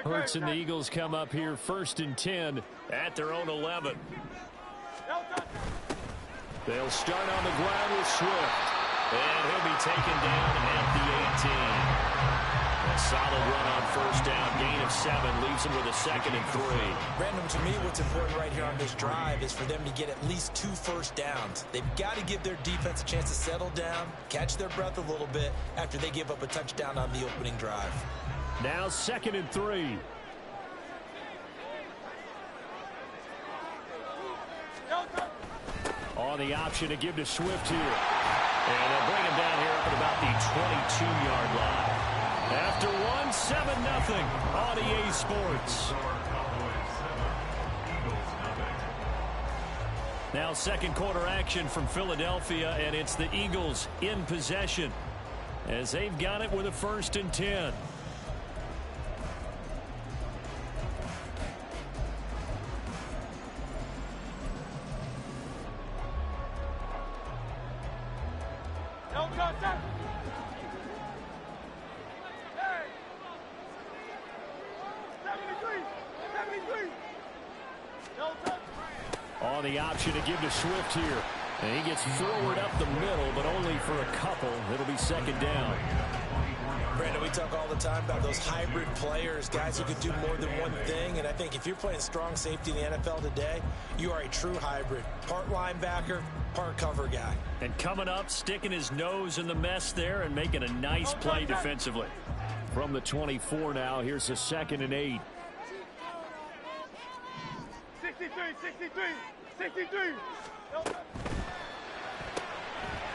Hurts and the Eagles come up here 1st and 10 at their own 11. They'll start on the ground with Swift. And he'll be taken down at the 18. A solid run on 1st down. Gain of 7 leaves him with a 2nd and 3. Brandon, to me, what's important right here on this drive is for them to get at least 2 first downs. They've got to give their defense a chance to settle down, catch their breath a little bit after they give up a touchdown on the opening drive. Now 2nd and 3. On the option to give to Swift here. And they'll bring him down here up at about the 22-yard line. After 1, 7-0 on EA Sports. Now 2nd quarter action from Philadelphia, and it's the Eagles in possession as they've got it with a 1st and 10. On the option to give to Swift here. And he gets forward up the middle, but only for a couple. It'll be 2nd down. Brandon, we talk all the time about those hybrid players, guys who can do more than one thing. And I think if you're playing strong safety in the NFL today, you are a true hybrid. Part linebacker, part cover guy. And coming up, sticking his nose in the mess there and making a nice play defensively. From the 24 now, here's the 2nd and 8. 63.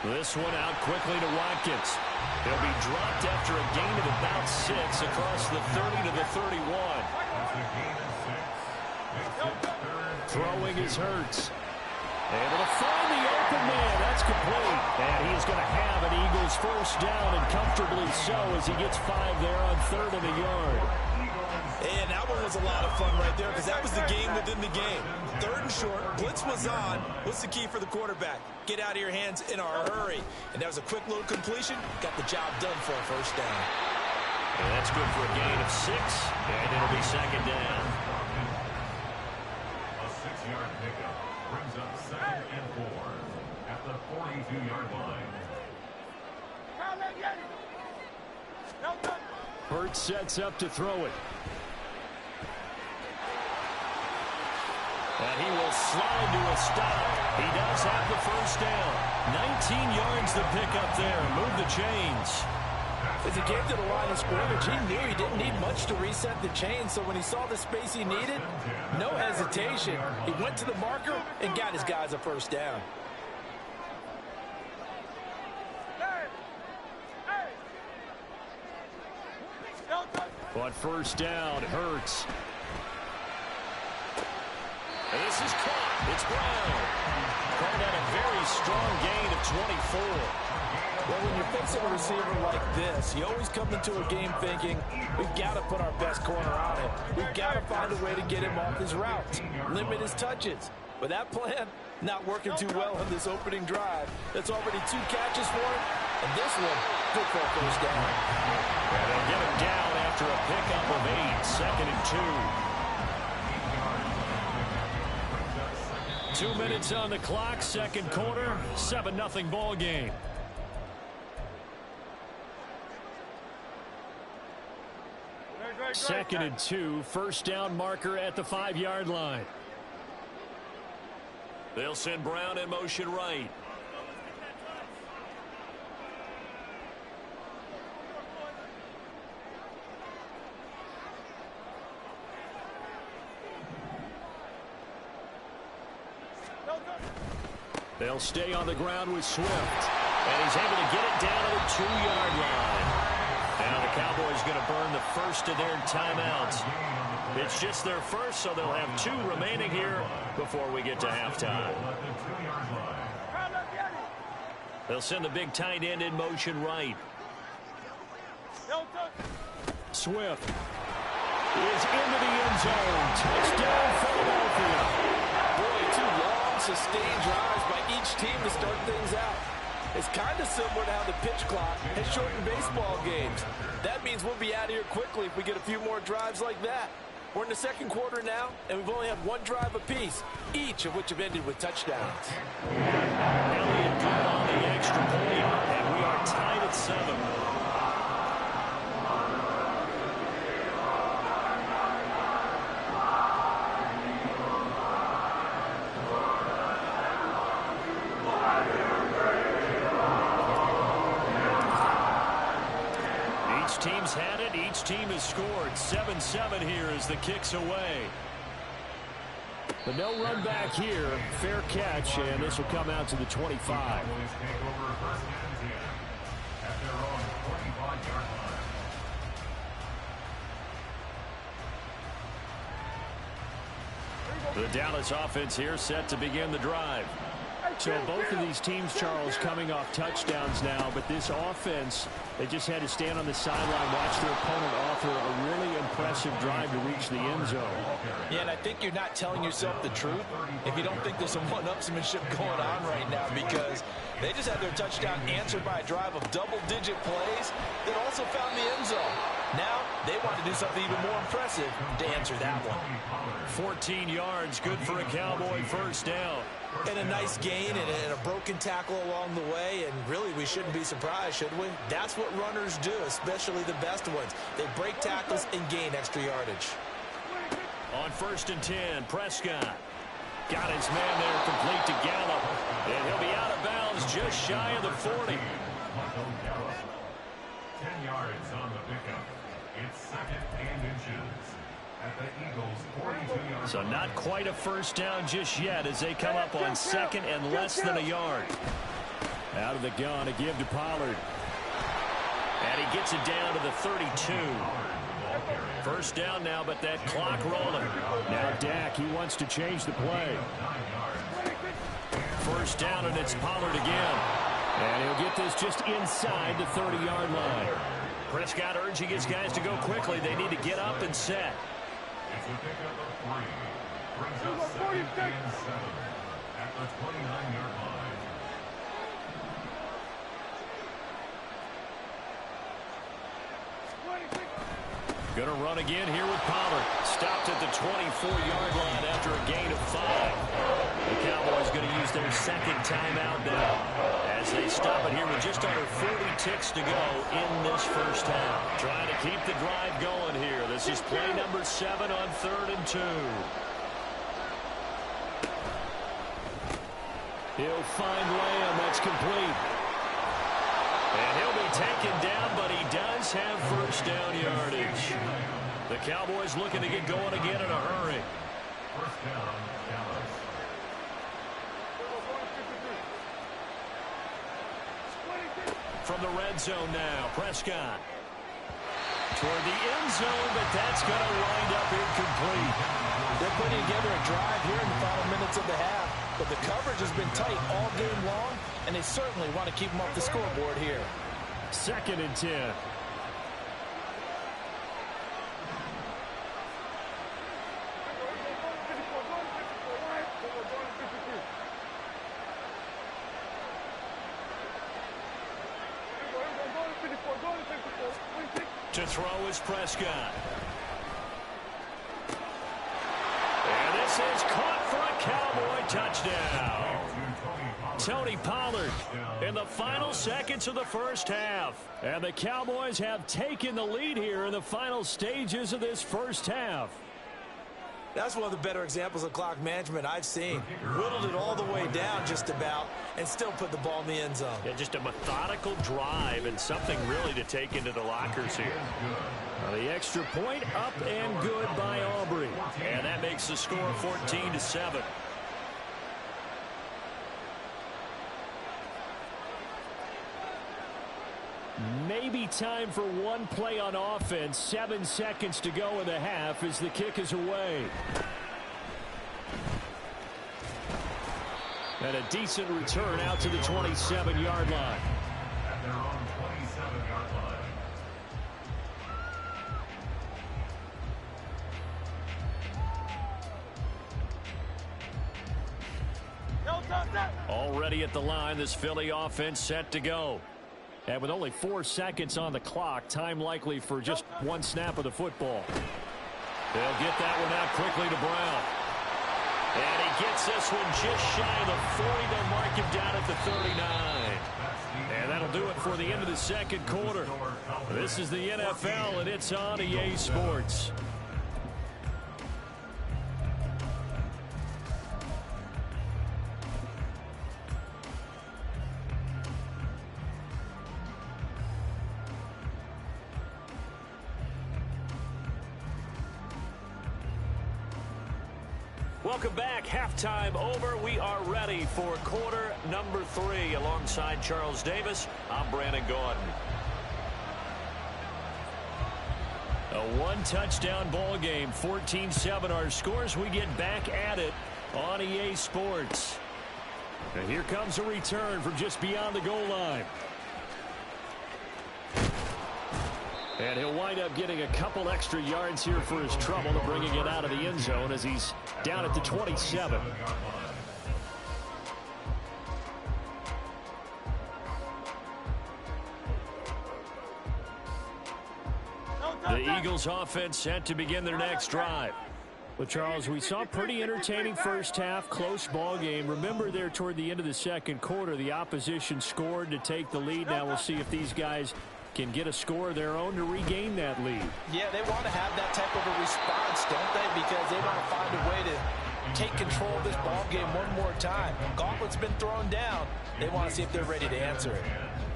This one out quickly to Watkins. He'll be dropped after a gain of about 6 across the 30 to the 31. Throwing is Hurts. Able to find the open man. That's complete. And he's going to have an Eagles 1st down, and comfortably so as he gets 5 there on 3rd and a yard. And that one was a lot of fun right there because that was the game within the game. 3rd and short, blitz was on. What's the key for the quarterback? Get out of your hands in a hurry. And that was a quick little completion. Got the job done for a 1st down. And that's good for a gain of 6, and it'll be 2nd down. A 6-yard pickup brings up 2nd and 4 at the 42-yard line. Hurts sets up to throw it. And he will slide to a stop. He does have the 1st down. 19 yards to pick up there. Move the chains. As he came to the line of scrimmage, he knew he didn't need much to reset the chain. So when he saw the space he needed, no hesitation. He went to the marker and got his guys a 1st down. But 1st down, Hurts. And this is caught. It's Brown. Called out a very strong gain of 24. Well, when you're fixing a receiver like this, you always come into a game thinking, we've got to put our best corner on him. We've got to find a way to get him off his routes, limit his touches. But that plan, not working too well on this opening drive. That's already 2 catches for him, and this one, good for a 1st down. And they'll get him down after a pickup of 8, 2nd and 2. 2 minutes on the clock, 2nd quarter, 7-0 ball game. Second and 2, 1st down marker at the 5-yard line. They'll send Brown in motion right. They'll stay on the ground with Swift. And he's able to get it down to the 2-yard line. Now the Cowboys going to burn the 1st of their timeouts. It's just their 1st, so they'll have 2 remaining here before we get to halftime. They'll send the big tight end in motion right. Swift is into the end zone. Touchdown, Philadelphia. Boy, 2 long, sustained drives by each team to start things out. It's kind of similar to how the pitch clock has shortened baseball games. That means we'll be out of here quickly if we get a few more drives like that. We're in the second quarter now, and we've only had one drive apiece, each of which have ended with touchdowns. Elliott good on the extra point, and we are tied at 7. Each team's had it. Each team has scored. 7-7 here as the kick's away. But no run back here. Fair catch, and this will come out to the 25. The Dallas offense here set to begin the drive. So both of these teams, Charles, coming off touchdowns now, but this offense, they just had to stand on the sideline, watch their opponent offer a really impressive drive to reach the end zone. Yeah, and I think you're not telling yourself the truth if you don't think there's some one-upsmanship going on right now, because they just had their touchdown answered by a drive of double-digit plays that also found the end zone. Now they want to do something even more impressive to answer that one. 14 yards, good for a Cowboy first down. And a nice gain and a broken tackle along the way, and really we shouldn't be surprised, should we? That's what runners do, especially the best ones. They break tackles and gain extra yardage. On 1st and 10, Prescott got his man there complete to Gallup, and he'll be out of bounds just shy of the 40. 10 yards on the pickup. It's 2nd and inches at the Eagles' 42-yard. So not quite a first down just yet as they come up on 2nd and less than a yard. Out of the gun to give to Pollard. And he gets it down to the 32. First down now, but that clock rolling. Now Dak, he wants to change the play. First down, and it's Pollard again. And he'll get this just inside the 30-yard line. Prescott urging his guys to go quickly. They need to get up and set. It's a pickup of 3. Brings up 2nd and 7 at the 29-yard line. Going to run again here with Pollard. Stopped at the 24-yard line after a gain of 5. The Cowboys going to use their second timeout now as they stop it here with just under 40 ticks to go in this first half. Trying to keep the drive going here. This is play number 7 on 3rd and 2. He'll find Lamb. That's complete. And he'll be taken down, but he does have first down yardage. The Cowboys looking to get going again in a hurry. First down, Dallas. From the red zone now, Prescott. Toward the end zone, but that's going to wind up incomplete. They're putting together a drive here in the final minutes of the half, but the coverage has been tight all game long, and they certainly want to keep them off the scoreboard here. 2nd and 10. To throw is Prescott. And this is caught for a Cowboy touchdown. Tony Pollard in the final seconds of the first half. And the Cowboys have taken the lead here in the final stages of this first half. That's one of the better examples of clock management I've seen. Whittled it all the way down just about and still put the ball in the end zone. Yeah, just a methodical drive and something really to take into the lockers here. Now the extra point up and good by Aubrey. And that makes the score 14-7. Maybe time for one play on offense. 7 seconds to go in the half as the kick is away. And a decent return out to the 27-yard line. At their own 27-yard line. Already at the line, this Philly offense set to go. And with only 4 seconds on the clock, time likely for just one snap of the football. They'll get that one out quickly to Brown. And he gets this one just shy of the 40. They'll mark him down at the 39. And that'll do it for the end of the second quarter. This is the NFL, and it's on EA Sports. Welcome back. Halftime over. We are ready for quarter number 3. Alongside Charles Davis, I'm Brandon Gordon. A one-touchdown ball game. 14-7 our scores. We get back at it on EA Sports. And here comes a return from just beyond the goal line. And he'll wind up getting a couple extra yards here for his trouble to bringing it out of the end zone as he's down at the 27. The Eagles offense set to begin their next drive. Well, Charles, we saw a pretty entertaining first half, close ball game. Remember there toward the end of the second quarter, the opposition scored to take the lead. Now we'll see if these guys can get a score of their own to regain that lead. Yeah, they want to have that type of a response, don't they? Because they want to find a way to take control of this ball game one more time. Gauntlet's been thrown down. They want to see if they're ready to answer it.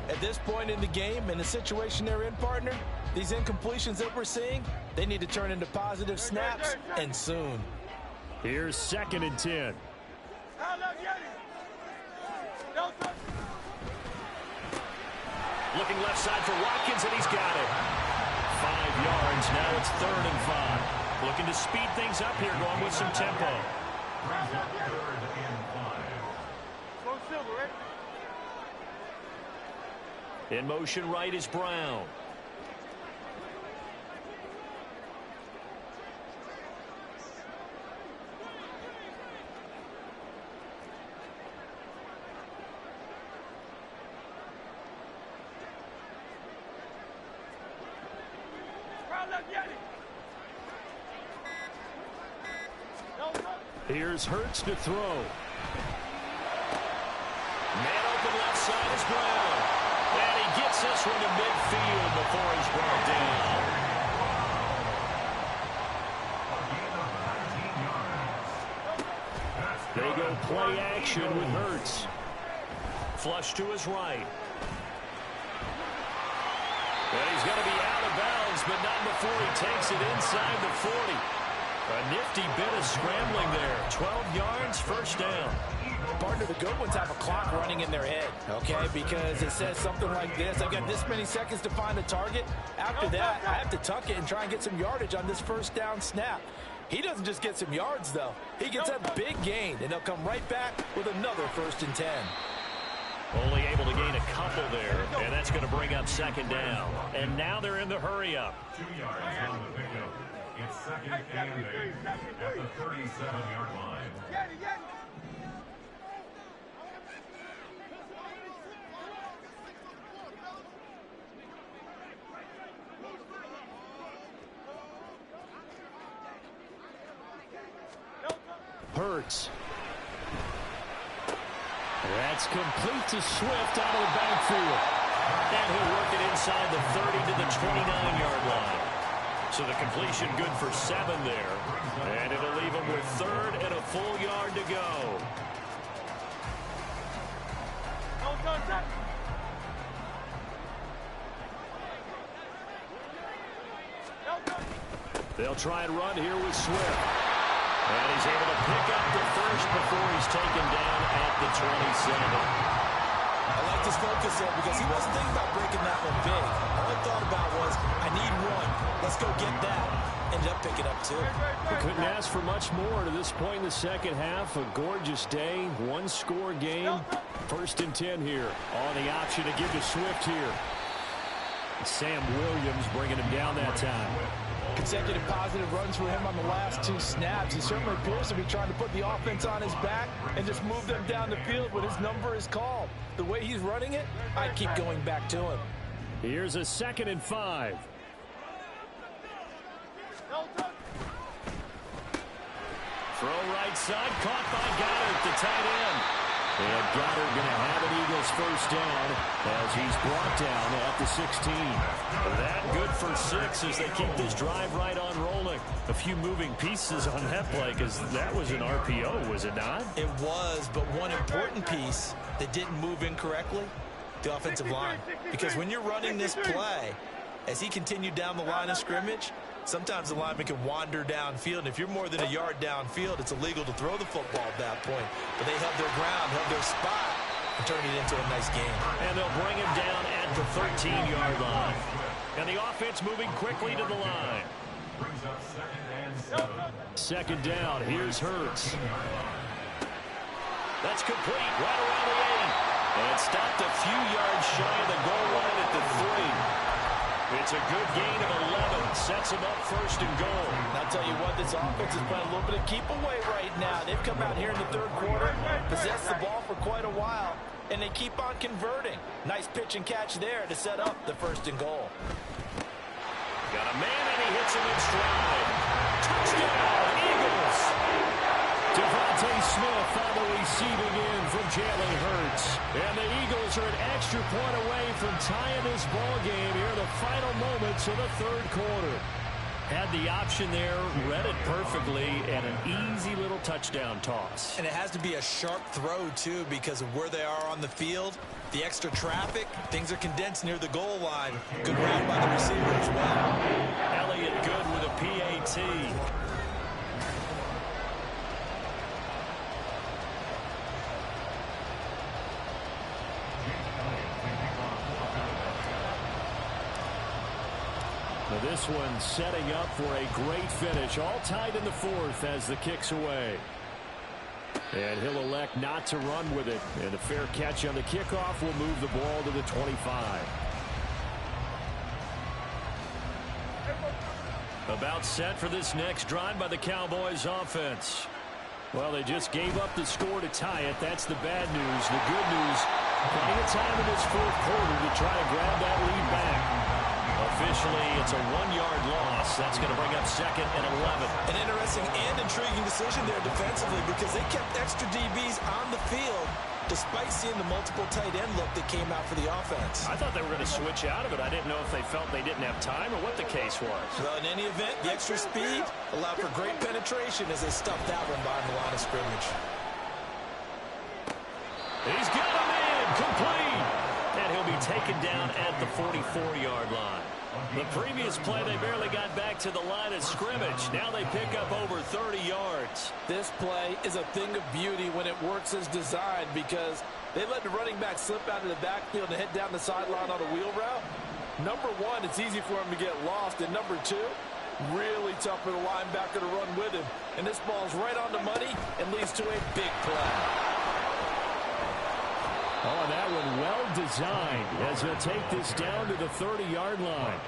At this point in the game, in the situation they're in, partner, these incompletions that we're seeing, they need to turn into positive snaps, and soon. Here's 2nd and 10. Looking left side for Watkins, and he's got it. 5 yards. Now it's 3rd and 5. Looking to speed things up here, going with some tempo. In motion right is Brown. Here's Hurts to throw. Man open left side is Brown. And he gets this one to midfield before he's brought down. They go play action with Hurts. Flush to his right. And he's going to be out of bounds, but not before he takes it inside the 40. A nifty bit of scrambling there. 12 yards, first down. Partner, the good ones have a clock running in their head, okay? Because it says something like this. I've got this many seconds to find a target. After that, I have to tuck it and try and get some yardage on this first down snap. He doesn't just get some yards, though. He gets a big gain, and they'll come right back with another 1st and 10. Only able to gain a couple there, and that's going to bring up 2nd down. And now they're in the hurry-up. 2 yards on the pickup. It's 2nd and 8 at the 37-yard line. Hurts. That's complete to Swift out of the backfield. And he'll work it inside the 30 to the 29-yard line. So the completion good for 7 there. And it'll leave him with 3rd and a full yard to go. They'll try and run here with Swift. And he's able to pick up the first before he's taken down at the 27. I like this focus there because he wasn't thinking about breaking that one big. All he thought about was, I need 1. Let's go get that. Ended up picking up 2. We couldn't ask for much more to this point in the second half. A gorgeous day, 1-score game. 1st and 10 here on the option to give to Swift here. Sam Williams bringing him down that time. Consecutive positive runs for him on the last 2 snaps. He certainly appears to be trying to put the offense on his back and just move them down the field when his number is called. The way he's running it, I keep going back to him. Here's a 2nd and 5. Throw right side, caught by Goddard, the tight end. And Goddard going to have an Eagles first down as he's brought down at the 16. That good for 6 as they keep this drive right on rolling. A few moving pieces on that play because that was an RPO, was it not? It was, but one important piece that didn't move incorrectly, the offensive line. Because when you're running this play, as he continued down the line of scrimmage, sometimes the lineman can wander downfield, and if you're more than a yard downfield, it's illegal to throw the football at that point. But they held their ground, held their spot, and turned it into a nice game. And they'll bring him down at the 13-yard line. And the offense moving quickly to the line. Brings up 2nd and 7. 2nd down, here's Hurts. That's complete, right around the 8. And stopped a few yards shy of the goal line at the 3. It's a good gain of 11. Sets him up 1st and goal. And I'll tell you what, this offense is playing a little bit of keep away right now. They've come out here in the 3rd quarter, possessed the ball for quite a while, and they keep on converting. Nice pitch and catch there to set up the 1st and goal. Got a man, and he hits him in stride. Touchdown, Eagles! Devontae Smith on the receiving end from Jalen Hurts. And the Eagles are an extra point away from tying this ball game here in the final moments of the 3rd quarter. Had the option there, read it perfectly, and an easy little touchdown toss. And it has to be a sharp throw, too, because of where they are on the field. The extra traffic, things are condensed near the goal line. Good route by the receiver as well. Elliott good with a PAT. This one setting up for a great finish. All tied in the 4th as the kick's away. And he'll elect not to run with it. And a fair catch on the kickoff will move the ball to the 25. About set for this next drive by the Cowboys offense. Well, they just gave up the score to tie it. That's the bad news. The good news, plenty of time in this 4th quarter to try to grab that lead back. Officially, it's a 1-yard loss. That's going to bring up 2nd and 11. An interesting and intriguing decision there defensively because they kept extra DBs on the field despite seeing the multiple tight end look that came out for the offense. I thought they were going to switch out of it. I didn't know if they felt they didn't have time or what the case was. Well, in any event, the extra speed allowed for great penetration as they stuffed that one behind the line of scrimmage. He's got him in, complete. And he'll be taken down at the 44-yard line. The previous play, they barely got back to the line of scrimmage. Now they pick up over 30 yards. This play is a thing of beauty when it works as designed because they let the running back slip out of the backfield and head down the sideline on a wheel route. Number 1, it's easy for him to get lost. And number 2, really tough for the linebacker to run with him. And this ball's right on the money and leads to a big play. Oh, that one well designed as he'll take this down to the 30-yard line.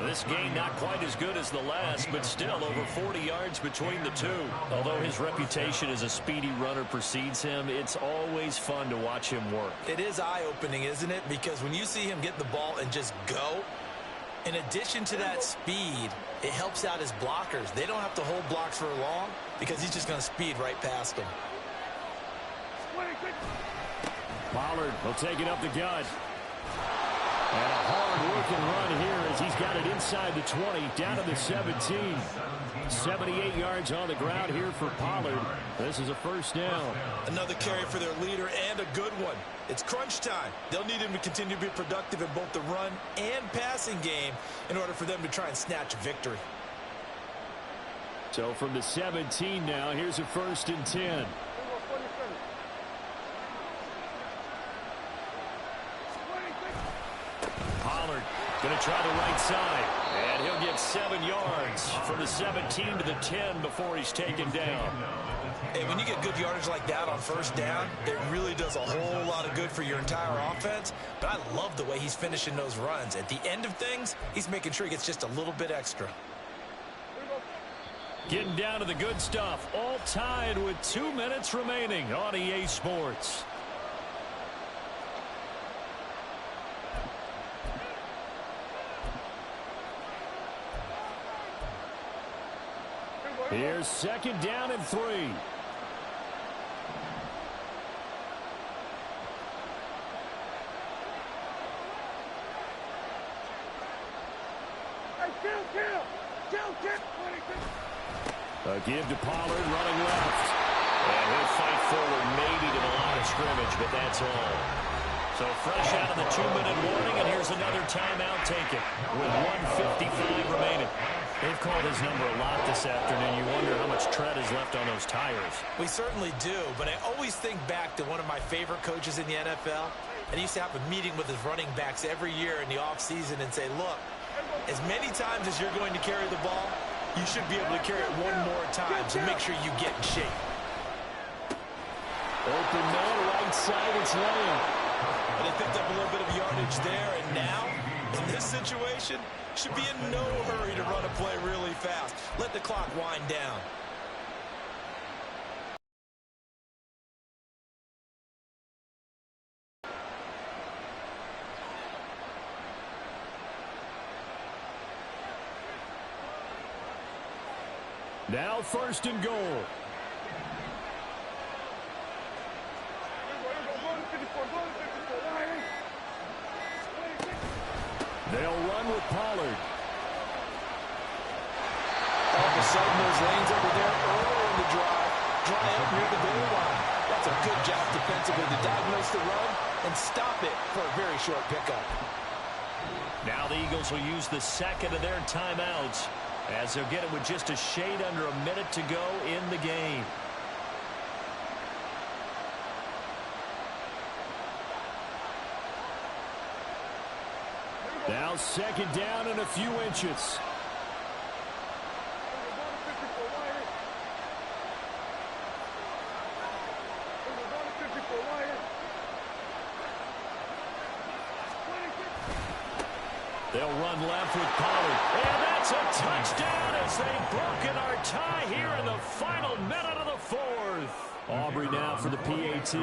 This game not quite as good as the last, but still over 40 yards between the two. Although his reputation as a speedy runner precedes him, it's always fun to watch him work. It is eye-opening, isn't it? Because when you see him get the ball and just go, in addition to that speed, it helps out his blockers. They don't have to hold blocks for long because he's just going to speed right past them. Pollard will take it up the gut. And a hard-working run here as he's got it inside the 20, down to the 17. 78 yards on the ground here for Pollard. This is a first down. Another carry for their leader and a good one. It's crunch time. They'll need him to continue to be productive in both the run and passing game in order for them to try and snatch a victory. So from the 17 now, here's a 1st and 10. Pollard going to try the right side. And he'll get 7 yards from the 17 to the 10 before he's taken down. Hey, when you get good yardage like that on first down, it really does a whole lot of good for your entire offense. But I love the way he's finishing those runs. At the end of things, he's making sure he gets just a little bit extra. Getting down to the good stuff. All tied with 2 minutes remaining on EA Sports. Here's second down and 3. A give to Pollard, running left. And he'll fight forward maybe to the line of scrimmage, but that's all. So fresh out of the 2-minute warning, and here's another timeout taken with 1:55 remaining. They've called his number a lot this afternoon. You wonder how much tread is left on those tires. We certainly do, but I always think back to one of my favorite coaches in the NFL. And he used to have a meeting with his running backs every year in the offseason and say, look, as many times as you're going to carry the ball, you should be able to carry it one more time, so make sure you get in shape. Open man, right side, it's Lamb. And they picked up a little bit of yardage there, and now, in this situation, should be in no hurry to run a play really fast. Let the clock wind down. Now first and goal. They'll run with Pollard. All of a sudden, those lanes over there earlier in the drive dry up near the goal line. That's a good job defensively to diagnose the run and stop it for a very short pickup. Now the Eagles will use the second of their timeouts as they'll get it with just a shade under a minute to go in the game. Now second down and a few inches. They'll run left with Pollard. And that's a touchdown as they've broken our tie here in the final minute of the fourth. Aubrey now for the PAT.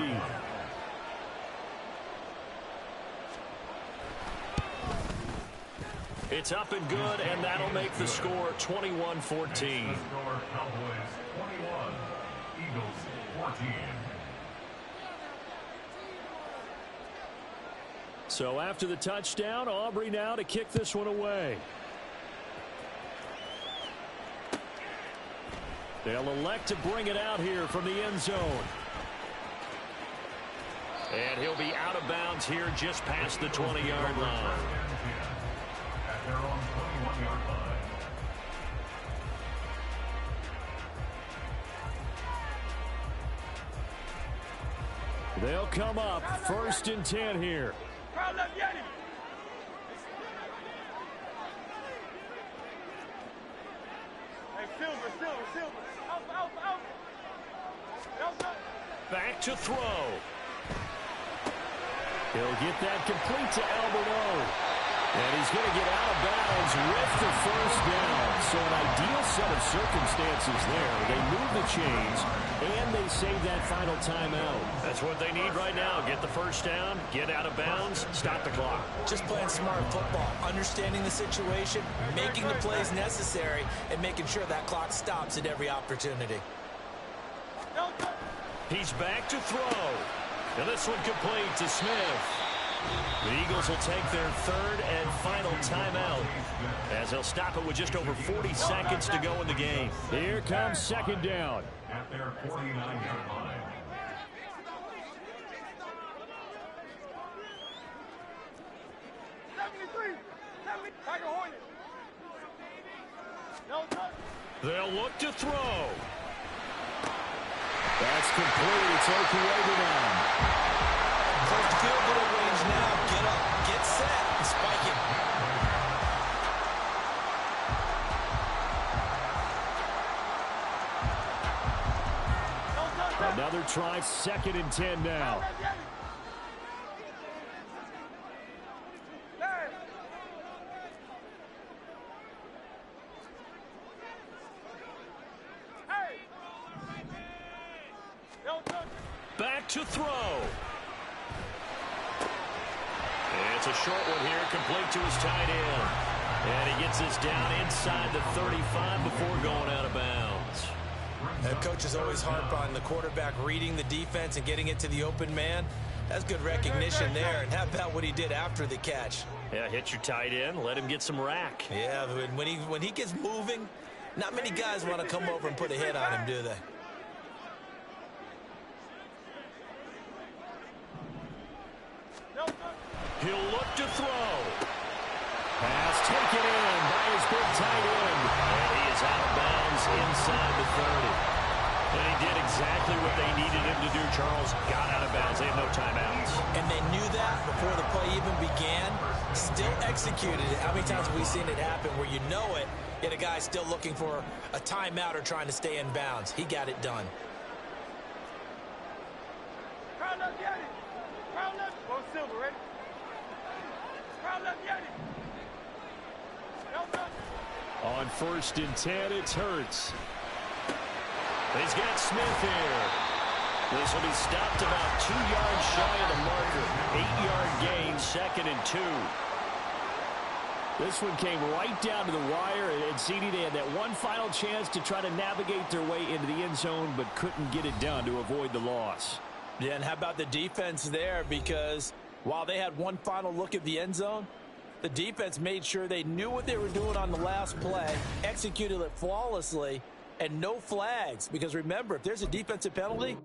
It's up and good, and that'll make the score 21-14. The score, Cowboys 21, Eagles 14. So after the touchdown, Aubrey now to kick this one away. They'll elect to bring it out here from the end zone. And he'll be out of bounds here just past the 20-yard line. At their own 21-yard line. They'll come up first and 10 here. Back to throw. He'll get that complete to Alberto. And he's going to get out of bounds with the first down. So an ideal set of circumstances there. They move the chains, and they save that final timeout. That's what they need right now. Get the first down, get out of bounds, stop the clock. Just playing smart football, understanding the situation, making the plays necessary, and making sure that clock stops at every opportunity. He's back to throw. And this one complete to Smith. The Eagles will take their third and final timeout as they'll stop it with just over 40 seconds to go in the game. Here comes second down. At their 49-yard line. They'll look to throw. That's complete. It's Okuegbunam. First field goal range now. Get up, get set, and spike it. Another try, second and 10 now. Back to throw. It's a short one here, complete to his tight end. And he gets this down inside the 35 before going out of bounds. The coach is always harp on the quarterback reading the defense and getting it to the open man. That's good recognition there. And how about what he did after the catch? Yeah, hit your tight end, let him get some rack. Yeah, when he gets moving, not many guys want to come over and put a hit on him, do they? He'll look to throw. Pass taken in by his big tight end. And he is out of bounds inside the 30. And he did exactly what they needed him to do, Charles. Got out of bounds. They have no timeouts. And they knew that before the play even began. Still executed it. How many times have we seen it happen where you know it, yet a guy still looking for a timeout or trying to stay in bounds? He got it done. Crowd left, Yanni. Crowd left. Go silver, ready? Crowd left, Yanni. On 1st and 10, it's Hurts. He's got Smith here. This will be stopped about 2 yards shy of the marker. 8-yard gain, 2nd and 2. This one came right down to the wire, and CD, they had that one final chance to try to navigate their way into the end zone, but couldn't get it done to avoid the loss. Yeah, and how about the defense there? Because while they had one final look at the end zone, the defense made sure they knew what they were doing on the last play, executed it flawlessly, and no flags. Because remember, if there's a defensive penalty,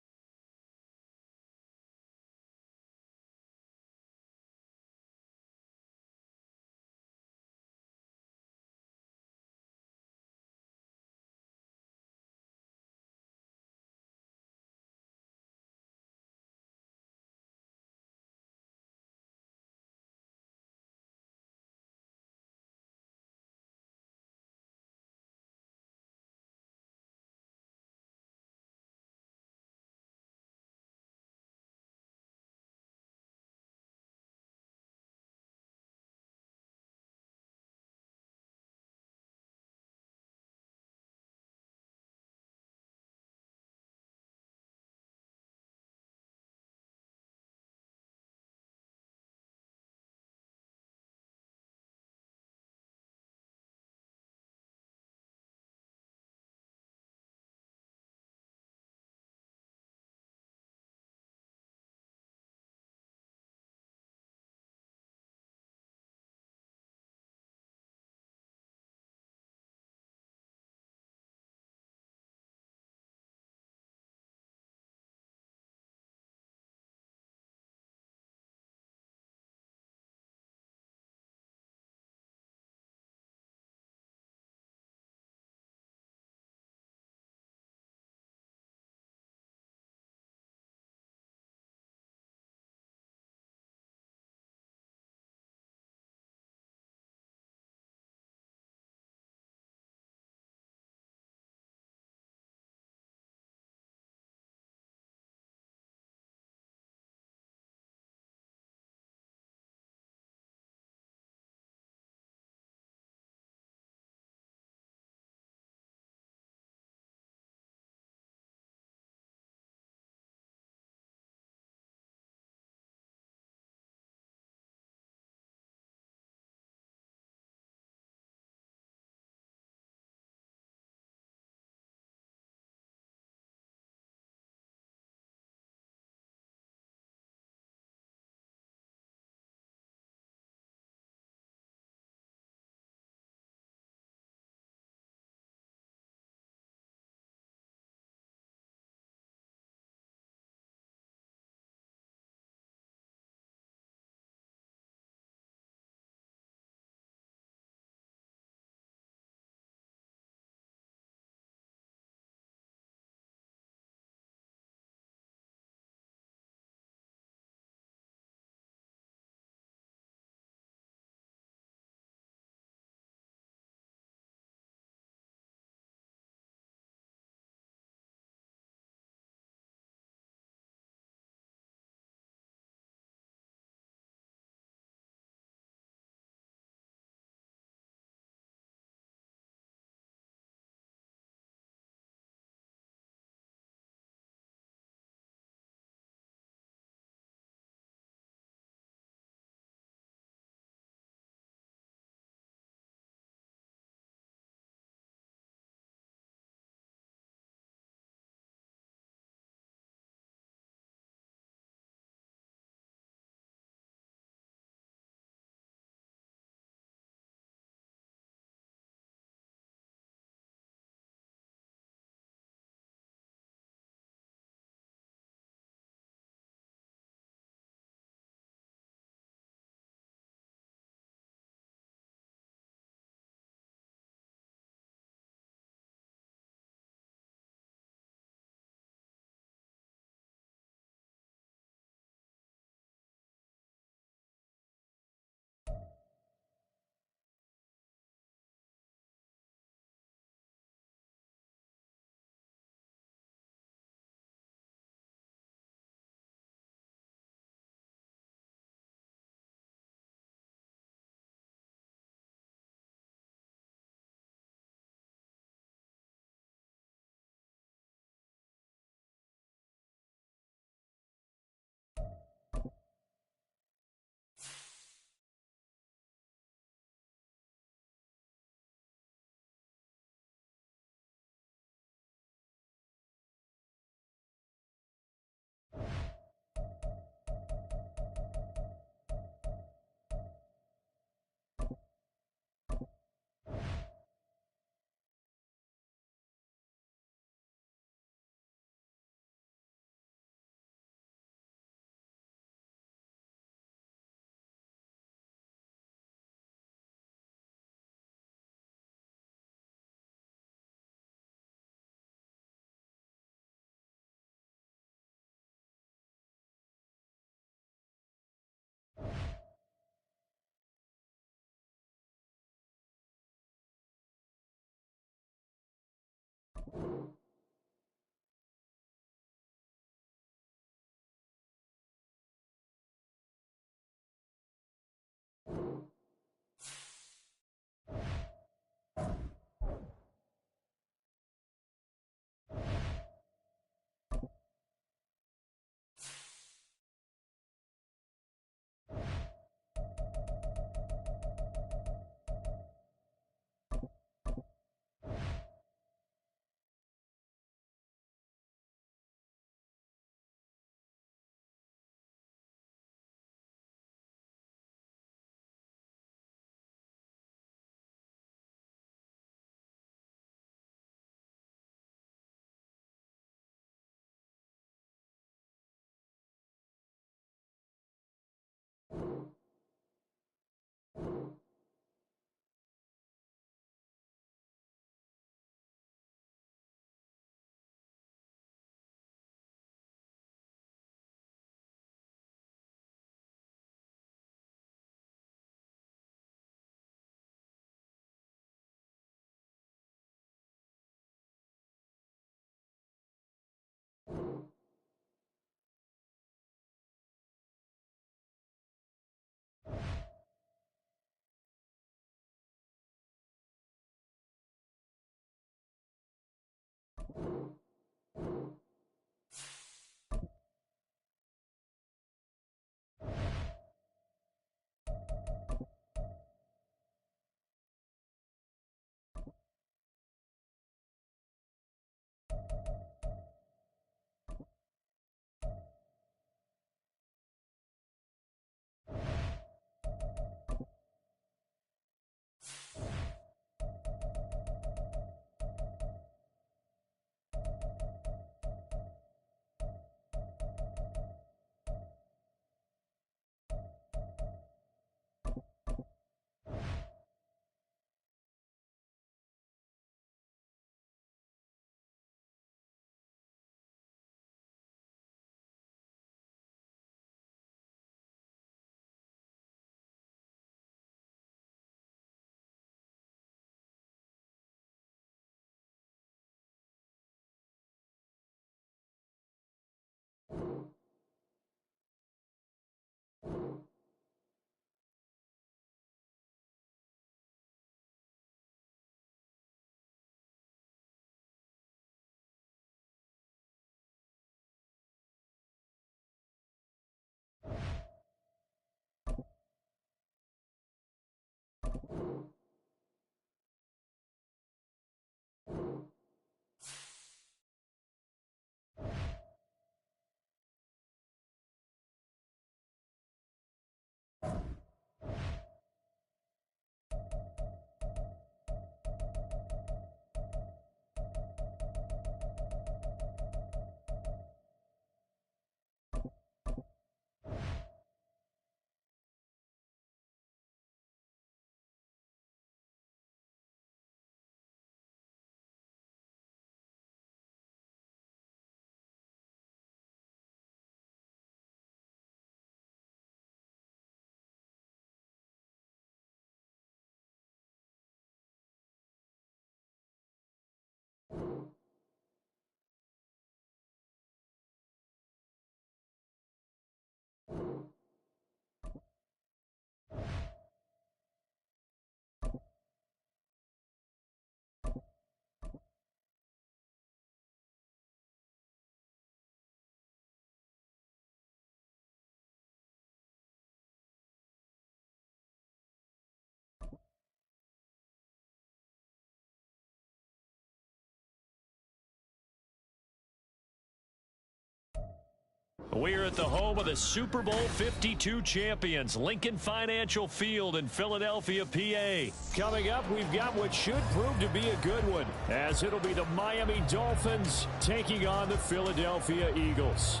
We're at the home of the Super Bowl 52 champions, Lincoln Financial Field in Philadelphia, PA. Coming up, we've got what should prove to be a good one, as it'll be the Miami Dolphins taking on the Philadelphia Eagles.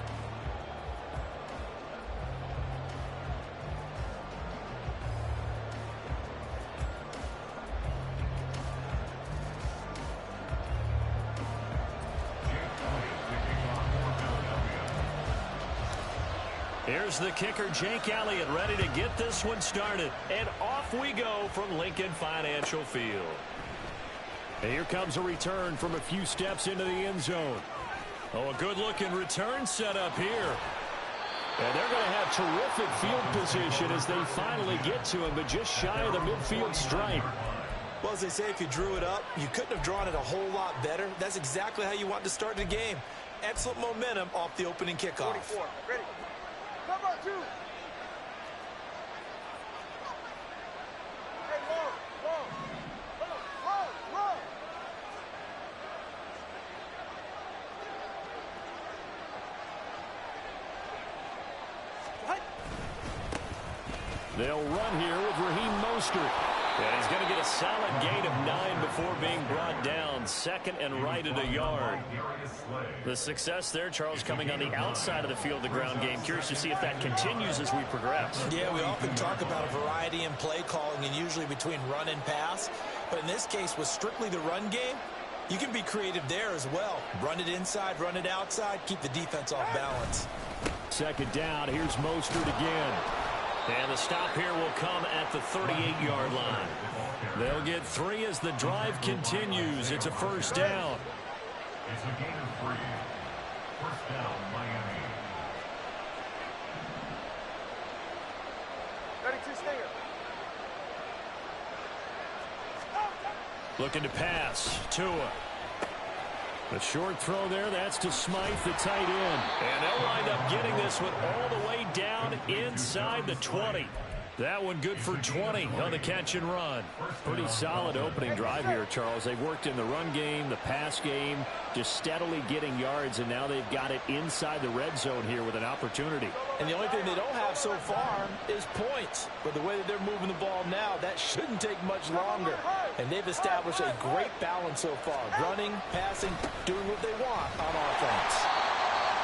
Here's the kicker, Jake Elliott, ready to get this one started. And off we go from Lincoln Financial Field. And here comes a return from a few steps into the end zone. Oh, a good-looking return set up here. And they're going to have terrific field position as they finally get to him, but just shy of the midfield stripe. Well, as they say, if you drew it up, you couldn't have drawn it a whole lot better. That's exactly how you want to start the game. Excellent momentum off the opening kickoff. 44, ready. Number 2. Hey, roll. What? They'll run here with Raheem Mostert. And he's going to get a solid gain of 9 before being brought down. Second and right at a yard. The success there, Charles, coming on the outside of the field, the ground game. Curious to see if that continues as we progress. Yeah, we often talk about a variety in play calling and usually between run and pass. But in this case, with strictly the run game, you can be creative there as well. Run it inside, run it outside, keep the defense off balance. Second down, here's Mostert again. And the stop here will come at the 38-yard line. They'll get 3 as the drive continues. It's a first down. It's a gain of 3. First down, Miami. 32 Stinger. Looking to pass. Tua. The short throw there, that's to Smythe, the tight end. And they'll wind up getting this one all the way down inside the 20. That one good for 20 on the catch and run. Pretty solid opening drive here, Charles. They've worked in the run game, the pass game, just steadily getting yards, and now they've got it inside the red zone here with an opportunity. And the only thing they don't have so far is points. But the way that they're moving the ball now, that shouldn't take much longer. And they've established a great balance so far. Running, passing, doing what they want on offense.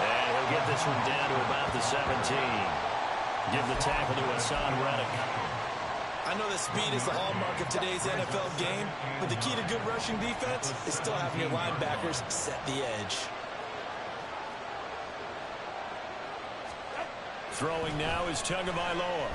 And he'll get this one down to about the 17. Give the tackle to Hassan Reddick. I know that speed is the hallmark of today's NFL game, but the key to good rushing defense is still having your linebackers set the edge. Throwing now is Tagovailoa.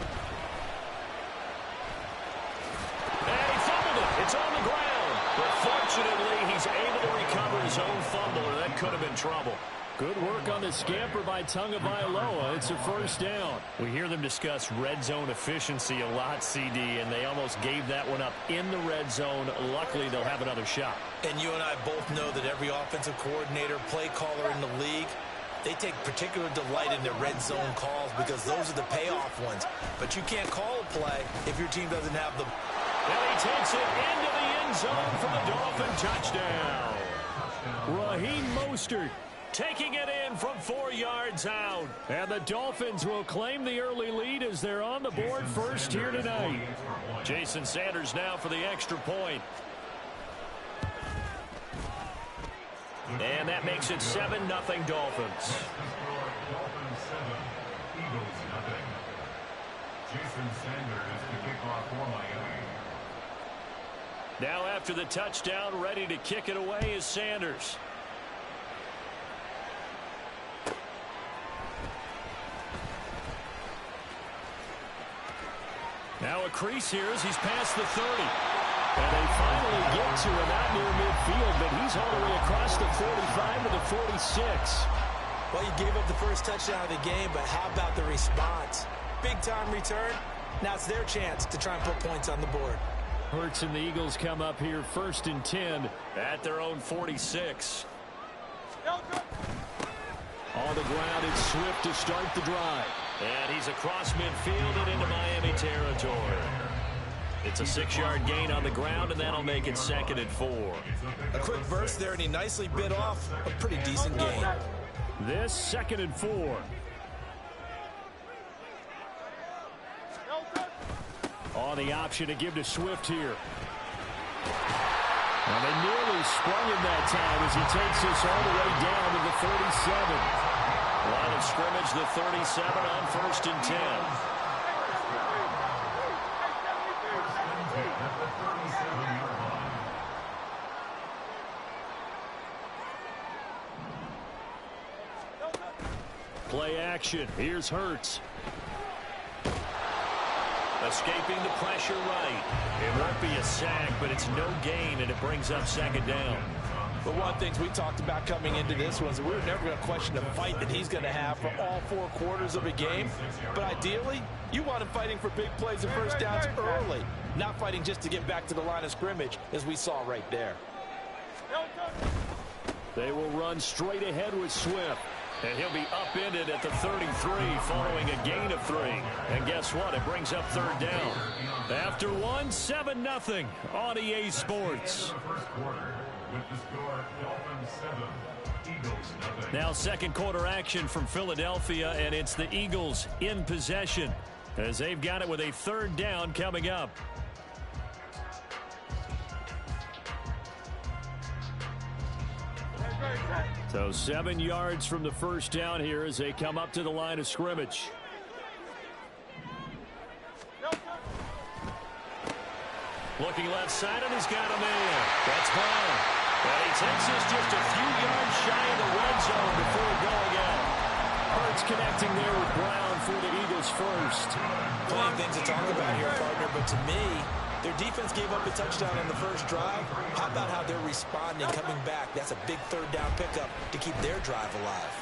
And he fumbled it. It's on the ground. But fortunately, he's able to recover his own fumble, or that could have been trouble. Good work on the scamper by Tagovailoa. It's a first down. We hear them discuss red zone efficiency a lot, CD, and they almost gave that one up in the red zone. Luckily, they'll have another shot. And you and I both know that every offensive coordinator, play caller in the league, they take particular delight in their red zone calls because those are the payoff ones. But you can't call a play if your team doesn't have the... And he takes it into the end zone for the Dolphin touchdown. Raheem Mostert taking it in from 4 yards out. And the Dolphins will claim the early lead as they're on the board first here tonight. Jason Sanders now for the extra point. And that makes it 7-0 Dolphins. Dolphins 7, Eagles 0. Jason Sanders to kick off for Miami. Now after the touchdown, ready to kick it away is Sanders. Now a crease here as he's past the 30. And they finally get to him out near midfield, but he's all the way across the 45 to the 46. Well, you gave up the first touchdown of the game, but how about the response? Big-time return. Now it's their chance to try and put points on the board. Hurts and the Eagles come up here first and 10. At their own 46. On the ground, it's Swift to start the drive. And he's across midfield and into Miami territory. It's a 6-yard gain on the ground, and that'll make it 2nd and 4. A quick burst there, and he nicely bit off a pretty decent gain. This 2nd and 4. On the option to give to Swift here. Well, they nearly sprung him that time as he takes this all the way down to the 37. Line of scrimmage, the 37 on 1st and 10. Play action. Here's Hurts. Escaping the pressure right. It won't be a sack, but it's no gain, and it brings up 2nd down. But one of the things we talked about coming into this was that we were never going to question the fight that he's going to have for all 4 quarters of a game. But ideally, you want him fighting for big plays and first downs early, not fighting just to get back to the line of scrimmage, as we saw right there. They will run straight ahead with Swift. And he'll be upended at the 33 following a gain of 3. And guess what? It brings up 3rd down. After 1, 7-0 on EA Sports. Now 2nd quarter action from Philadelphia, and it's the Eagles in possession as they've got it with a 3rd down coming up. So 7 yards from the first down here as they come up to the line of scrimmage. Looking left side, and he's got a man. That's Brown. And he takes this just a few yards shy of the red zone before going out. Hurts connecting there with Brown for the Eagles first. Plenty of things to talk about here, partner, but to me, their defense gave up a touchdown on the first drive. How about how they're responding, coming back? That's a big 3rd down pickup to keep their drive alive.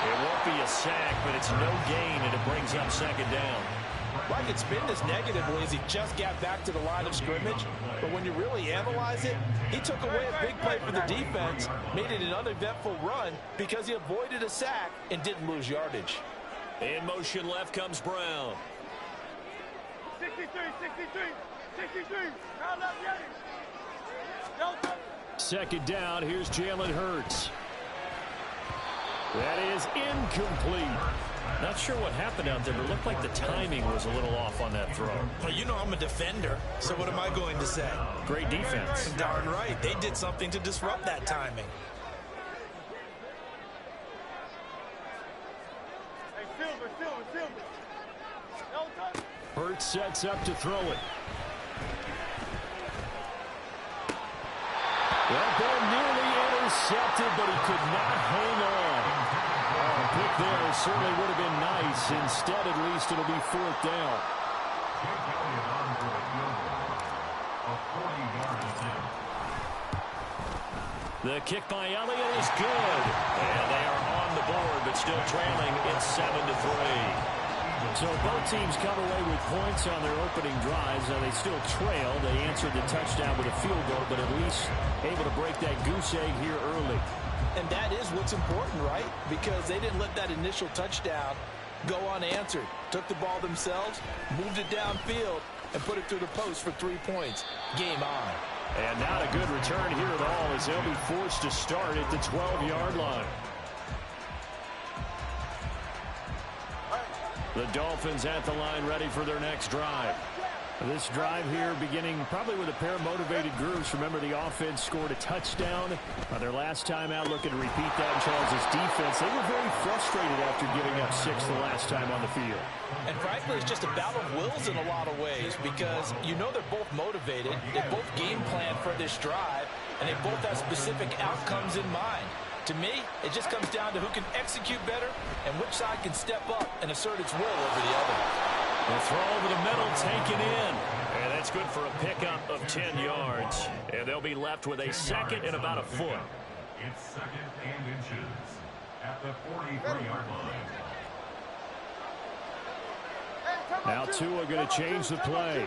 It won't be a sack, but it's no gain, and it brings up 2nd down. Well, I could spin this negatively as he just got back to the line of scrimmage. But when you really analyze it, he took away a big play for the defense, made it an uneventful run because he avoided a sack and didn't lose yardage. In motion left comes Brown. 63. Round up, Yanni. 2nd down, here's Jalen Hurts. That is incomplete. Not sure what happened out there, but it looked like the timing was a little off on that throw. Well, you know I'm a defender, so what am I going to say? Great defense. Darn right. They did something to disrupt that timing. Hey, Silver. Hurts sets up to throw it. That ball nearly intercepted, but he could not hang on. A pick there certainly would have been nice. Instead, at least, it'll be 4th down. The kick by Elliott is good. And they are on the board, but still trailing. It's 7-3. So both teams come away with points on their opening drives. Now they still trail. They answered the touchdown with a field goal, but at least able to break that goose egg here early. And that is what's important, right? Because they didn't let that initial touchdown go unanswered. Took the ball themselves, moved it downfield, and put it through the post for 3 points. Game on. And not a good return here at all as they'll be forced to start at the 12-yard line. The Dolphins at the line ready for their next drive. This drive here beginning probably with a pair of motivated groups. Remember, the offense scored a touchdown on their last time out, looking to repeat that in Charles' defense. They were very frustrated after giving up 6 the last time on the field. And frankly, it's just a battle of wills in a lot of ways because you know they're both motivated. They both game plan for this drive, and they both have specific outcomes in mind. To me, it just comes down to who can execute better and which side can step up and assert its will over the other. The throw over the middle taken in. And that's good for a pickup of 10 yards. And they'll be left with a 2nd and about a foot. It's 2nd and inches at the 43-yard line. Now Tua going to change the play.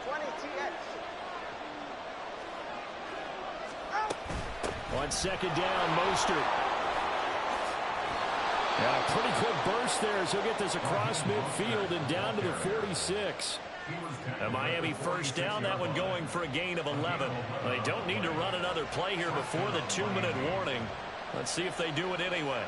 20 TX. On 2nd down, Mostert. And a pretty quick burst there as he'll get this across midfield and down to the 46. A Miami first down, that one going for a gain of 11. They don't need to run another play here before the 2-minute warning. Let's see if they do it anyway.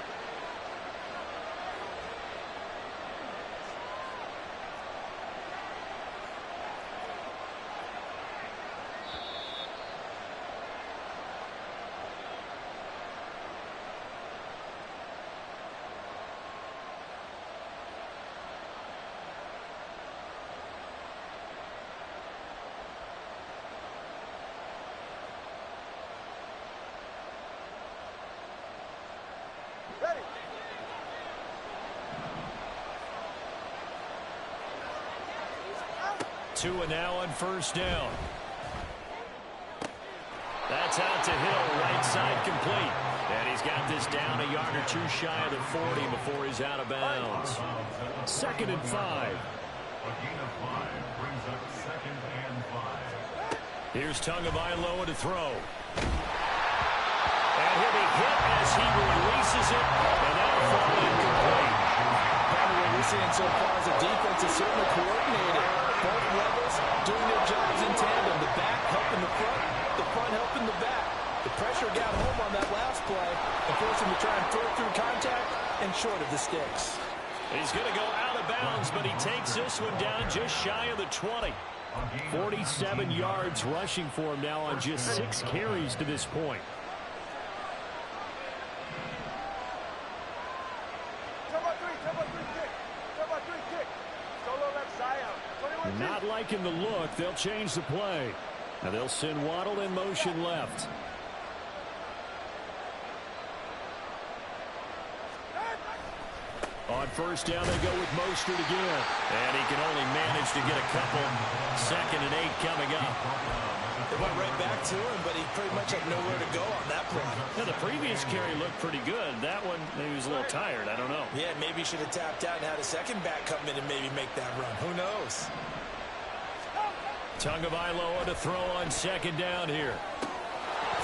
2 and now on first down. That's out to Hill, right side complete. And he's got this down a yard or two shy of the 40 before he's out of bounds. 2nd and 5. A gain of 5 brings up 2nd and 5. Here's Tagovailoa to throw. And he'll be hit as he releases it. And that'll fall incomplete. What we're seeing so far is the defense is certainly coordinated. Both levels doing their jobs in tandem. The back helping the front helping the back. The pressure got home on that last play and forced him to try and throw through contact and short of the sticks. He's going to go out of bounds, but he takes this one down just shy of the 20. 47 yards rushing for him now on just 6 carries to this point. Not liking the look. They'll change the play. Now they'll send Waddle in motion left. On first down, they go with Mostert again. And he can only manage to get a couple. 2nd and 8 coming up. They went right back to him, but he pretty much had nowhere to go on that play. Yeah, the previous carry looked pretty good. That one, maybe he was a little tired. I don't know. Yeah, maybe he should have tapped out and had a second back come in and maybe make that run. Who knows? Tagovailoa to throw on 2nd down here.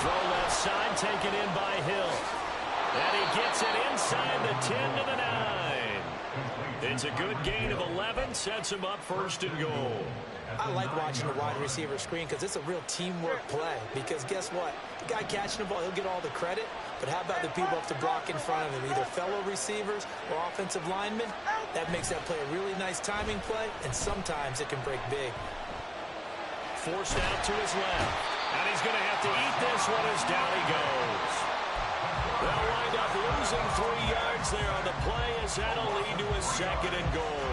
Throw left side, taken in by Hill. And he gets it inside the 10 to the 9. It's a good gain of 11, sets him up 1st and goal. I like watching the wide receiver screen because it's a real teamwork play. Because guess what? The guy catching the ball, he'll get all the credit. But how about the people up to block in front of him, either fellow receivers or offensive linemen? That makes that play a really nice timing play, and sometimes it can break big. Forced out to his left. And he's going to have to eat this one as down he goes. They'll wind up losing 3 yards there on the play as that'll lead to a 2nd and goal.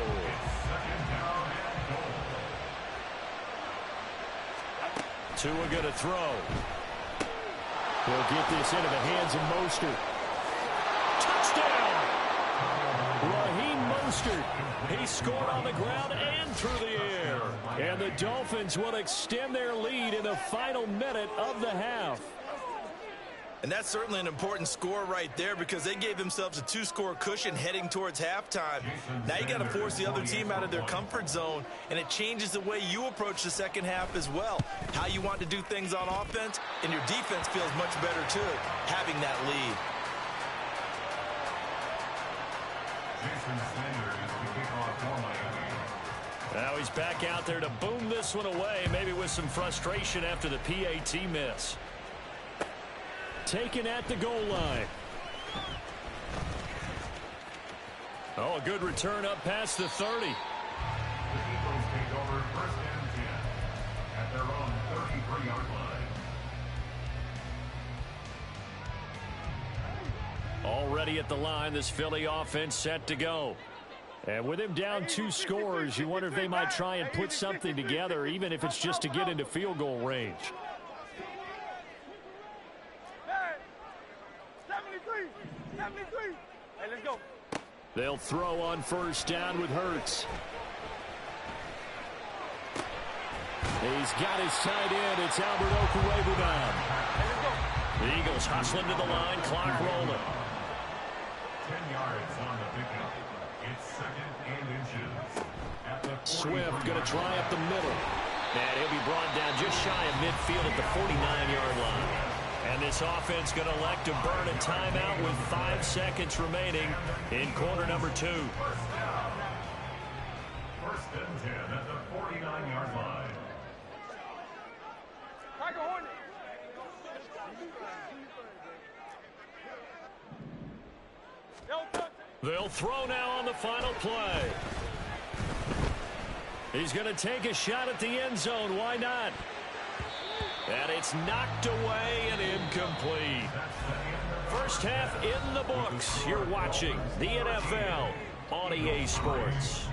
Tua going to throw. He'll get this into the hands of Mostert. Touchdown! Raheem Mostert. He scored on the ground and through the air. And the Dolphins will extend their lead in the final minute of the half. And that's certainly an important score right there because they gave themselves a 2-score cushion heading towards halftime. Now you got to force the other team out of their comfort zone, and it changes the way you approach the second half as well. How you want to do things on offense, and your defense feels much better too, having that lead. Jason Sanders is the kickoff for Miami. Now he's back out there to boom this one away, maybe with some frustration after the PAT miss. Taken at the goal line. Oh, a good return up past the 30. The Eagles take over 1st and 10 at their own 33-yard line. Already at the line, this Philly offense set to go. And with him down 2 scores, you wonder if they might try and put something together, even if it's just to get into field goal range. 73. Hey, let's go. They'll throw on first down with Hurts. He's got his tight end. It's Albert Okwuegbunam. The Eagles hustling to the line, clock rolling. 10 yards on the pickup. It's 2nd and inches. At the Swift going to try up the middle. And he'll be brought down just shy of midfield at the 49-yard line. And this offense going to elect to burn a timeout with 5 seconds remaining in quarter number 2. 1st and 10 at the 49-yard line. Tiger Hornet. They'll throw now on the final play. He's going to take a shot at the end zone. Why not? And it's knocked away and incomplete. First half in the books. You're watching the NFL on EA Sports.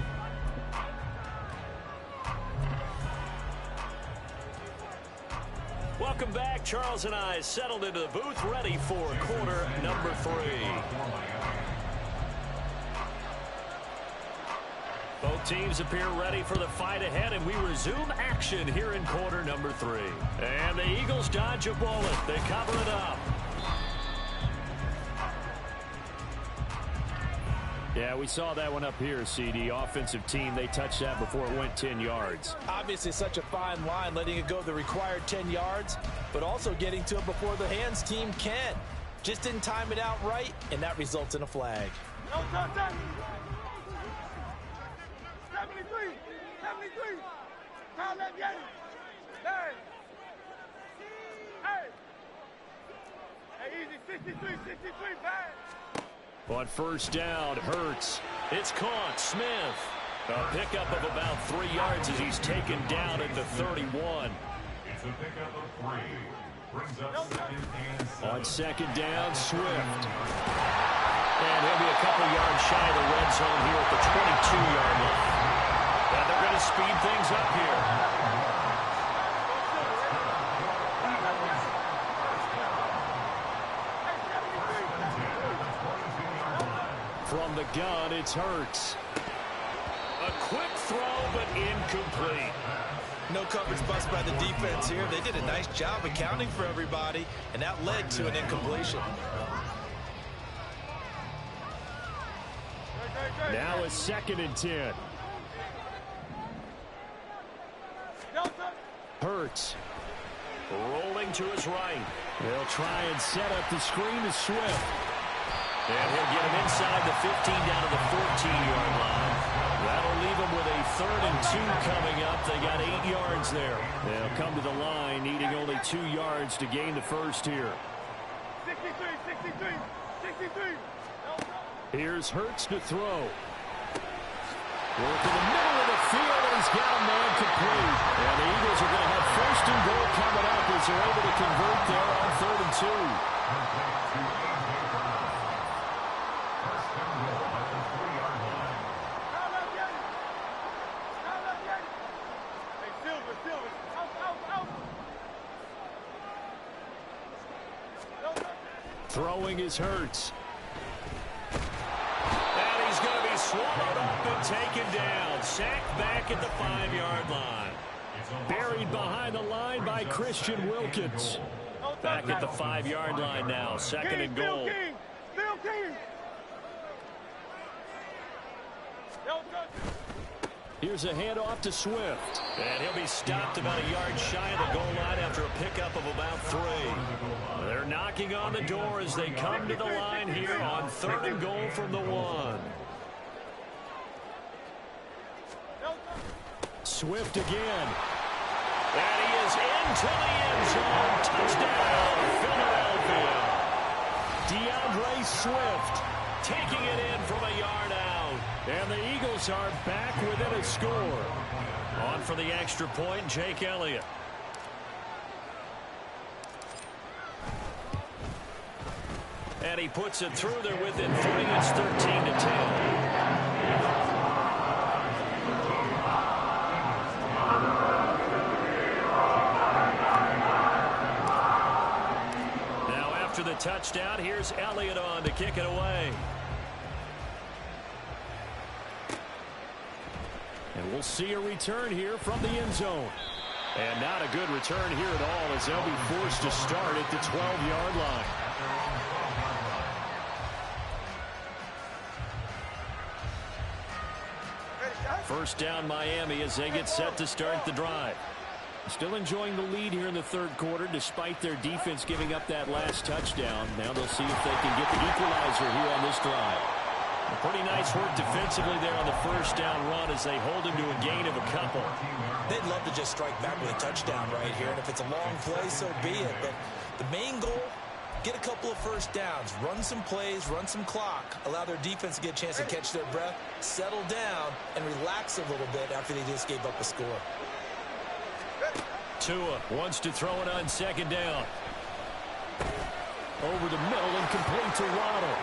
Welcome back. Charles and I settled into the booth, ready for quarter number 3. Both teams appear ready for the fight ahead, and we resume action here in quarter number 3. And the Eagles dodge a bullet. They cover it up. Yeah, we saw that one up here, CD. Offensive team, they touched that before it went 10 yards. Obviously such a fine line, letting it go the required 10 yards, but also getting to it before the hands team can. Just didn't time it out right, and that results in a flag. No touch. 73. Foul that game. 9. Hey, easy. 63, bad. On first down, Hurts. It's caught. Smith. A pickup of about 3 yards as he's taken down at the 31. It's a pickup of 3. Brings up second and 7. On second down, Swift. And he'll be a couple yards shy of the red zone here at the 22-yard line. And they're going to speed things up here. From the gun, it's Hurts. A quick throw, but incomplete. No coverage bust by the defense here. They did a nice job accounting for everybody, and that led to an incompletion. Now a 2nd and 10. Hurts. Rolling to his right. They'll try and set up the screen to Swift. And he'll get him inside the 15 down to the 14-yard line. That'll leave him with a 3rd and 2 coming up. They got 8 yards there. They'll come to the line needing only 2 yards to gain the first here. 63. Here's Hurts to throw. Work in the middle of the field, and he's got a man complete. And the Eagles are going to have 1st and goal coming up as they're able to convert there on 3rd and 2. Throwing is Hurts. And he's going to be swallowed up and taken down. Sacked back at the 5-yard line. Buried behind the line by Christian Wilkins. Back at the 5-yard line now. 2nd and goal. Still King. Here's a handoff to Swift. And he'll be stopped about a yard shy of the goal line after a pickup of about 3. They're knocking on the door as they come to the line here on 3rd and goal from the 1. Swift again. And he is into the end zone. Touchdown, Philadelphia. DeAndre Swift taking it in from a yard out. And the Eagles are back within a score. On for the extra point, Jake Elliott. And he puts it through there within 3. It's 13-10. After the touchdown, here's Elliott on to kick it away. And we'll see a return here from the end zone. And not a good return here at all as they'll be forced to start at the 12-yard line. First down Miami as they get set to start the drive. Still enjoying the lead here in the 3rd quarter despite their defense giving up that last touchdown. Now they'll see if they can get the equalizer here on this drive. Pretty nice work defensively there on the first down run as they hold him to a gain of a couple. They'd love to just strike back with a touchdown right here, and if it's a long play, so be it. But the main goal, get a couple of first downs, run some plays, run some clock, allow their defense to get a chance to catch their breath, settle down, and relax a little bit after they just gave up a score. Tua wants to throw it on 2nd down. Over the middle and complete to Waddle.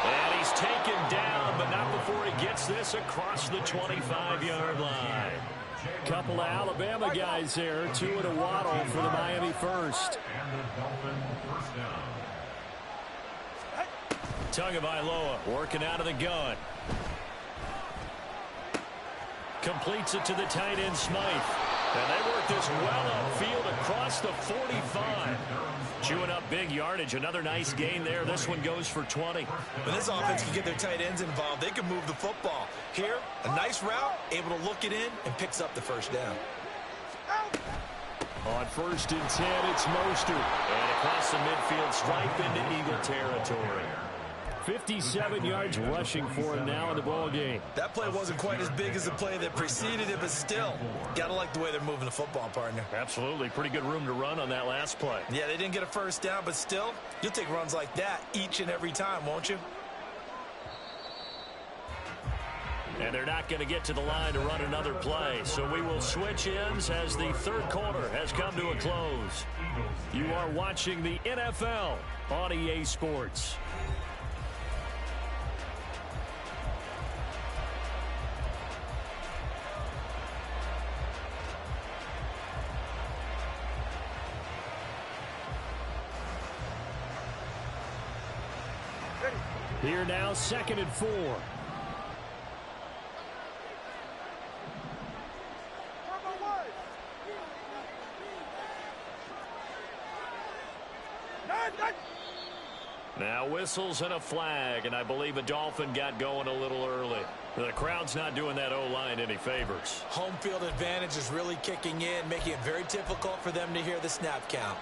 And he's taken down, but not before he gets this across the 25-yard line. Couple of Alabama guys there. Tua to Waddle for the Miami first. Tagovailoa working out of the gun. Completes it to the tight end, Smythe. And they work this well upfield across the 45. Chewing up big yardage. Another nice gain there. This one goes for 20. When this offense can get their tight ends involved, they can move the football. Here, a nice route, able to look it in, and picks up the first down. On 1st and 10, it's Mostert. And across the midfield stripe into Eagle territory. 57 yards rushing for him now in the ball game. That play wasn't quite as big as the play that preceded it, but still, gotta like the way they're moving the football, partner. Absolutely. Pretty good room to run on that last play. Yeah, they didn't get a first down, but still, you'll take runs like that each and every time, won't you? And they're not going to get to the line to run another play. So we will switch ends as the third quarter has come to a close. You are watching the NFL on EA Sports. Here now, 2nd and 4. Now whistles and a flag, and I believe a Dolphin got going a little early. The crowd's not doing that O-line any favors. Home field advantage is really kicking in, making it very difficult for them to hear the snap count.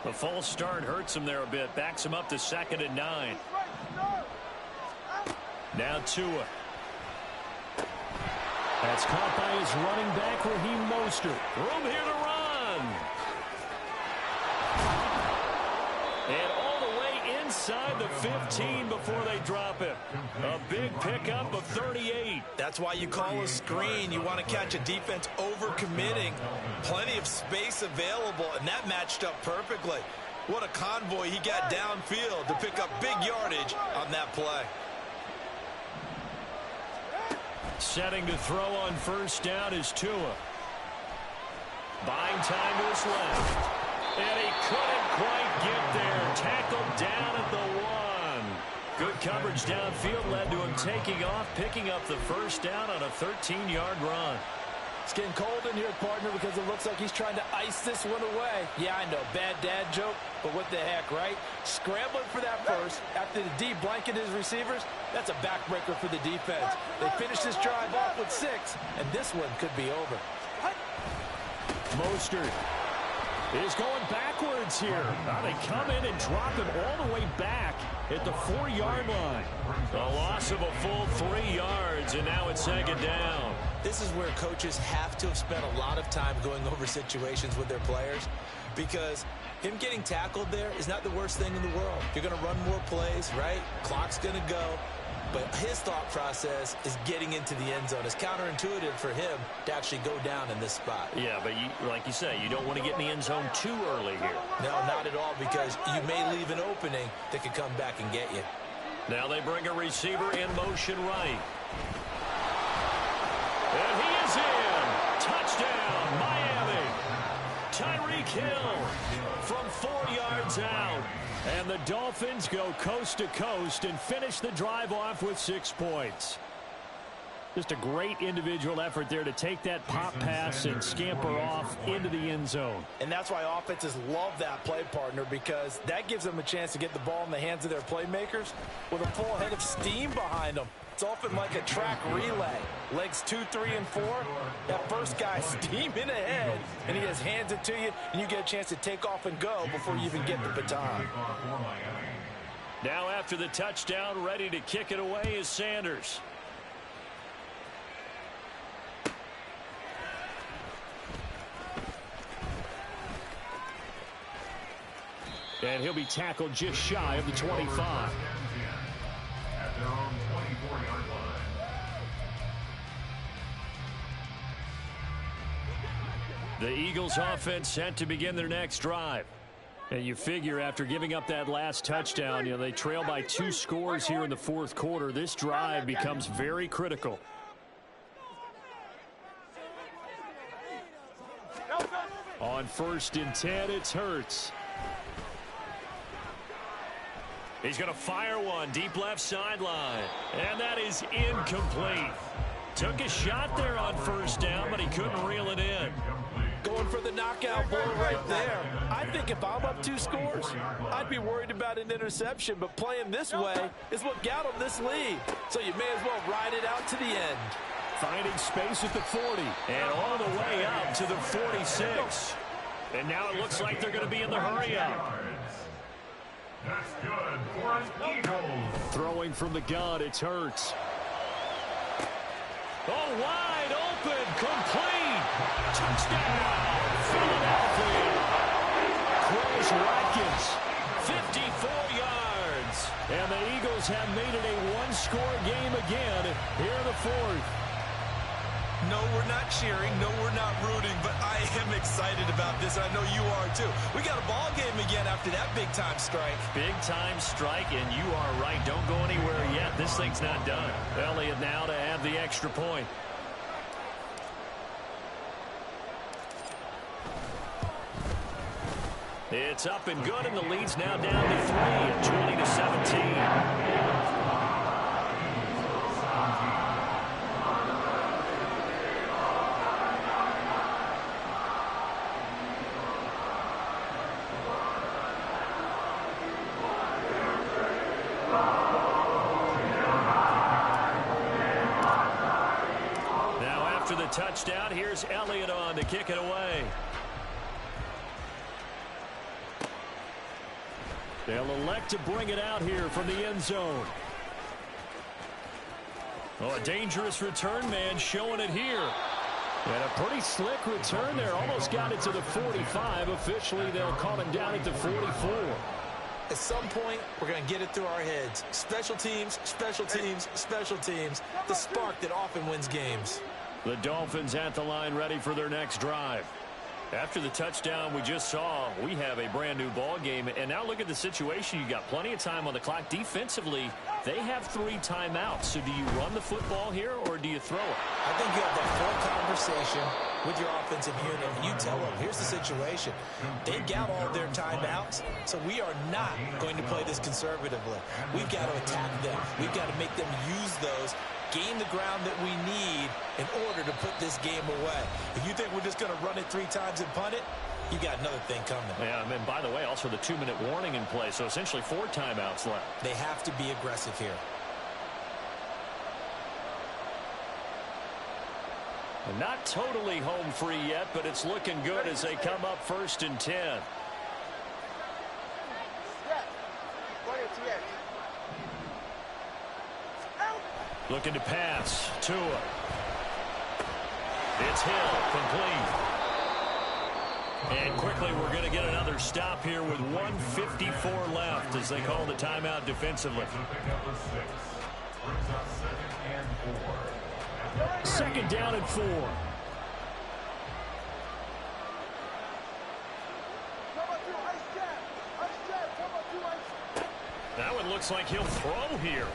The false start hurts him there a bit. Backs him up to 2nd and 9. Now Tua. That's caught by his running back, Raheem Mostert. Room here to run. And all the way inside the 15 before they drop it. A big pickup of 38. That's why you call a screen. You want to catch a defense overcommitting. Plenty of space available, and that matched up perfectly. What a convoy he got downfield to pick up big yardage on that play. Setting to throw on 1st down is Tua. Buying time to his left. And he couldn't quite get there. Tackled down at the 1. Good coverage downfield led to him taking off, picking up the 1st down on a 13-yard run. It's getting cold in here, partner, because it looks like he's trying to ice this one away. Yeah, I know, bad dad joke, but what the heck, right? Scrambling for that first after the D blanket his receivers, that's a backbreaker for the defense. They finish this drive off with 6, and this one could be over. Mostert is going backwards here. Now they come in and drop him all the way back at the 4-yard line. A loss of a full 3 yards, and now it's 2nd down. This is where coaches have to have spent a lot of time going over situations with their players, because him getting tackled there is not the worst thing in the world. You're going to run more plays, right? Clock's going to go. But his thought process is getting into the end zone. It's counterintuitive for him to actually go down in this spot. Yeah, but like you say, you don't want to get in the end zone too early here. No, not at all, because you may leave an opening that could come back and get you. Now they bring a receiver in motion right. And he is in. Touchdown, Miami. Tyreek Hill from 4 yards out. And the Dolphins go coast to coast and finish the drive off with 6 points. Just a great individual effort there to take that pop pass and scamper off into the end zone. And that's why offenses love that play, partner, because that gives them a chance to get the ball in the hands of their playmakers with a full head of steam behind them. It's often like a track relay. Legs 2, 3, and 4. That first guy steaming ahead, and he just hands it to you, and you get a chance to take off and go before you even get the baton. Now after the touchdown, ready to kick it away is Sanders. And he'll be tackled just shy of the 25. At their own 24-yard line. The Eagles offense set to begin their next drive. And you figure after giving up that last touchdown, they trail by 2 scores here in the 4th quarter. This drive becomes very critical. On On 1st and 10, it's Hurts. He's going to fire one deep left sideline. And that is incomplete. Took a shot there on 1st down, but he couldn't reel it in. Going for the knockout blow right there. I think if I'm up 2 scores, I'd be worried about an interception, but playing this way is what got him this lead. So you may as well ride it out to the end. Finding space at the 40. And all the way up to the 46. And now it looks like they're going to be in the hurry-up. That's good for an Eagles. Throwing from the gun, it's Hurts. Oh, wide open, complete. Touchdown, Philadelphia. Chris Watkins, 54 yards. And the Eagles have made it a one-score game again here in the 4th. No, we're not cheering. No, we're not rooting, but I am excited about this. I know you are, too. We got a ball game again after that big-time strike. Big-time strike, and you are right. Don't go anywhere yet. This thing's not done. Elliott now to have the extra point. It's up and good, and the lead's now down to 3 at 20-17. Touchdown. Here's Elliott on to kick it away. They'll elect to bring it out here from the end zone. Oh, a dangerous return man showing it here. And a pretty slick return there. Almost got it to the 45. Officially, they'll call him down at the 44. At some point, we're going to get it through our heads. Special teams, special teams, special teams. The spark that often wins games. The Dolphins at the line ready for their next drive. After the touchdown we just saw, we have a brand new ball game. And now look at the situation. You got plenty of time on the clock. Defensively, they have 3 timeouts. So do you run the football here or do you throw it? I think you have that full conversation with your offensive unit, and you tell them, here's the situation. They've got all their timeouts, so we are not going to play this conservatively. We've got to attack them. We've got to make them use those, gain the ground that we need in order to put this game away. If you think we're just going to run it 3 times and punt it, you got another thing coming. Yeah, and by the way, also the 2-minute warning in play, so essentially 4 timeouts left. They have to be aggressive here. Not totally home free yet, but it's looking good as they come up 1st and 10. Looking to pass. Tua. It's Hill. Complete. And quickly we're going to get another stop here with 1:54 left as they call the timeout defensively. Second down and 4. That one looks like he'll throw here.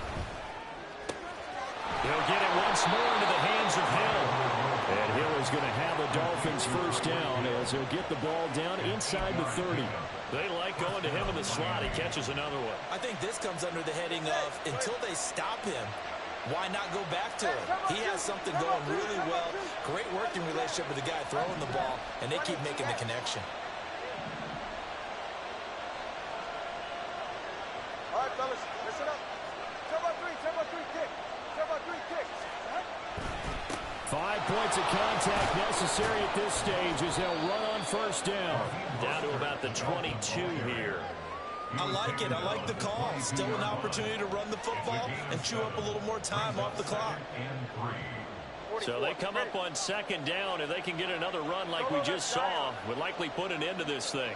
He'll get it once more into the hands of Hill. And Hill is going to have the Dolphins first down as he'll get the ball down inside the 30. They like going to him in the slot. He catches another one. I think this comes under the heading of until they stop him, why not go back to him? He has something going really well. Great working relationship with the guy throwing the ball, and they keep making the connection. All right, fellas, listen up. Turbo 3 kick. Turbo 3 kicks. 5 points of contact necessary at this stage as they'll run on first down. Down to about the 22 here. I like it. I like the call. Still an opportunity to run the football and chew up a little more time off the clock. So they come up on second down. If they can get another run like we just saw, would likely put an end to this thing.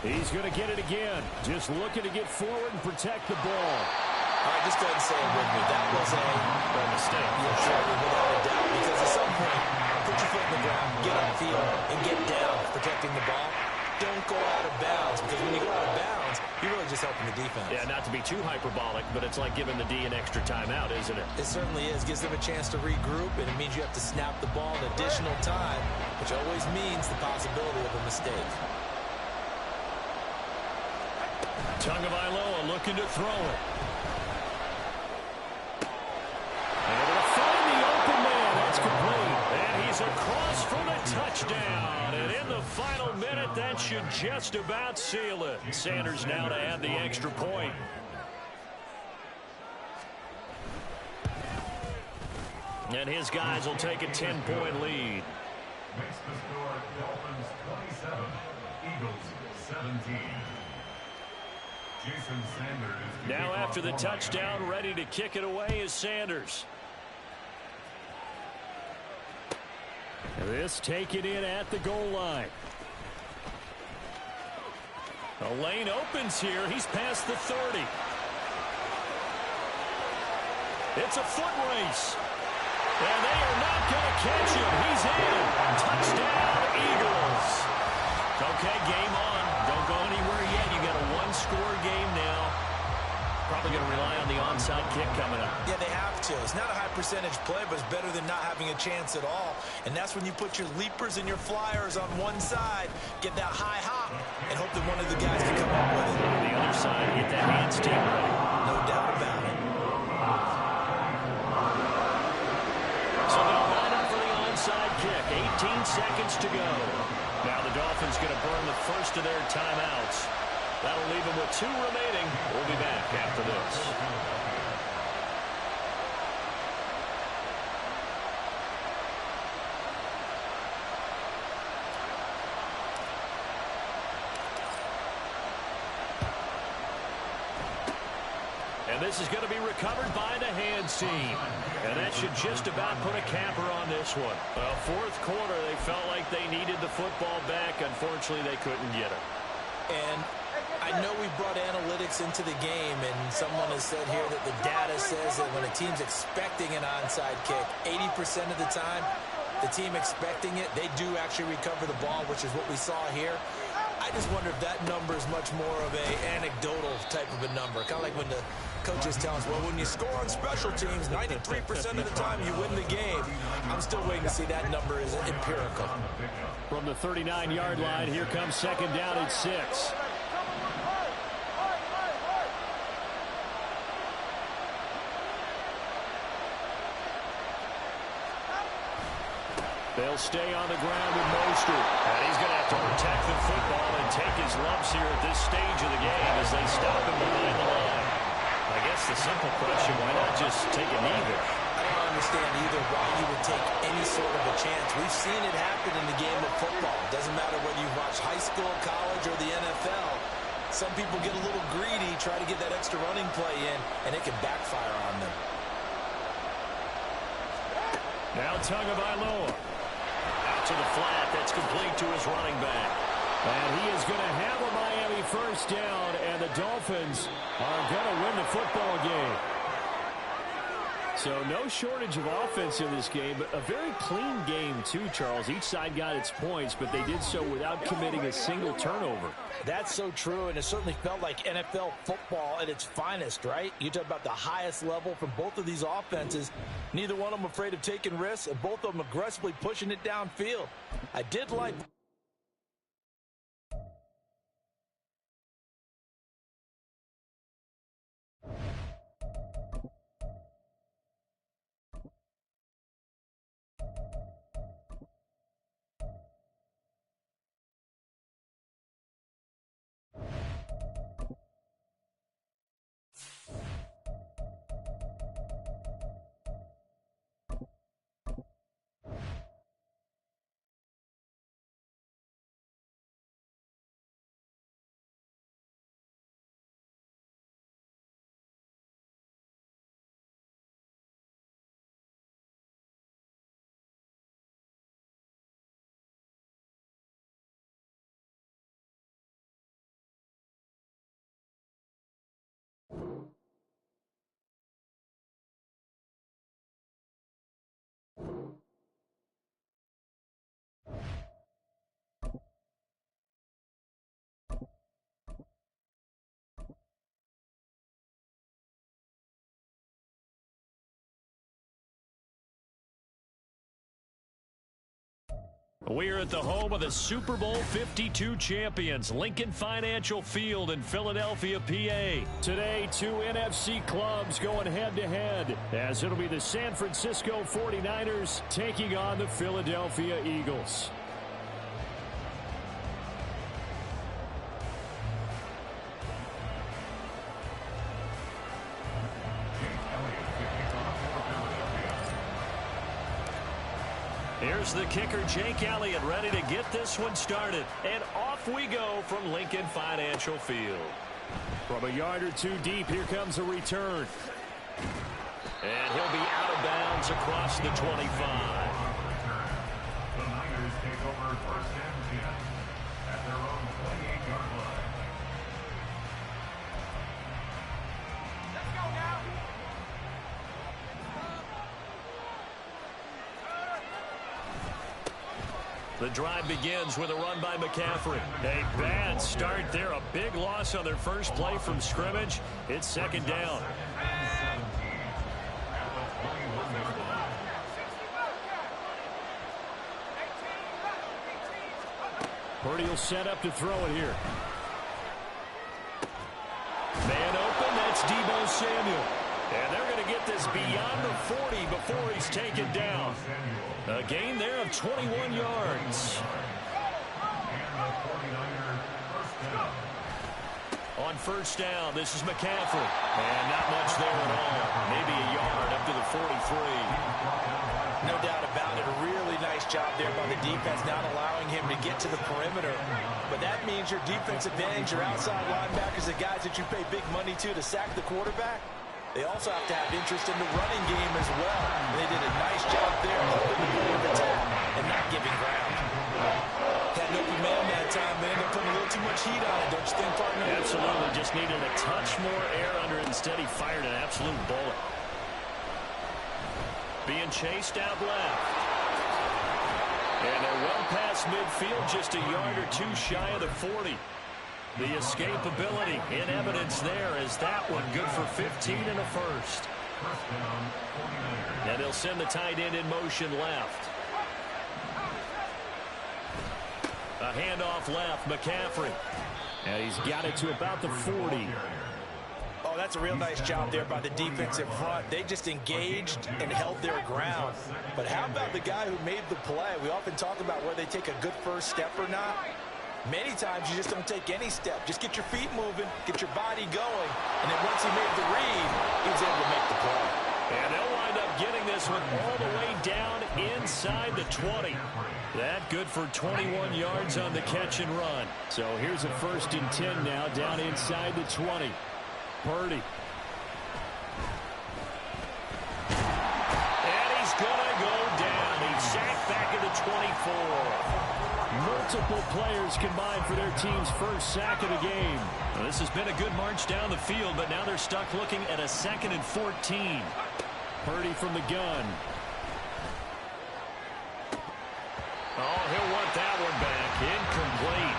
He's going to get it again. Just looking to get forward and protect the ball. All right, just go ahead and say it with me. That was a mistake. Yeah, sure, without a doubt. Because at some point, put your foot in the ground, get on the field, and get down protecting the ball. don't go out of bounds, because when you go out of bounds, you're really just helping the defense. Yeah, not to be too hyperbolic, but it's like giving the D an extra timeout, isn't it? It certainly is. Gives them a chance to regroup, and it means you have to snap the ball in additional time, which always means the possibility of a mistake. Tagovailoa looking to throw it. Able to find the open man. That's complete. And he's across for the touchdown. And in the final minute, that should just about seal it. Sanders now to add the extra point. And his guys will take a 10-point lead. Makes the score Dolphins 27, Eagles 17. Jason Sanders. Now after the touchdown, ready to kick it away is Sanders. This taken in at the goal line. A lane opens here. He's past the 30. It's a foot race. And they are not going to catch him. He's in. Touchdown, Eagles. Okay, game on. Don't go anywhere yet. You got a one-score game now. Probably going to rely on the onside kick coming up. Yeah, they have to. It's not a high percentage play, but it's better than not having a chance at all. And that's when you put your leapers and your flyers on one side, get that high hop, and hope that one of the guys can come up with it. On the other side, get that hand steam ready. No doubt about it. So they'll line up for the onside kick. 18 seconds to go. Now the Dolphins going to burn the first of their timeouts. That'll leave them with 2 remaining. We'll be back after this. And this is going to be recovered by the hands team. And that should just about put a capper on this one. Well, fourth quarter, they felt like they needed the football back. Unfortunately, they couldn't get it. And I know we brought analytics into the game, and someone has said here that the data says that when a team's expecting an onside kick, 80% of the time, the team expecting it, they do actually recover the ball, which is what we saw here. I just wonder if that number is much more of a anecdotal type of a number. Kind of like when the coaches tell us, well, when you score on special teams, 93% of the time you win the game. I'm still waiting to see that number is empirical. From the 39-yard line, here comes second down at 6. They'll stay on the ground with Mostert. And he's going to have to protect the football and take his lumps here at this stage of the game as they stop him behind the line. I guess the simple question, why not just take a knee there? I don't understand either why you would take any sort of a chance. We've seen it happen in the game of football. It doesn't matter whether you watch high school, college, or the NFL. Some people get a little greedy, try to get that extra running play in, and it can backfire on them. Now Tagovailoa. Out to the flat. That's complete to his running back. And he is going to have a Miami first down, and the Dolphins are going to win the football game. So no shortage of offense in this game, but a very clean game too, Charles. Each side got its points, but they did so without committing a single turnover. That's so true, and it certainly felt like NFL football at its finest, right? You talk about the highest level from both of these offenses. Neither one of them afraid of taking risks, and both of them aggressively pushing it downfield. I did like We are at the home of the Super Bowl 52 champions, Lincoln Financial Field in Philadelphia, PA. Today, two NFC clubs going head-to-head, as it'll be the San Francisco 49ers taking on the Philadelphia Eagles. Here's the kicker, Jake Elliott, ready to get this one started. And off we go from Lincoln Financial Field. From a yard or two deep, here comes a return. And he'll be out of bounds across the 25. The Niners take over first and 10 at their own 28-yard line. Let's go now. The drive begins with a run by McCaffrey. A bad start there. A big loss on their first play from scrimmage. It's second down. Purdy will set up to throw it here. Man open, that's Deebo Samuel. And they're going to get this beyond the 40 before he's taken down. A gain there of 21 yards. On first down, this is McCaffrey. And not much there at all. Maybe a yard up to the 43. No doubt about it. A really nice job there by the defense, not allowing him to get to the perimeter. But that means your defensive ends, your outside linebackers, the guys that you pay big money to sack the quarterback, they also have to have interest in the running game as well. And they did a nice job there helping the play of attack and not giving ground. Had no man that time, man. They put a little too much heat on it, don't you think, partner? Absolutely. Just needed a touch more air under it. Instead, he fired an absolute bullet. Being chased out left. And they're well past midfield, just a yard or two shy of the 40. The escapability in evidence there as that one good for 15 and a first. And they'll send the tight end in motion left. A handoff left, McCaffrey. And he's got it to about the 40. Oh, that's a real nice job there by the defensive front. They just engaged and held their ground. But how about the guy who made the play? We often talk about whether they take a good first step or not. Many times you just don't take any step. Just get your feet moving, get your body going, and then once he made the read, he was able to make the play. And they'll wind up getting this one all the way down inside the 20. That good for 21 yards on the catch and run. So here's a first and 10 now down inside the 20. Purdy. And he's going to go down. He's sacked back at the 24. Multiple players combined for their team's first sack of the game. Well, this has been a good march down the field, but now they're stuck looking at a 2nd and 14. Purdy from the gun. Oh, he'll want that one back. Incomplete.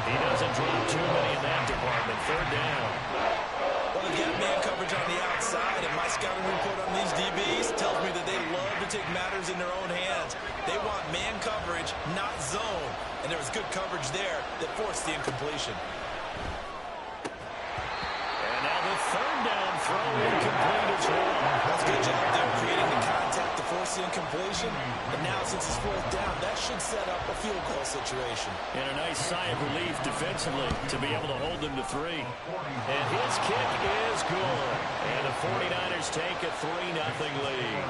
He doesn't drop too many in that department. Third down. Well, they've got man coverage on the outside, and my scouting report on these DBs tells me that they love to take matters in their own hands. They want man coverage, not zone. And there was good coverage there that forced the incompletion. And now the third down throw incomplete as well. That's a good job there creating the contact to force the incompletion. And now since it's fourth down, that should set up a field goal situation. And a nice sigh of relief defensively to be able to hold them to 3. And his kick is good. And the 49ers take a 3-0 lead.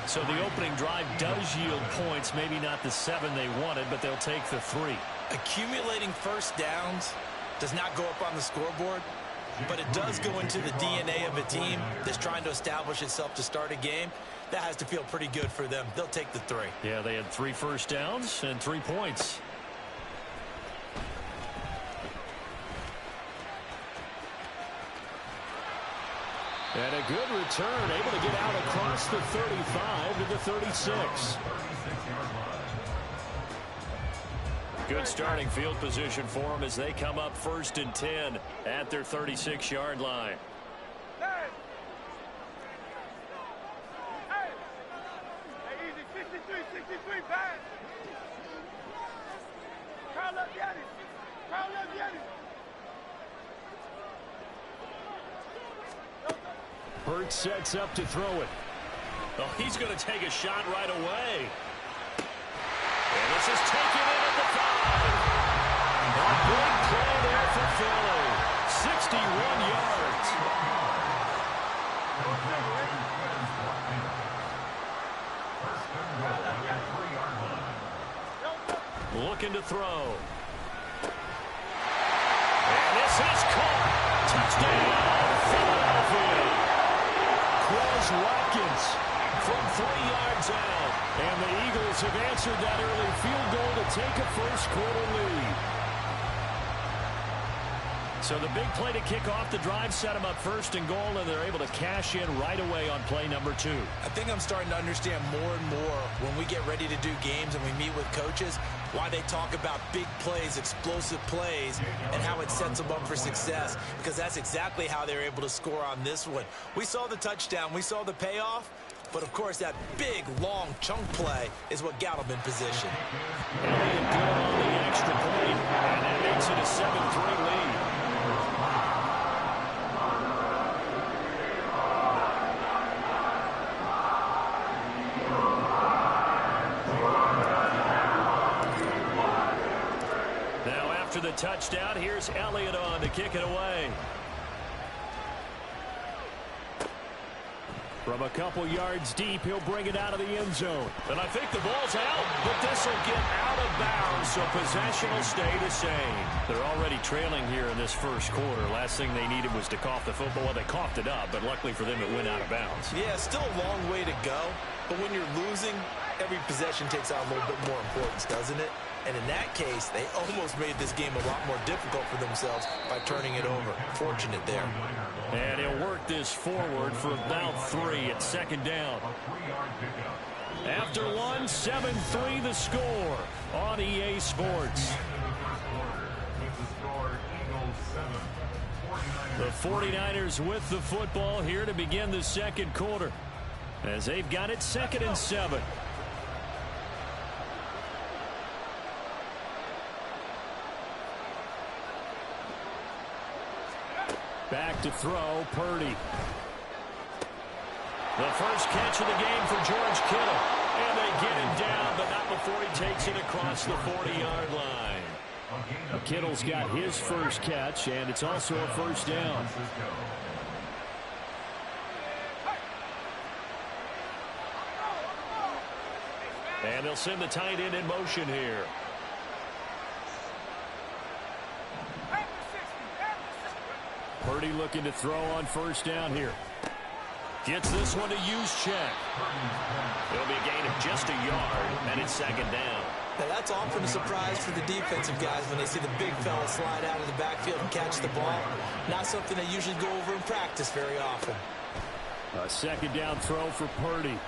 So the opening drive does yield points, maybe not the 7 they wanted, but they'll take the 3. Accumulating first downs does not go up on the scoreboard, but it does go into the DNA of a team that's trying to establish itself to start a game. That has to feel pretty good for them. They'll take the 3. Yeah, they had 3 first downs and 3 points. And a good return, able to get out across the 35 to the 36. Good starting field position for them as they come up 1st and 10 at their 36-yard line. Hey, easy, 63, pass. Burt sets up to throw it. Oh, he's going to take a shot right away. And this is taken in at the 5. A big play there for Philly. 61 yards. Looking to throw. And this is caught. Touchdown, Philadelphia. Quez Watkins from 3 yards out. And the Eagles have answered that early field goal to take a first-quarter lead. So the big play to kick off the drive set them up first and goal, and they're able to cash in right away on play number 2. I think I'm starting to understand more and more when we get ready to do games and we meet with coaches why they talk about big plays, explosive plays, and how it sets them up for success, because that's exactly how they're able to score on this one. We saw the touchdown. We saw the payoff. But, of course, that big, long chunk play is what got them in position. Elliott good on the extra point, and that makes it a 7-3 lead. Now, after the touchdown, here's Elliott on to kick it away. From a couple yards deep, he'll bring it out of the end zone. And I think the ball's out, but this will get out of bounds, so possession will stay the same. They're already trailing here in this first quarter. Last thing they needed was to cough the football. Well, they coughed it up, but luckily for them, it went out of bounds. Yeah, still a long way to go, but when you're losing, every possession takes on a little bit more importance, doesn't it? And in that case, they almost made this game a lot more difficult for themselves by turning it over. Fortunate there. And he'll work this forward for about 3 at second down. After 1, 7-3 the score on EA Sports. The 49ers with the football here to begin the second quarter, as they've got it 2nd and 7. Back to throw, Purdy. The first catch of the game for George Kittle. And they get him down, but not before he takes it across the 40-yard line. Kittle's got his first catch, and it's also a first down. And they'll send the tight end in motion here. Purdy looking to throw on first down here. Gets this one to Juszczyk. It'll be a gain of just a yard, and it's second down. Now, that's often a surprise for the defensive guys when they see the big fella slide out of the backfield and catch the ball. Not something they usually go over in practice very often. A second down throw for Purdy.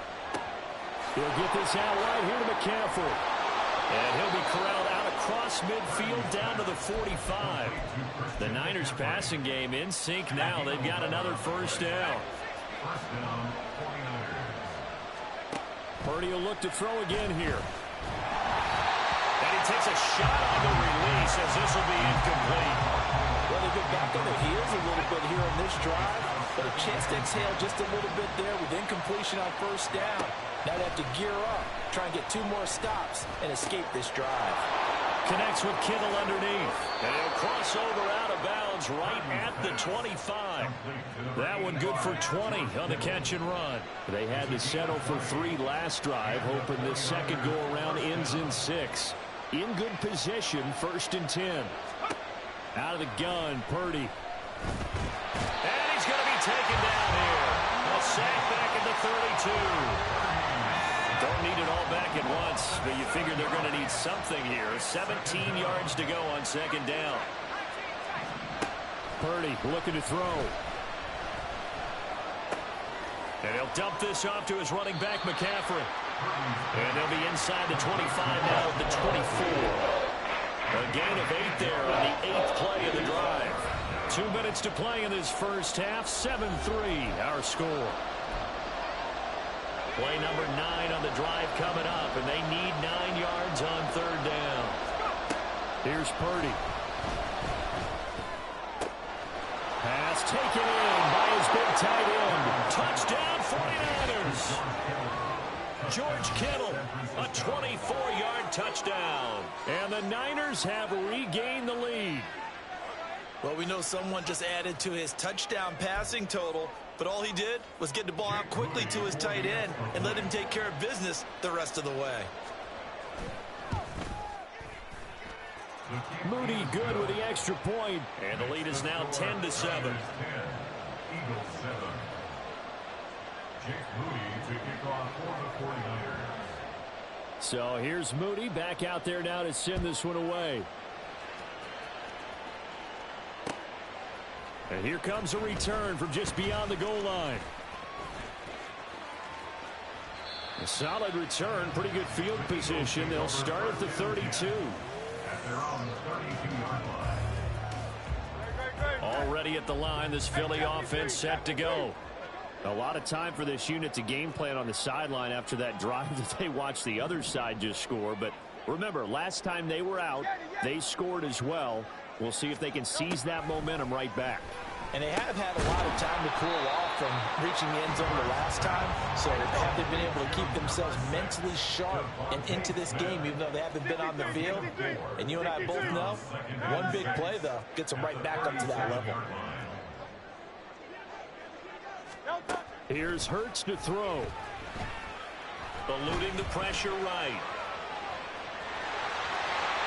He'll get this out right here to McCaffrey. And he'll be corralled out across midfield down to the 45. The Niners passing game in sync now. They've got another first down. Purdy will look to throw again here. And he takes a shot on the release as this will be incomplete. Well, they've been back on their heels a little bit here on this drive, but a chance to exhale just a little bit there with incompletion on first down. Now they have to gear up, try and get 2 more stops and escape this drive. Connects with Kittle underneath. And he'll cross over out of bounds right at the 25. That one good for 20 on the catch and run. They had to settle for 3 last drive, hoping this second go-around ends in 6. In good position, 1st and 10. Out of the gun, Purdy. And he's going to be taken down here. A sack back at the 32. Don't need it all back at once, but you figure they're going to need something here. 17 yards to go on second down. Purdy looking to throw. And he'll dump this off to his running back, McCaffrey. And they'll be inside the 25 now at the 24. A gain of 8 there on the 8th play of the drive. 2 minutes to play in this first half. 7-3 our score. Play number 9 on the drive coming up, and they need 9 yards on third down. Here's Purdy. Pass taken in by his big tight end. George Kittle, a 24-yard touchdown. And the Niners have regained the lead. Well, we know someone just added to his touchdown passing total, but all he did was get the ball out quickly to his tight end and let him take care of business the rest of the way. Moody good with the extra point. And the lead is now 10-7. Eagles 7. Jake Moody to kick off for the 49ers. So here's Moody back out there now to send this one away. And here comes a return from just beyond the goal line. A solid return, pretty good field position. They'll start at the 32. At their own 32-yard line. Already at the line, this Philly offense set to go. A lot of time for this unit to game plan on the sideline after that drive that they watched the other side just score. But remember, last time they were out, they scored as well. We'll see if they can seize that momentum right back. And they have had a lot of time to cool off from reaching the end zone the last time. So have they been able to keep themselves mentally sharp and into this game, even though they haven't been on the field? And you and I both know, one big play, though, gets them right back up to that level. Here's Hurts to throw. Eluding the pressure right.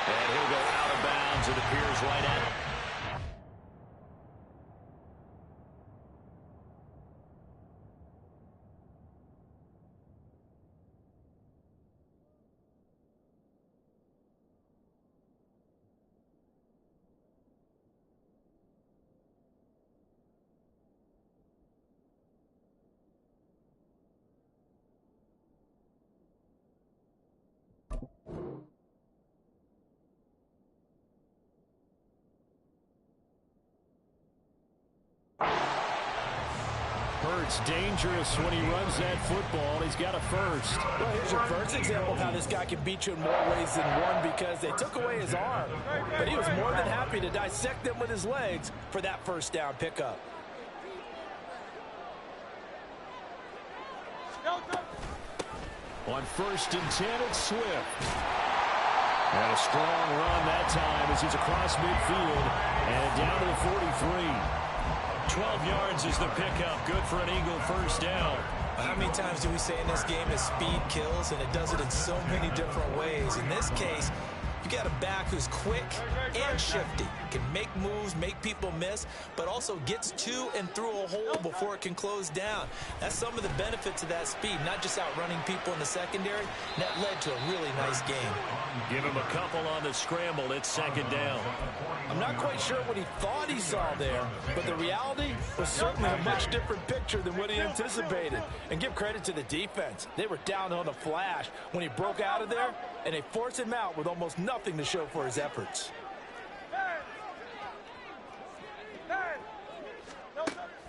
And he'll go out of bounds, it appears, right at him. Hurts dangerous when he runs that football. He's got a first. Well, here's your first example of how this guy can beat you in more ways than one, because they took away his arm. But he was more than happy to dissect them with his legs for that first down pickup. On 1st and 10, it's Swift. And a strong run that time as he's across midfield and down to the 43. 12 yards is the pickup. Good for an Eagle first down. How many times do we say in this game that speed kills, and it does it in so many different ways? In this case, you got a back who's quick and shifty, can make moves, make people miss, but also gets to and through a hole before it can close down. That's some of the benefits of that speed, not just outrunning people in the secondary. And that led to a really nice game. Give him a couple on the scramble. It's 2nd down. I'm not quite sure what he thought he saw there, but the reality was certainly a much different picture than what he anticipated. And give credit to the defense. They were down on the flash when he broke out of there, and they forced him out with almost nothing to show for his efforts.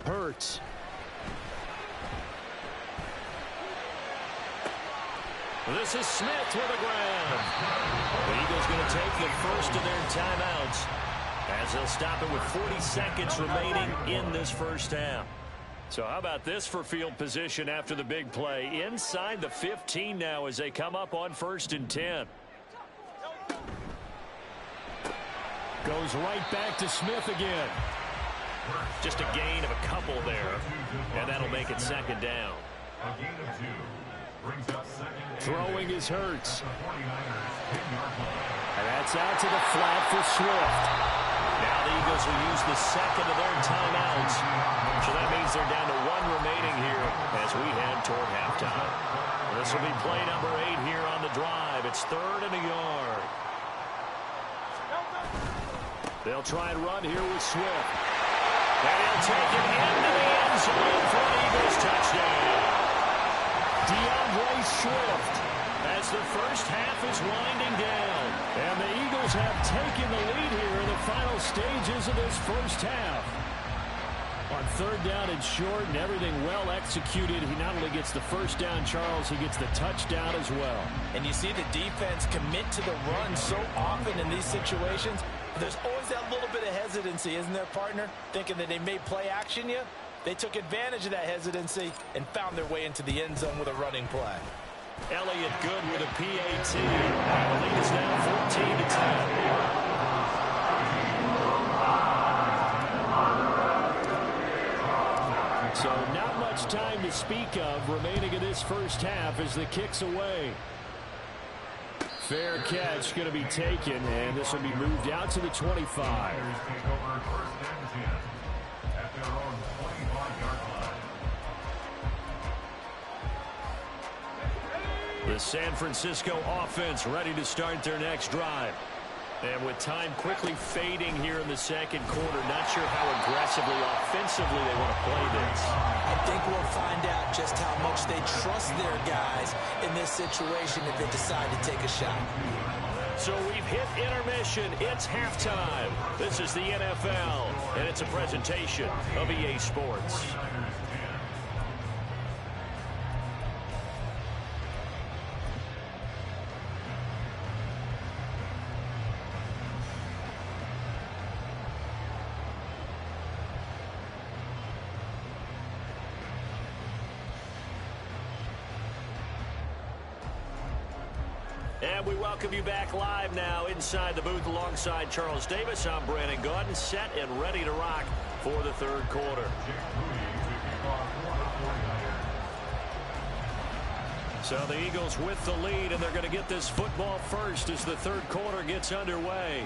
Hurts. This is Smith with the ground. The Eagles going to take the first of their timeouts as they'll stop it with 40 seconds remaining in this first half. So how about this for field position after the big play? Inside the 15 now as they come up on 1st and 10. Goes right back to Smith again. Just a gain of a couple there, and that'll make it 2nd down. A gain of 2 brings up 2nd. Throwing is Hurts. And that's out to the flat for Swift. Now the Eagles will use the second of their timeouts. So that means they're down to 1 remaining here as we head toward halftime. This will be play number 8 here on the drive. It's 3rd and a yard. They'll try and run here with Swift. And he'll take it into the end zone for an Eagles touchdown. DeAndre Swift as the first half is winding down. And the Eagles have taken the lead here in the final stages of this first half. On 3rd down and short and everything well executed, he not only gets the first down, Charles, he gets the touchdown as well. And you see the defense commit to the run so often in these situations. There's always that little bit of hesitancy, isn't there, partner? Thinking that they may play action you. They took advantage of that hesitancy and found their way into the end zone with a running play. Elliott good with a PAT. The lead is now 14-10. So not much time to speak of remaining in this first half as the kick's away. Fair catch going to be taken, and this will be moved out to the 25. The San Francisco offense ready to start their next drive. And with time quickly fading here in the second quarter, not sure how aggressively, offensively they want to play this. I think we'll find out just how much they trust their guys in this situation if they decide to take a shot. So we've hit intermission. It's halftime. This is the NFL, and it's a presentation of EA Sports. And we welcome you back live now inside the booth alongside Charles Davis. I'm Brandon Gaudin, set and ready to rock for the third quarter. So the Eagles with the lead, and they're going to get this football first as the third quarter gets underway.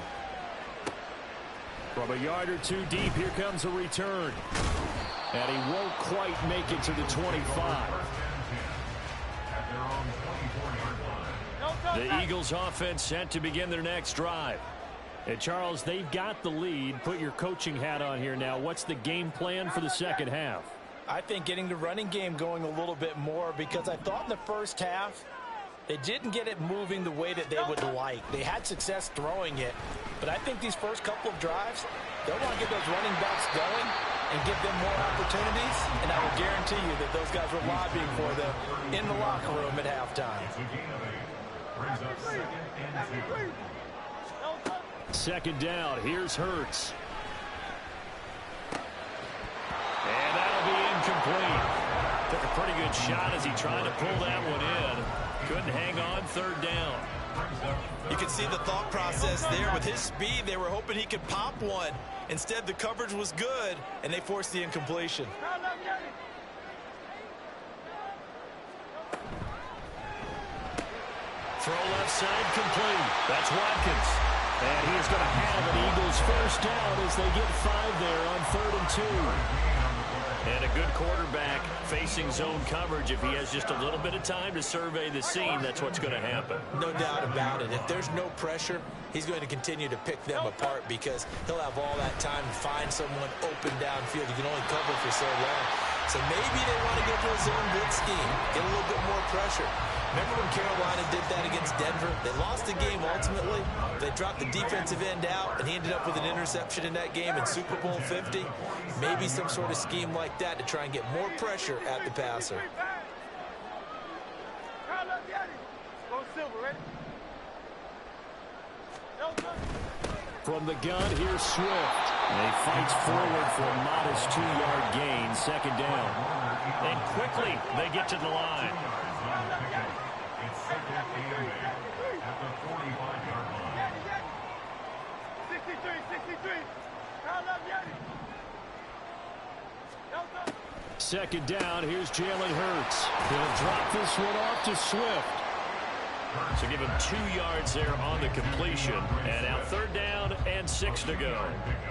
From a yard or two deep, here comes a return. And he won't quite make it to the 25. The Eagles offense set to begin their next drive. And Charles, they've got the lead. Put your coaching hat on here now. What's the game plan for the second half? I think getting the running game going a little bit more, because I thought in the first half they didn't get it moving the way that they would like. They had success throwing it, but I think these first couple of drives, they'll want to get those running backs going and give them more opportunities, and I will guarantee you that those guys were lobbying for them in the locker room at halftime. Second down. Here's Hurts. And that'll be incomplete. Took a pretty good shot as he tried to pull that one in. Couldn't hang on. Third down. You can see the thought process there. With his speed, they were hoping he could pop one. Instead, the coverage was good, and they forced the incompletion. Throw left side complete. That's Watkins. And he is going to have an Eagles first down as they get 5 there on 3rd and 2. And a good quarterback facing zone coverage. If he has just a little bit of time to survey the scene, that's what's going to happen. No doubt about it. If there's no pressure, he's going to continue to pick them apart because he'll have all that time to find someone open downfield. You can only cover for so long. So maybe they want to get to a zone blitz scheme, get a little bit more pressure. Remember when Carolina did that against Denver? They lost the game ultimately. They dropped the defensive end out, and he ended up with an interception in that game in Super Bowl 50. Maybe some sort of scheme like that to try and get more pressure at the passer. From the gun, here's Swift. And he fights forward for a modest 2-yard gain, second down. And quickly, they get to the line. It's second and 8 at the 45-yard line. 63. Second down, here's Jalen Hurts. He'll drop this one off to Swift. So give him 2 yards there on the completion. And now 3rd down and 6 to go.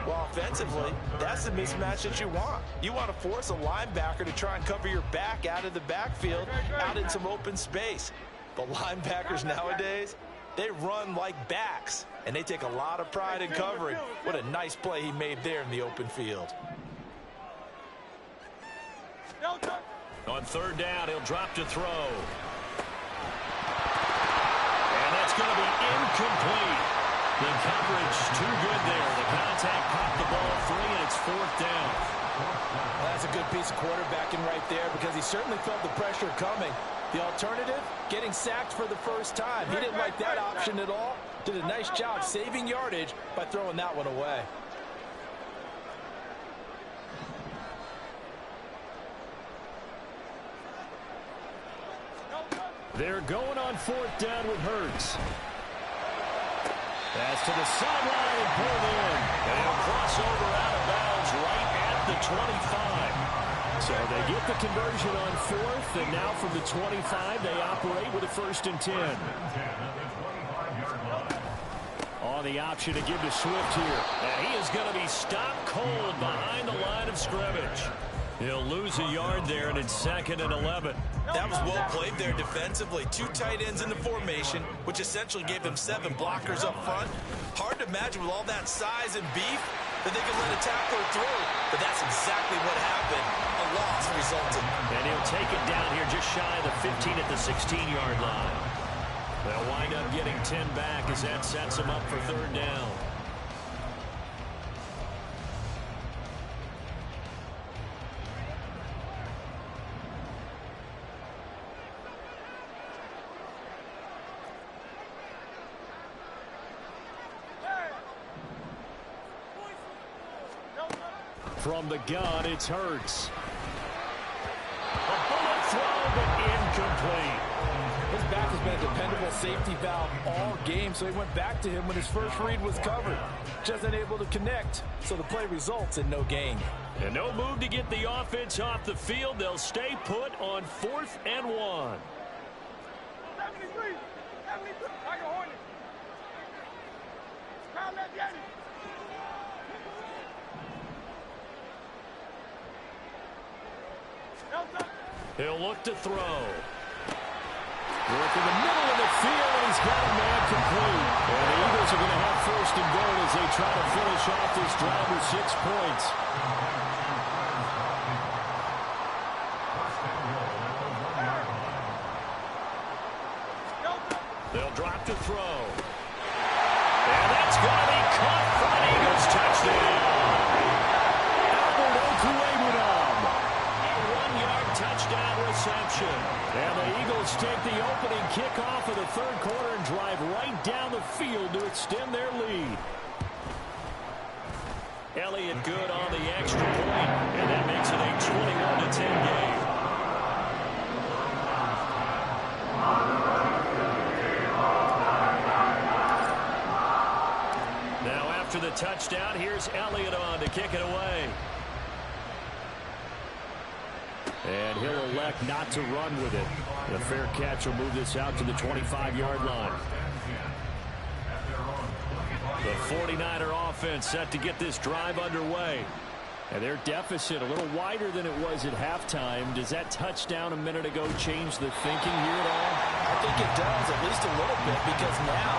Well, offensively, that's the mismatch that you want. You want to force a linebacker to try and cover your back out of the backfield, out in some open space. But linebackers nowadays, they run like backs, and they take a lot of pride in covering. What a nice play he made there in the open field. On 3rd down, he'll drop to throw. It's going to be incomplete. The coverage too good there. The contact popped the ball free, and it's 4th down. Well, that's a good piece of quarterbacking right there because he certainly felt the pressure coming. The alternative, getting sacked for the first time. He didn't like that option at all. Did a nice job saving yardage by throwing that one away. They're going on fourth down with Hurts. Pass to the sideline and pulled in. And he'll cross over out of bounds right at the 25. So they get the conversion on fourth, and now from the 25, they operate with a 1st and 10. On the option to give to Swift here. And he is going to be stopped cold behind the line of scrimmage. He'll lose a yard there, and it's 2nd and 11. That was well played there defensively. 2 tight ends in the formation, which essentially gave him 7 blockers up front. Hard to imagine with all that size and beef that they could let a tackler through. But that's exactly what happened. A loss resulted. And he'll take it down here just shy of the 15 at the 16-yard line. They'll wind up getting 10 back as that sets them up for 3rd down. From the gun, it's Hurts. A bullet throw, but incomplete. His back has been a dependable safety valve all game, so he went back to him when his first read was covered. Just unable to connect, so the play results in no gain. And no move to get the offense off the field. They'll stay put on 4th and 1. 73. I can hold it. Crown that Danny. He'll look to throw. Work in the middle of the field, and he's got a man complete. And the Eagles are going to have 1st and goal as they try to finish off this drive with 6 points. They'll drop to throw. And that's going to be caught for an Eagles touchdown. Touchdown reception. And the Eagles take the opening kickoff of the 3rd quarter and drive right down the field to extend their lead. Elliott good on the extra point, and that makes it a 21-10 game. Now after the touchdown, here's Elliott on to kick it away. And he'll elect not to run with it. The fair catch will move this out to the 25-yard line. The 49er offense set to get this drive underway. And their deficit a little wider than it was at halftime. Does that touchdown a minute ago change the thinking here at all? I think it does, at least a little bit, because now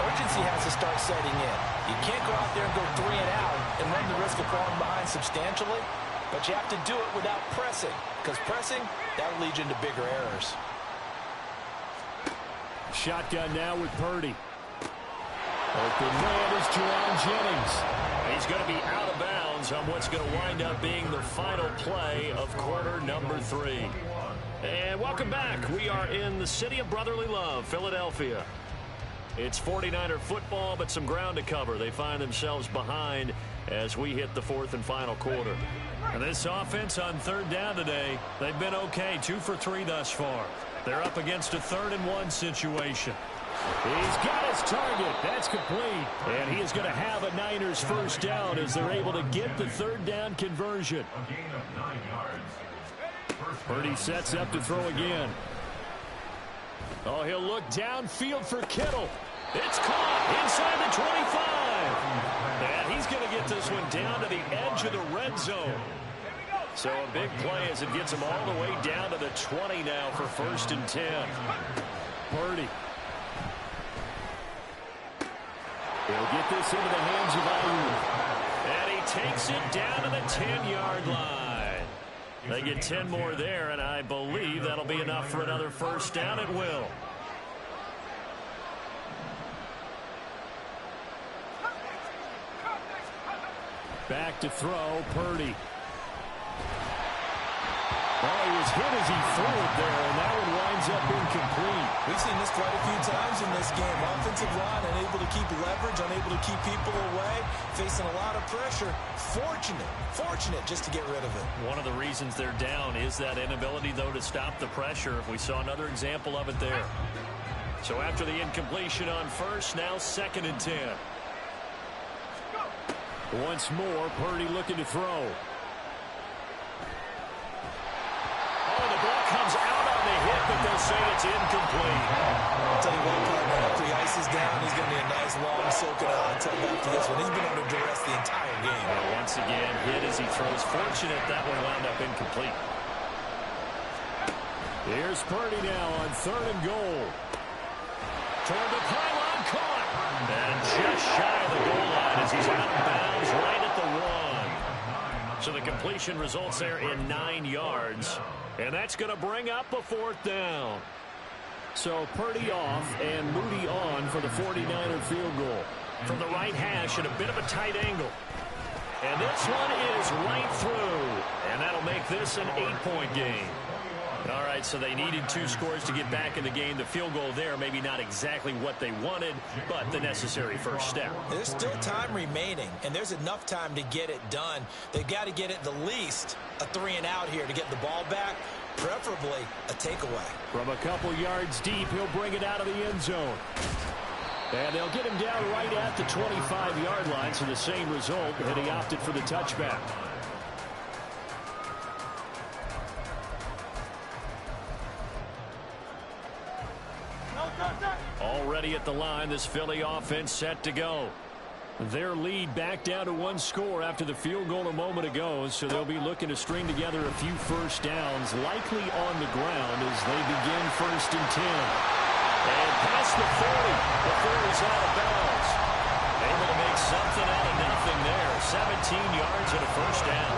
urgency has to start setting in. You can't go out there and go 3 and out and run the risk of falling behind substantially. But you have to do it without pressing, because pressing, that'll lead you into bigger errors. Shotgun now with Purdy. Open man is Jerron Jennings. He's going to be out of bounds on what's going to wind up being the final play of quarter number 3. And welcome back. We are in the city of brotherly love, Philadelphia. It's 49er football, but some ground to cover. They find themselves behind as we hit the 4th and final quarter. And this offense on 3rd down today, they've been okay, 2 for 3 thus far. They're up against a 3rd and 1 situation. He's got his target. That's complete. And he is going to have a Niners 1st down as they're able to get the 3rd down conversion. Purdy sets up to throw again. Oh, he'll look downfield for Kittle. It's caught inside the 25. And he's going to get this one down to the edge of the red zone. So a big play as it gets him all the way down to the 20 now for 1st and 10. Purdy. He'll get this into the hands of Ayuk. And he takes it down to the 10-yard line. They get 10 more there, and I believe that'll be enough for another 1st down. It will. Back to throw, Purdy. Oh, he was hit as he threw it there, and that one winds up incomplete. We've seen this quite a few times in this game. Offensive line unable to keep leverage, unable to keep people away, facing a lot of pressure. Fortunate just to get rid of it. One of the reasons they're down is that inability, though, to stop the pressure. We saw another example of it there. So after the incompletion on first, now 2nd and 10. Once more, Purdy looking to throw. Oh, the ball comes out on the hit, but they'll say it's incomplete. I'll tell you what, partner, after the ice is down, he's going to need a nice long soak it out. I'll tell you after this one, he's been under duress the entire game. Well, once again, hit as he throws. Fortunate that one wound up incomplete. Here's Purdy now on 3rd and goal. Toward the pylon, caught. And just shy of the goal line as he's out of bounds right at the 1. So the completion results there in 9 yards. And that's going to bring up a 4th down. So Purdy off and Moody on for the 49er field goal. From the right hash at a bit of a tight angle. And this one is right through. And that'll make this an 8-point game. All right, so they needed 2 scores to get back in the game. The field goal there, maybe not exactly what they wanted, but the necessary first step. There's still time remaining, and there's enough time to get it done. They've got to get it the least a 3-and-out here to get the ball back, preferably a takeaway. From a couple yards deep, he'll bring it out of the end zone. And they'll get him down right at the 25-yard line, so the same result, and he opted for the touchback. Already at the line, this Philly offense set to go. Their lead back down to 1 score after the field goal a moment ago, so they'll be looking to string together a few first downs, likely on the ground as they begin 1st and 10. And past the 40 before he's out of bounds. Able to make something out of nothing there. 17 yards and a first down.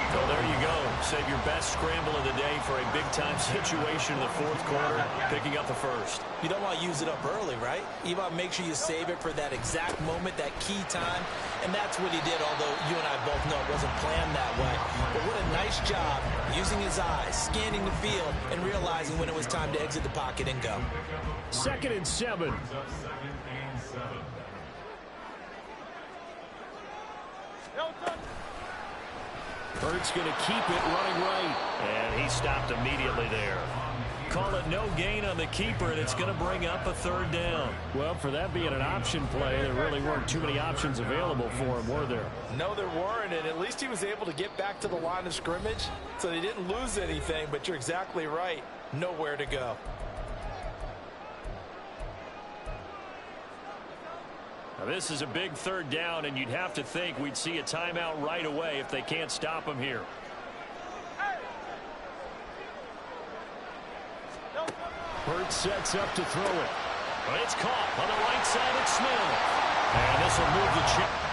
So there you go. Save your best scramble of the day for a big-time situation in the 4th quarter, picking up the first. You don't want to use it up early, right? You want to make sure you save it for that exact moment, that key time, and that's what he did, although you and I both know it wasn't planned that way. But what a nice job using his eyes, scanning the field, and realizing when it was time to exit the pocket and go. 2nd and 7. Hurts going to keep it running right. And he stopped immediately there. Call it no gain on the keeper, and it's going to bring up a 3rd down. Well, for that being an option play, there really weren't too many options available for him, were there? No, there weren't, and at least he was able to get back to the line of scrimmage, so they didn't lose anything, but you're exactly right. Nowhere to go. Now, this is a big 3rd down, and you'd have to think we'd see a timeout right away if they can't stop him here. Hurts sets up to throw it. But it's caught on the right side of Smith. And this will move the chain.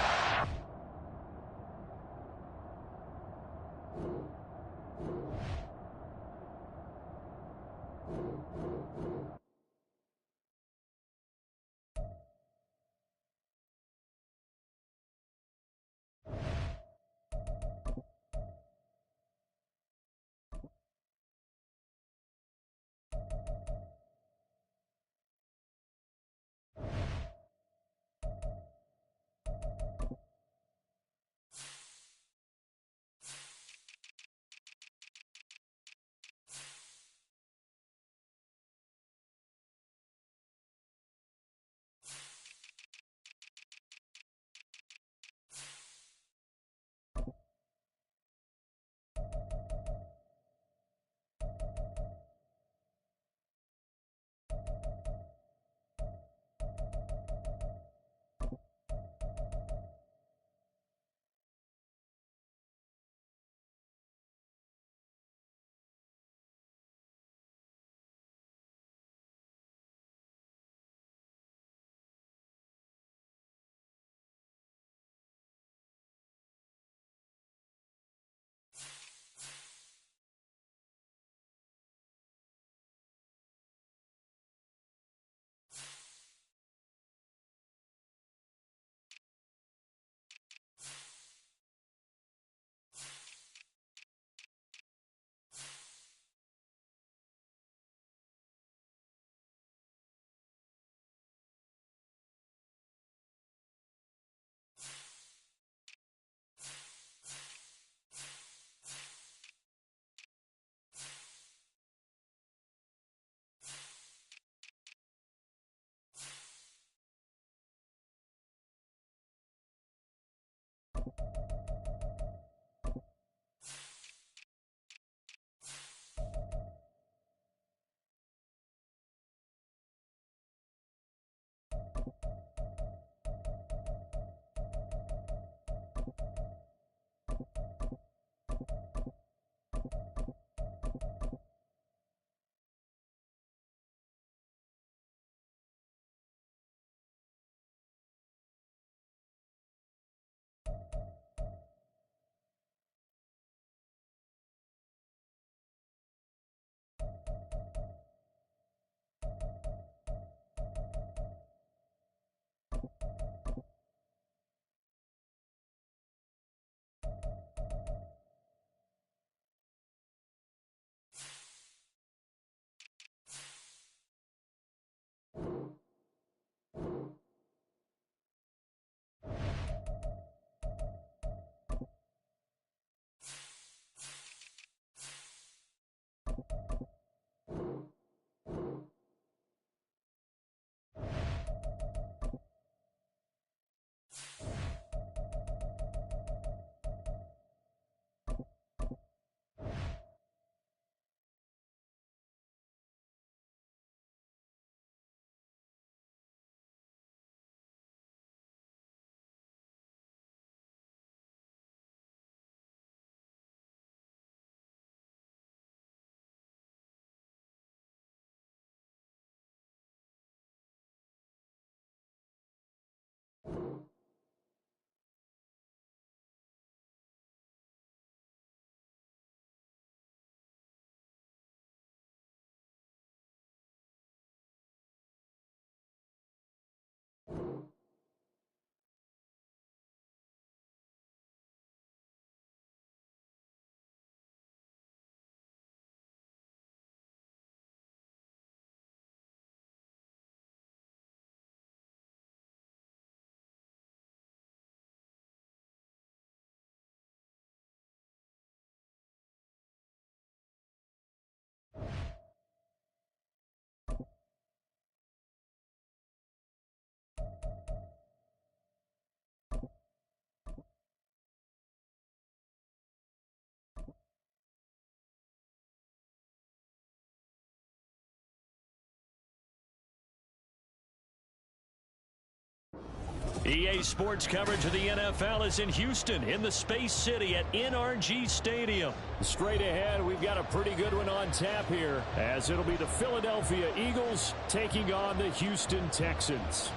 EA Sports coverage of the NFL is in Houston, in the Space City at NRG Stadium. Straight ahead, we've got a pretty good one on tap here, as it'll be the Philadelphia Eagles taking on the Houston Texans.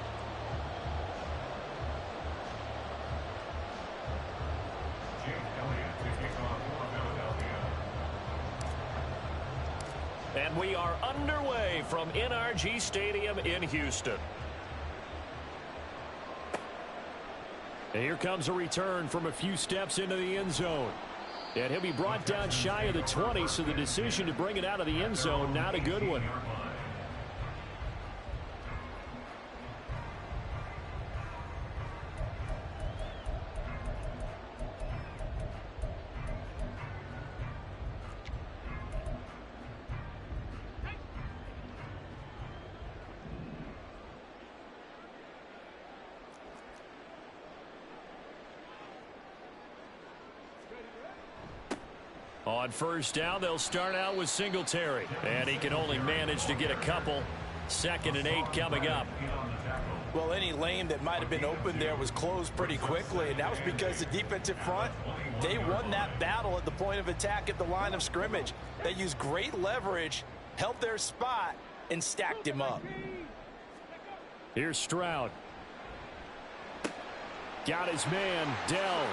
And we are underway from NRG Stadium in Houston. And here comes a return from a few steps into the end zone. And he'll be brought down shy of the 20, so the decision to bring it out of the end zone, not a good one. On first down, they'll start out with Singletary. And he can only manage to get a couple. 2nd and 8 coming up. Well, any lane that might have been open there was closed pretty quickly, and that was because the defensive front, they won that battle at the point of attack at the line of scrimmage. They used great leverage, held their spot, and stacked him up. Here's Stroud. Got his man, Dell.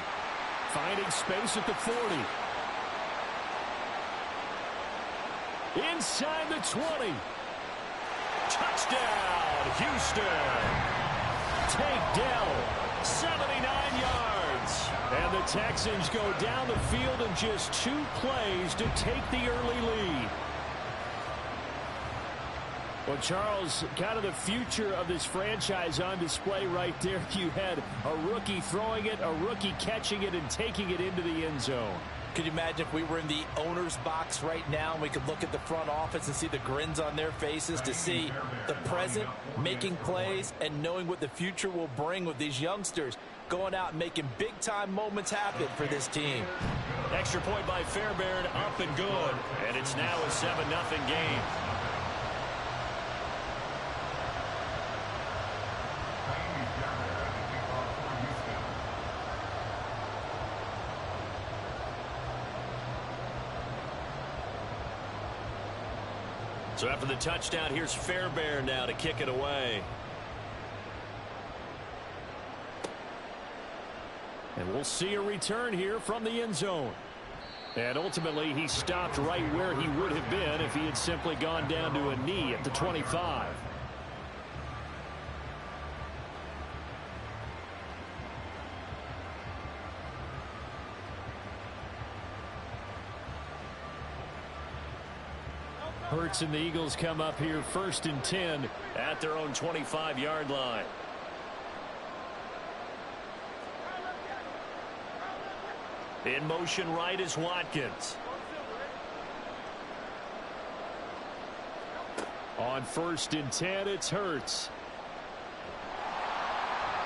Finding space at the 40. Inside the 20. Touchdown, Houston. Take Dell. 79 yards. And the Texans go down the field in just 2 plays to take the early lead. Well, Charles, kind of the future of this franchise on display right there. You had a rookie throwing it, a rookie catching it, and taking it into the end zone. Could you imagine if we were in the owner's box right now and we could look at the front office and see the grins on their faces, to see the present making plays and knowing what the future will bring with these youngsters going out and making big-time moments happen for this team. Extra point by Fairbairn, up and good. And it's now a 7-0 game. So after the touchdown, here's Fairbairn now to kick it away. And we'll see a return here from the end zone. And ultimately, he stopped right where he would have been if he had simply gone down to a knee at the 25. Hurts and the Eagles come up here 1st and 10 at their own 25-yard line. In motion right is Watkins. On 1st and 10, it's Hurts.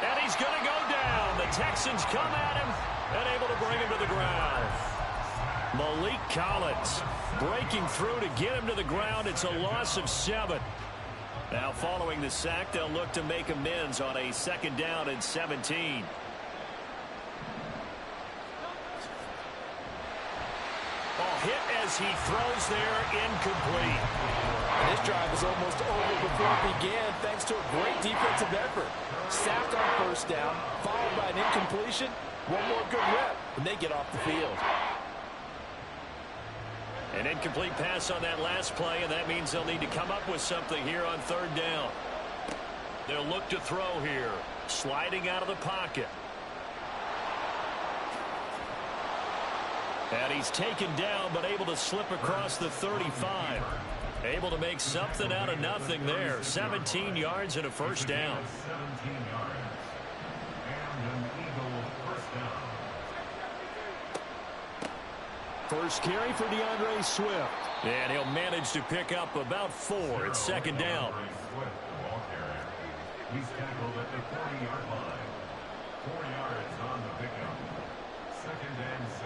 And he's going to go down. The Texans come at him and able to bring him to the ground. Malik Collins breaking through to get him to the ground. It's a loss of 7. Now following the sack, they'll look to make amends on a 2nd down and 17. Hit as he throws there, incomplete. And this drive was almost over before it began thanks to a great defensive effort. Sacked on 1st down, followed by an incompletion. One more good rep, and they get off the field. An incomplete pass on that last play, and that means they'll need to come up with something here on 3rd down. They'll look to throw here, sliding out of the pocket. And he's taken down, but able to slip across the 35. Able to make something out of nothing there. 17 yards and a 1st down. 17 yards. And an Eagle 1st down. First carry for DeAndre Swift. And he'll manage to pick up about 4. It's 2nd down. He's tackled at the 40-yard line. 4 yards on the pickup. 2nd and 6.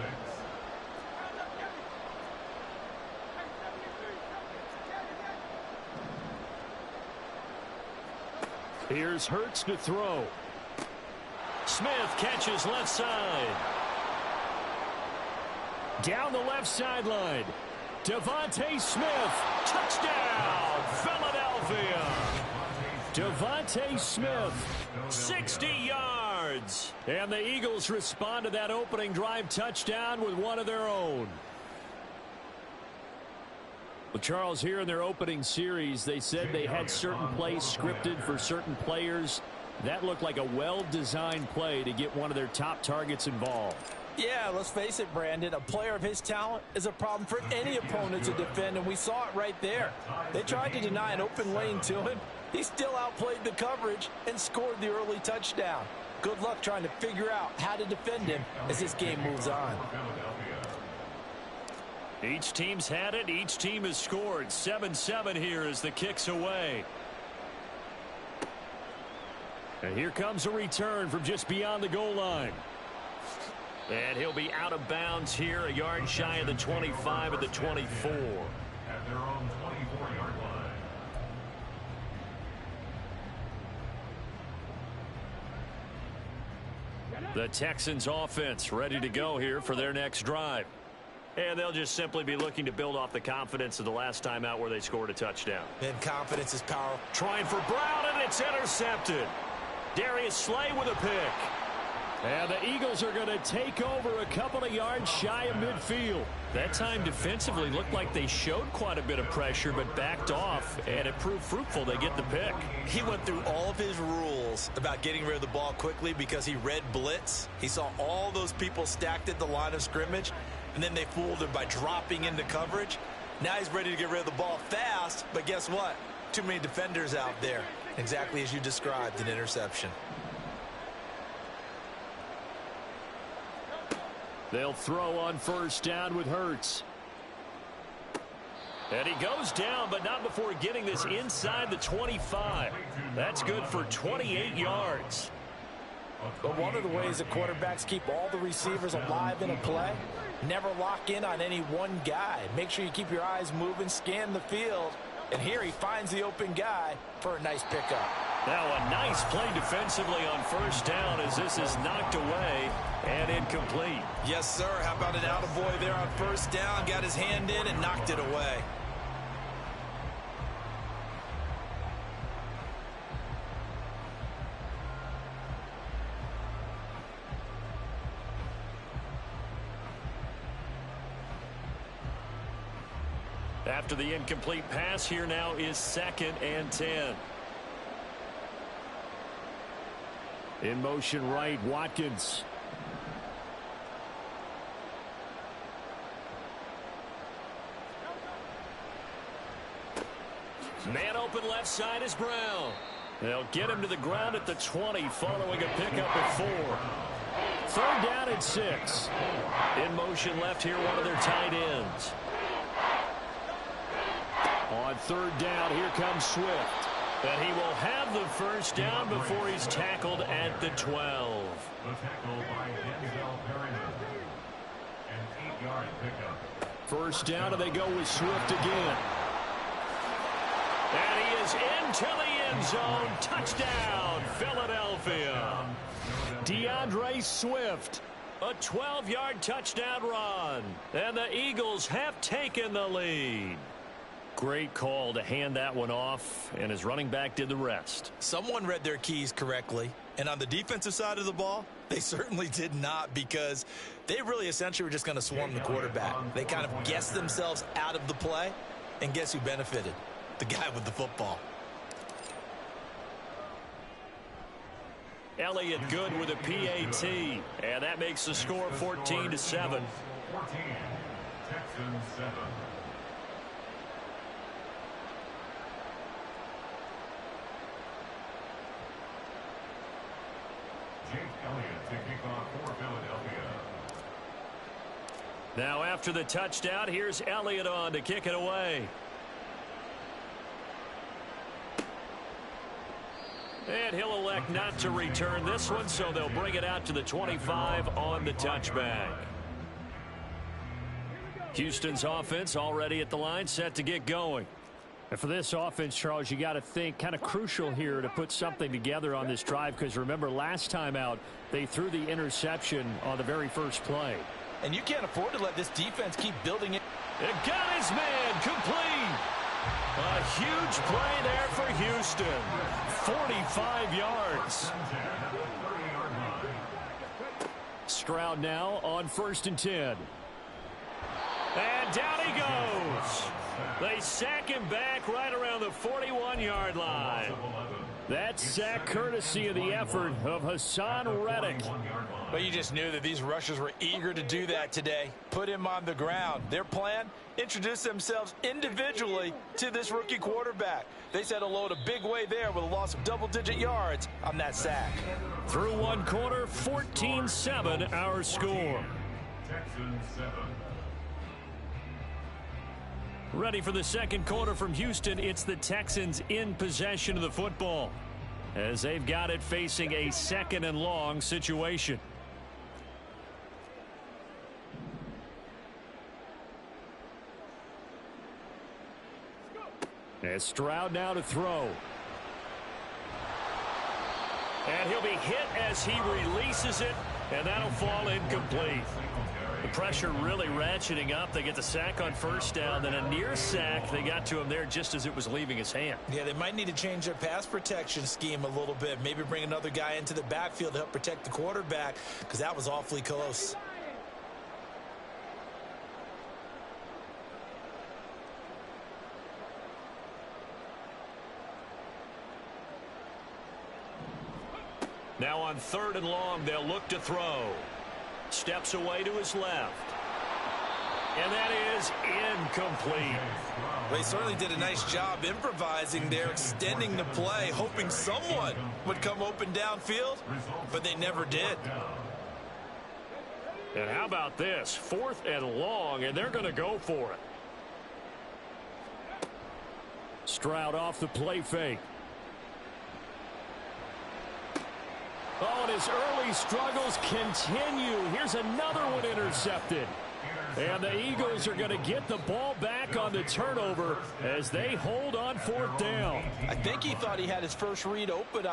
Here's Hurts to throw. Smith catches left side. Down the left sideline. Devontae Smith. Touchdown, Philadelphia. Devontae Smith. 60 yards. And the Eagles respond to that opening drive touchdown with one of their own. Well, Charles, here in their opening series, they said they had certain plays scripted for certain players. That looked like a well-designed play to get one of their top targets involved. Yeah, let's face it, Brandon. A player of his talent is a problem for any opponent to defend, and we saw it right there. They tried to deny an open lane to him. He still outplayed the coverage and scored the early touchdown. Good luck trying to figure out how to defend him as this game moves on. Each team's had it. Each team has scored. 7-7 here as the kick's away. And here comes a return from just beyond the goal line. And he'll be out of bounds here, a yard shy of the 25 at the 24. At their own 24-yard line. The Texans offense ready to go here for their next drive. And they'll just simply be looking to build off the confidence of the last time out where they scored a touchdown. And confidence is power. Trying for Brown, and it's intercepted. Darius Slay with a pick. And the Eagles are going to take over a couple of yards shy of midfield. That time defensively looked like they showed quite a bit of pressure but backed off, and it proved fruitful. They get the pick. He went through all of his rules about getting rid of the ball quickly because he read blitz. He saw all those people stacked at the line of scrimmage, and then they fooled him by dropping into coverage. Now he's ready to get rid of the ball fast, but guess what? Too many defenders out there. Exactly as you described, an interception. They'll throw on first down with Hurts. And he goes down, but not before getting this inside the 25. That's good for 28 yards. But one of the ways that quarterbacks keep all the receivers alive in a play, never lock in on any one guy. Make sure you keep your eyes moving, scan the field. And here he finds the open guy for a nice pickup. Now a nice play defensively on first down as this is knocked away and incomplete. Yes, sir. How about an attaboy there on first down? Got his hand in and knocked it away. After the incomplete pass, here now is 2nd and 10. In motion right, Watkins. Man open left side is Brown. They'll get him to the ground at the 20 following a pickup at 4. 3rd down and 6. In motion left here, one of their tight ends. On 3rd down, here comes Swift. And he will have the first down before he's tackled at the 12. The tackle by Denzel Perryman. An 8-yard pickup. First down, and they go with Swift again. And he is into the end zone. Touchdown, Philadelphia. DeAndre Swift. A 12-yard touchdown run. And the Eagles have taken the lead. Great call to hand that one off, and his running back did the rest. Someone read their keys correctly, and on the defensive side of the ball, they certainly did not, because they really essentially were just going to swarm the quarterback. They kind of guessed themselves out of the play, and guess who benefited? The guy with the football. Elliott good with a PAT, and that makes the score 14-7. 14, Texans 7. Jake Elliott to kick off for Philadelphia. Now after the touchdown, here's Elliott on to kick it away. And he'll elect not to return this one, so they'll bring it out to the 25 on the touchback. Houston's offense already at the line, set to get going. And for this offense, Charles, you got to think kind of crucial here to put something together on this drive, because remember last time out they threw the interception on the very first play. And you can't afford to let this defense keep building it. It got his man complete. A huge play there for Houston. 45 yards. Stroud now on 1st and 10. And down he goes. They sack him back right around the 41-yard line. That sack courtesy of the effort of Hassan Reddick. But you just knew that these rushers were eager to do that today. Put him on the ground. Their plan, introduce themselves individually to this rookie quarterback. They set a load a big way there with a loss of double-digit yards on that sack. Through one quarter, 14-7 our score. Texans 7. Ready for the second quarter from Houston. It's the Texans in possession of the football, as they've got it facing a 2nd and long situation. As Stroud now to throw. And he'll be hit as he releases it, and that'll fall incomplete. The pressure really ratcheting up. They get the sack on 1st down, then a near sack. They got to him there just as it was leaving his hand. Yeah, they might need to change their pass protection scheme a little bit. Maybe bring another guy into the backfield to help protect the quarterback, because that was awfully close. Now on 3rd and long, they'll look to throw. Steps away to his left. And that is incomplete. They certainly did a nice job improvising there, extending the play, hoping someone would come open downfield, but they never did. And how about this? 4th and long, and they're going to go for it. Stroud off the play fake. Oh, and his early struggles continue. Here's another one intercepted. And the Eagles are going to get the ball back on the turnover as they hold on 4th down. I think he thought he had his first read open.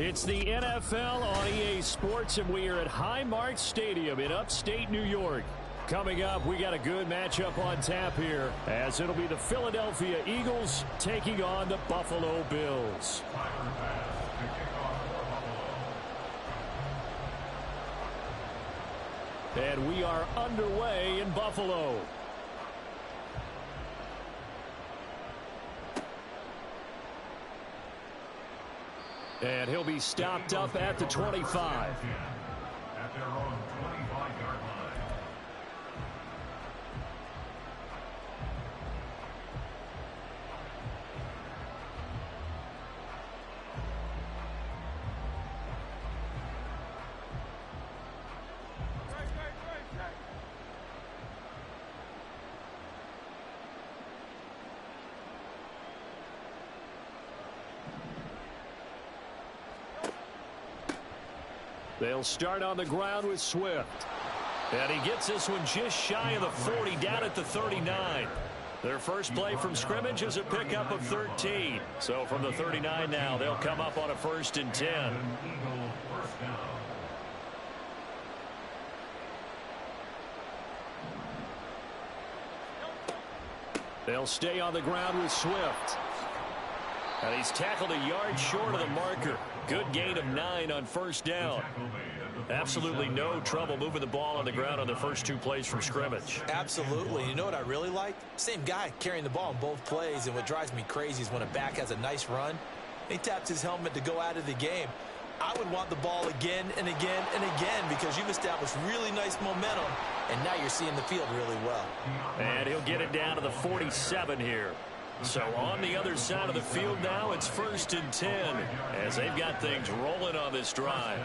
It's the NFL on EA Sports, and we are at Highmark Stadium in upstate New York. Coming up, we got a good matchup on tap here, as it'll be the Philadelphia Eagles taking on the Buffalo Bills. And we are underway in Buffalo. And he'll be stopped up at the 25. At their own 25-yard line. They'll start on the ground with Swift. And he gets this one just shy of the 40, down at the 39. Their first play from scrimmage is a pickup of 13. So from the 39 now, they'll come up on a 1st and 10. They'll stay on the ground with Swift. And he's tackled a yard short of the marker. Good gain of 9 on 1st down. Absolutely no trouble moving the ball on the ground on the first 2 plays from scrimmage. Absolutely. You know what I really like? Same guy carrying the ball in both plays, and what drives me crazy is when a back has a nice run, he taps his helmet to go out of the game. I would want the ball again and again and again because you've established really nice momentum, and now you're seeing the field really well. And he'll get it down to the 47 here. So on the other side of the field now, it's 1st and 10 as they've got things rolling on this drive.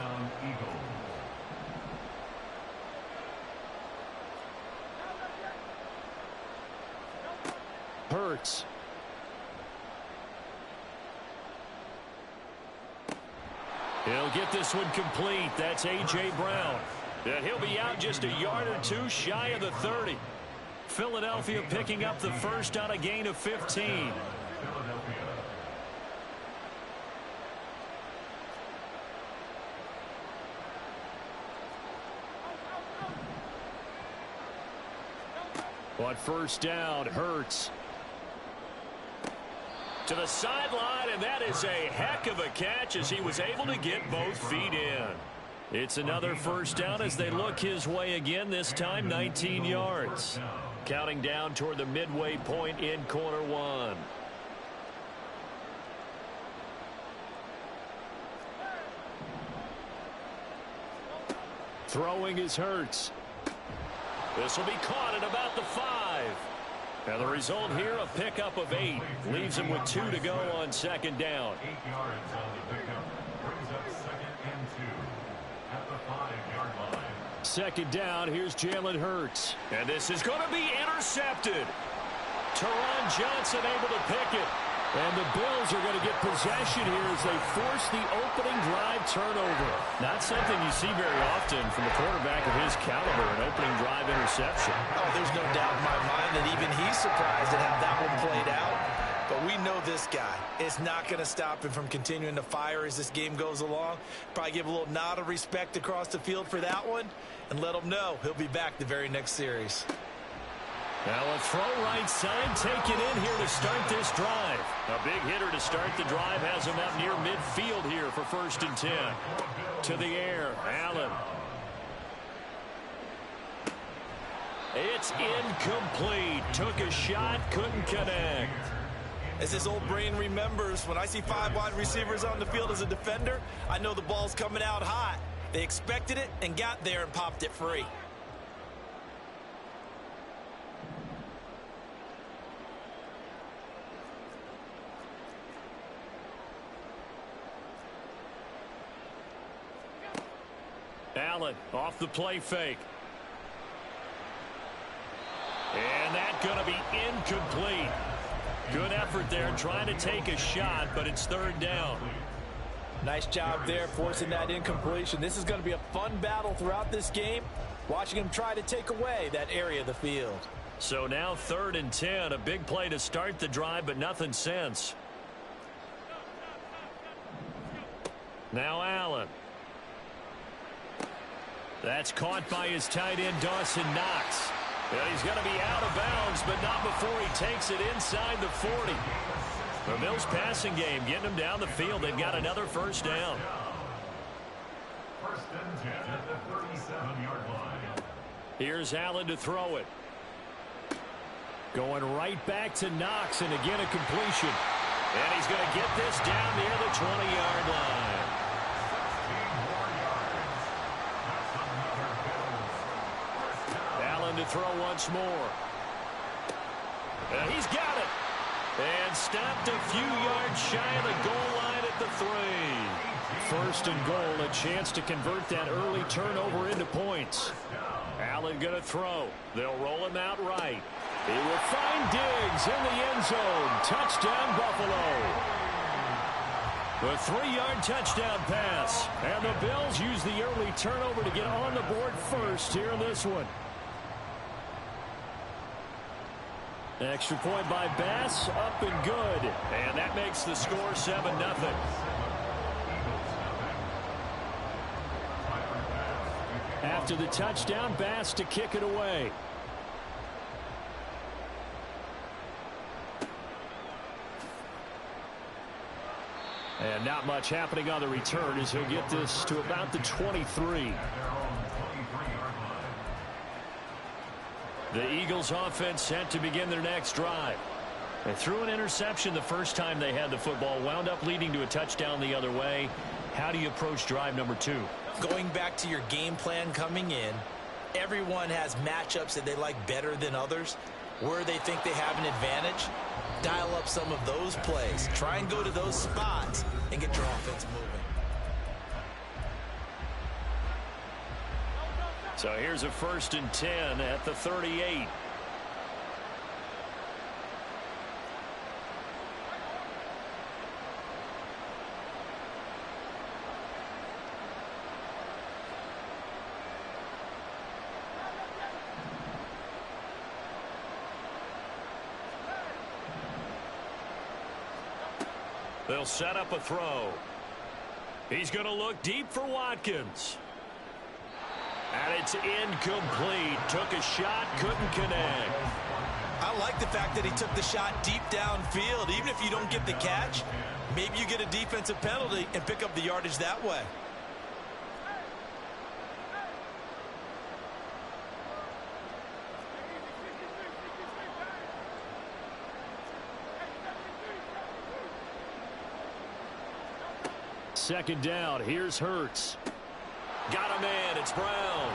Hurts. He'll get this one complete. That's A.J. Brown. And he'll be out just a yard or 2 shy of the 30. Philadelphia picking up the first on a gain of 15. On 1st down, Hurts. To the sideline, and that is a heck of a catch as he was able to get both feet in. It's another 1st down as they look his way again, this time 19 yards. Counting down toward the midway point in quarter 1. Throwing is Hurts. This will be caught at about the 5. And the result here, a pickup of 8. Leaves him with 2 to go on 2nd down. 8 yards on the pickup. Brings up 2nd and 2 at the 5-yard line. 2nd down, here's Jalen Hurts. And this is going to be intercepted. Teron Johnson able to pick it. And the Bills are going to get possession here as they force the opening drive turnover. Not something you see very often from a quarterback of his caliber, an opening drive interception. Oh, there's no doubt in my mind that even he's surprised at how that one played out. But we know this guy. It's not going to stop him from continuing to fire as this game goes along. Probably give a little nod of respect across the field for that one and let him know he'll be back the very next series. Now a throw right side taken in here to start this drive. A big hitter to start the drive has him out near midfield here for 1st and 10. To the air, Allen. It's incomplete. Took a shot, couldn't connect. As this old brain remembers, when I see 5 wide receivers on the field as a defender, I know the ball's coming out hot. They expected it and got there and popped it free. Allen off the play fake. And that's going to be incomplete. Good effort there trying to take a shot, but it's 3rd down. Nice job there forcing that incompletion. This is going to be a fun battle throughout this game, watching him try to take away that area of the field. So now 3rd and 10, a big play to start the drive, but nothing since. Now Allen. That's caught by his tight end, Dawson Knox. And he's going to be out of bounds, but not before he takes it inside the 40. The Bills passing game getting them down the field. They've got another first down. First and 10 at the 37-yard line. Here's Allen to throw it. Going right back to Knox, and again a completion. And he's going to get this down near the 20-yard line. Allen to throw once more. He's got it. And stopped a few yards shy of the goal line at the 3. First and goal, a chance to convert that early turnover into points. Allen going to throw. They'll roll him out right. He will find Diggs in the end zone. Touchdown, Buffalo. A 3-yard touchdown pass. And the Bills use the early turnover to get on the board first here in this one. Extra point by Bass, up and good. And that makes the score 7-0. After the touchdown, Bass to kick it away. And not much happening on the return as he'll get this to about the 23. The Eagles offense set to begin their next drive. They threw an interception the first time they had the football, wound up leading to a touchdown the other way. How do you approach drive number 2? Going back to your game plan coming in, everyone has matchups that they like better than others. Where they think they have an advantage, dial up some of those plays. Try and go to those spots and get your offense moving. So here's a 1st and 10 at the 38. They'll set up a throw. He's going to look deep for Watkins. And it's incomplete. Took a shot, couldn't connect. I like the fact that he took the shot deep downfield. Even if you don't get the catch, maybe you get a defensive penalty and pick up the yardage that way. Second down. Here's Hurts. Got a man. It's Brown.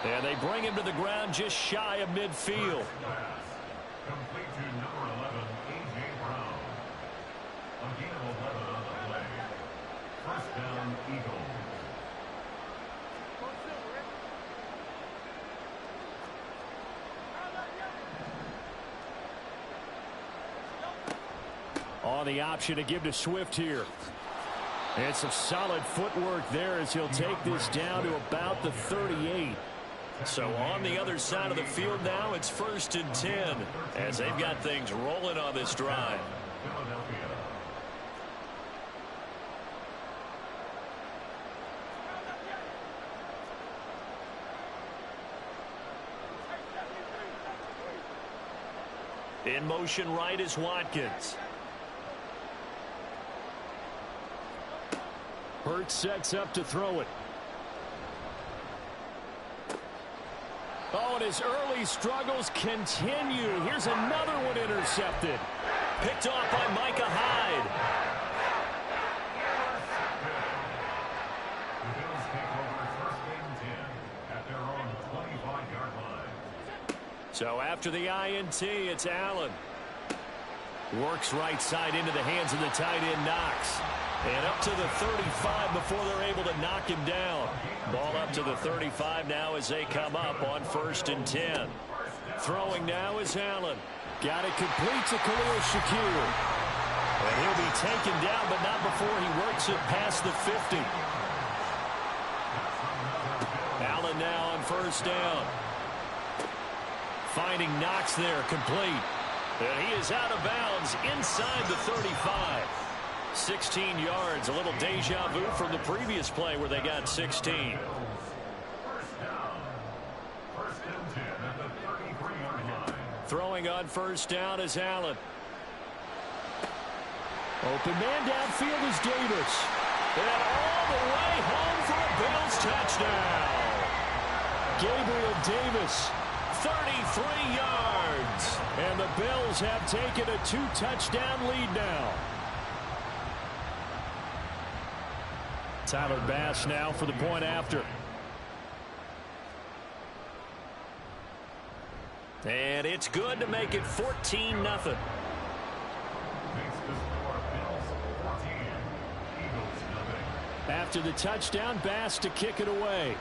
And they bring him to the ground just shy of midfield. Complete to number 11, A.J. Brown. A gain of 11 on the play. First down, Eagles. On the option to give to Swift here. And some solid footwork there as he'll take this down to about the 38. So on the other side of the field now, it's 1st and 10 as they've got things rolling on this drive. In motion right is Watkins. Hurts sets up to throw it. Oh, and his early struggles continue. Here's another one intercepted. Picked off by Micah Hyde. The Bills take over 1st and 10 at their own 25-yard line. So after the INT, it's Allen. Works right side into the hands of the tight end Knox. And up to the 35 before they're able to knock him down. Ball up to the 35 now as they come up on 1st and 10. Throwing now is Allen. Got it complete to Khalil Shakir. And he'll be taken down, but not before he works it past the 50. Allen now on 1st down. Finding Knox there, complete. And he is out of bounds inside the 35. 16 yards, a little deja vu from the previous play where they got 16. First down. First and 10 at the 33-yard line. Throwing on first down is Allen. Open man downfield is Davis. And all the way home for a Bills touchdown. Gabriel Davis, 33 yards. And the Bills have taken a 2-touchdown lead now. Tyler Bass now for the point after. And it's good to make it 14-0. Makes the score Bills 14, Eagles nothing. After the touchdown, Bass to kick it away.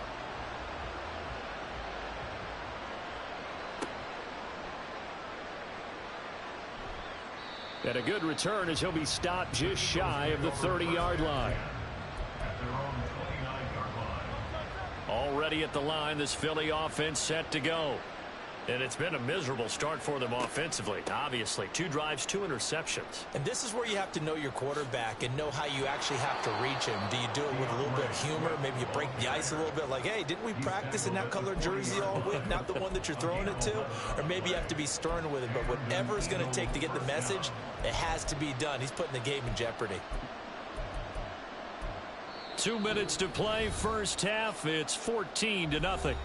And a good return as he'll be stopped just shy of the 30-yard line. At their own 29-yard line. Already at the line, this Philly offense set to go. And it's been a miserable start for them offensively. Obviously, 2 drives, 2 interceptions. And this is where you have to know your quarterback and know how you actually have to reach him. Do you do it with a little bit of humor? Maybe you break the ice a little bit like, hey, didn't we practice in that color jersey all week? Not the one that you're throwing it to? Or maybe you have to be stern with it. But whatever it's going to take to get the message, it has to be done. He's putting the game in jeopardy. 2 minutes to play, first half. It's 14-0.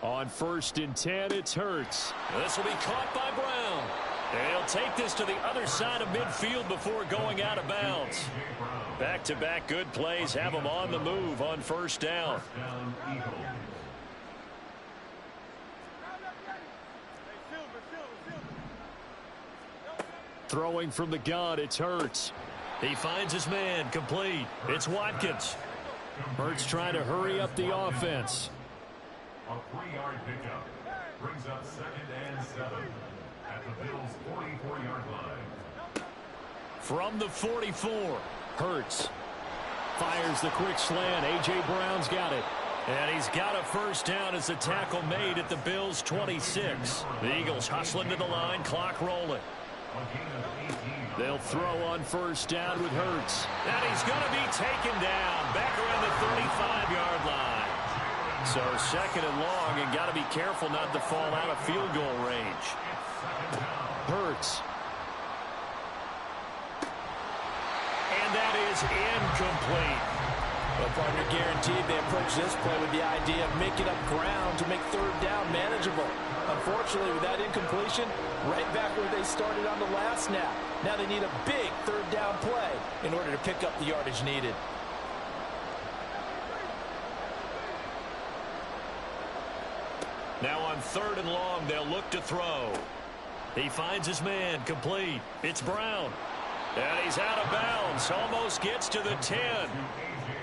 On first and 10, it's Hurts. This will be caught by Brown. And he'll take this to the other side of midfield before going out of bounds. Back-to-back good plays have him on the move on first down. Throwing from the gun, it's Hurts. He finds his man, complete. It's Watkins. Hurts trying to hurry up the offense. A 3-yard pickup brings up 2nd and 7 at the Bills' 44-yard line. From the 44, Hurts fires the quick slant. A.J. Brown's got it. And he's got a first down as the tackle made at the Bills' 26. The Eagles hustling to the line, clock rolling. They'll throw on first down with Hurts. And he's going to be taken down back around the 35-yard line. So 2nd and long, and got to be careful not to fall out of field goal range. Hurts. And that is incomplete. Well, partner, guaranteed they approach this play with the idea of making up ground to make 3rd down manageable. Unfortunately, with that incompletion, right back where they started on the last snap. Now they need a big 3rd down play in order to pick up the yardage needed. Now on 3rd and long, they'll look to throw. He finds his man, complete. It's Brown. And he's out of bounds. Almost gets to the 10.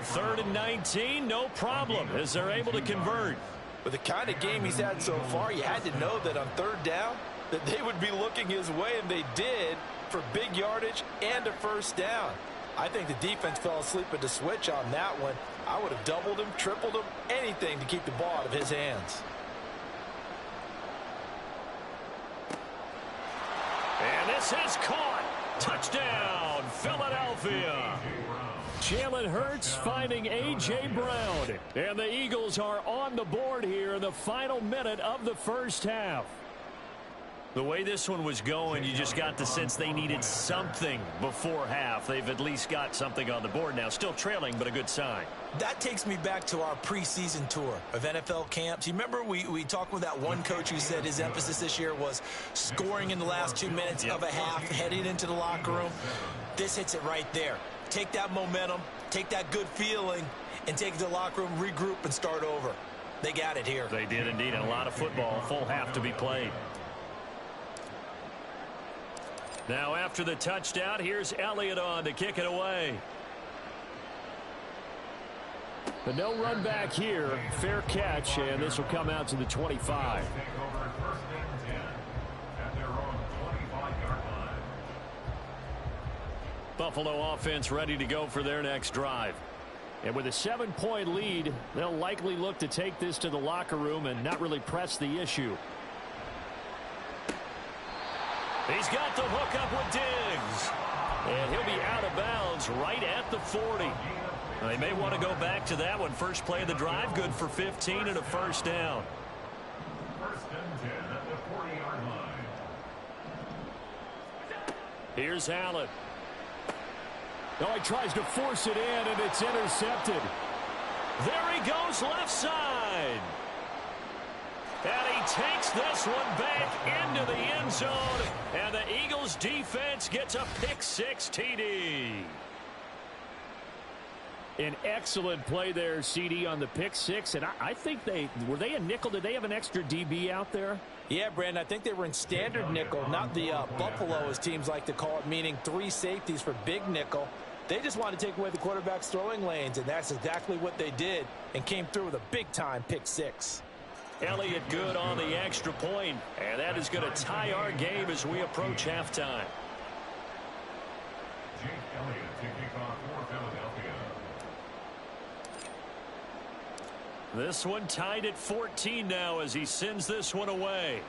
3rd and 19, no problem, as they're able to convert. With the kind of game he's had so far, you had to know that on 3rd down, that they would be looking his way, and they did, for big yardage and a first down. I think the defense fell asleep at the switch on that one. I would have doubled him, tripled him, anything to keep the ball out of his hands. And this is caught. Touchdown, Philadelphia. Jalen Hurts finding A.J. Brown. And the Eagles are on the board here in the final minute of the first half. The way this one was going, you just got the sense they needed something before half. They've at least got something on the board now. Still trailing, but a good sign. That takes me back to our preseason tour of NFL camps. You remember we talked with that one coach who said his emphasis this year was scoring in the last 2 minutes of a half, heading into the locker room. This hits it right there. Take that momentum, take that good feeling, and take it to the locker room, regroup, and start over. They got it here. They did indeed, and a lot of football, full half to be played. Now after the touchdown, here's Elliott on to kick it away. But no run back here. Fair catch, and this will come out to the 25. Buffalo offense ready to go for their next drive. And with a 7-point lead, they'll likely look to take this to the locker room and not really press the issue. He's got the hook up with Diggs. And he'll be out of bounds right at the 40. They may want to go back to that one. First play of the drive, good for 15 and a first down. First and 10 at the 40-yard line. Here's Allen. Oh, he tries to force it in, and it's intercepted. There he goes, left side. And he takes this one back into the end zone. And the Eagles defense gets a pick-6 TD. An excellent play there, CD, on the pick-6. And I think were they a nickel? Did they have an extra DB out there? Yeah, Brandon, I think they were in standard nickel, not the Buffalo, as teams like to call it, meaning 3 safeties for big nickel. They just wanted to take away the quarterback's throwing lanes, and that's exactly what they did, and came through with a big-time pick-6. Elliott good on the extra point, and that is going to tie our game as we approach halftime. Jake Elliott to kick off for Philadelphia. This one tied at 14 now as he sends this one away.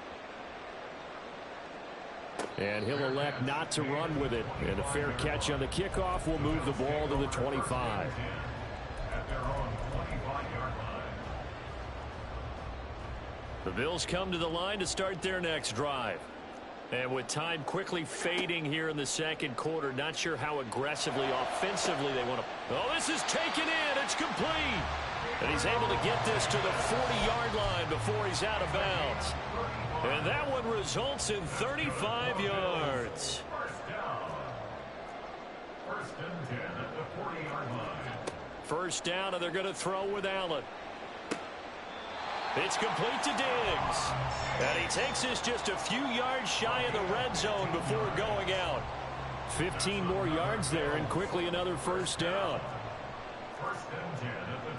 And he'll elect not to run with it. And a fair catch on the kickoff will move the ball to the 25. At their own 25-yard line. The Bills come to the line to start their next drive. And with time quickly fading here in the second quarter, not sure how aggressively, offensively they want to. Oh, this is taken in. It's complete. And he's able to get this to the 40-yard line before he's out of bounds. And that one results in 35 yards. First down. First and 10 at the 40-yard line. First down, and they're going to throw with Allen. It's complete to Diggs. And he takes this just a few yards shy of the red zone before going out. 15 more yards there, and quickly another first down. First and 10 at the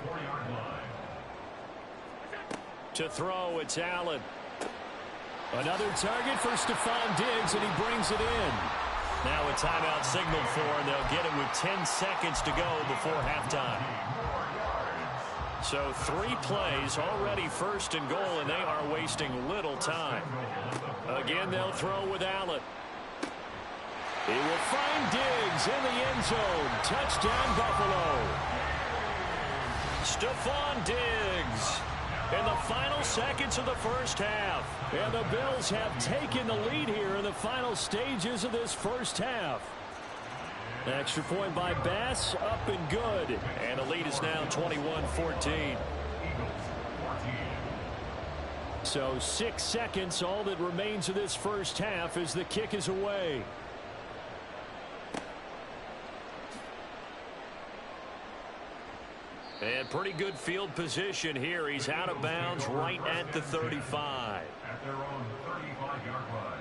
24-yard line. To throw, it's Allen. Another target for Stephon Diggs, and he brings it in. Now a timeout signaled for, and they'll get it with 10 seconds to go before halftime. So 3 plays, already first and goal, and they are wasting little time. Again, they'll throw with Allen. He will find Diggs in the end zone. Touchdown, Buffalo. Stephon Diggs in the final seconds of the first half. And the Bills have taken the lead here in the final stages of this first half. Extra point by Bass, up and good. And the lead is now 21-14. So 6 seconds, all that remains of this first half as the kick is away. And pretty good field position here. He's out of bounds right at the 35. At their own 35-yard line.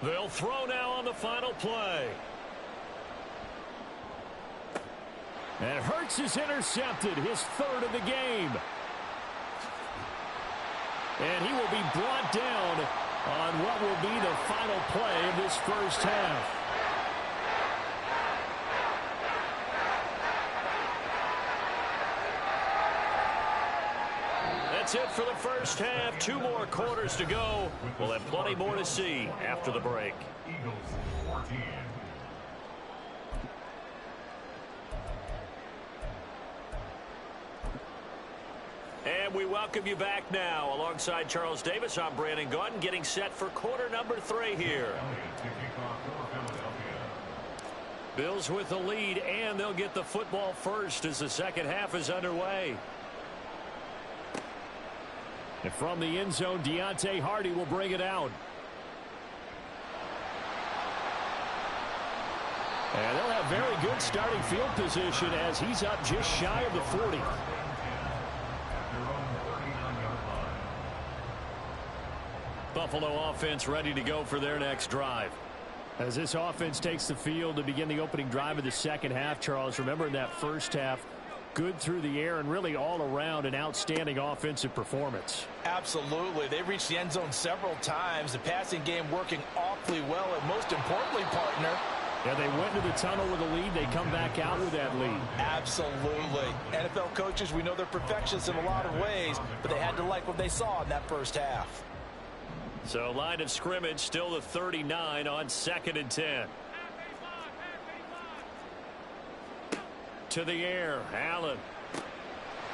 They'll throw now on the final play. And Hurts is intercepted, his 3rd of the game. And he will be brought down on what will be the final play of this first half. That's it for the first half. 2 more quarters to go. We'll have plenty more to see after the break. Eagles 14. And we welcome you back now. Alongside Charles Davis, I'm Brandon Gaudin, getting set for quarter number 3 here. Bills with the lead, and they'll get the football first as the second half is underway. And from the end zone, Deontay Hardy will bring it out. And they'll have very good starting field position as he's up just shy of the 40. Buffalo offense ready to go for their next drive. As this offense takes the field to begin the opening drive of the second half, Charles, remember in that first half, good through the air and really all around an outstanding offensive performance. Absolutely. They reached the end zone several times. The passing game working awfully well, and most importantly, partner, yeah, they went to the tunnel with a lead. They come back out with that lead. Absolutely. NFL coaches, we know they're perfectionists in a lot of ways, but they had to like what they saw in that first half. So line of scrimmage still the 39 on 2nd and 10. To the air, Allen.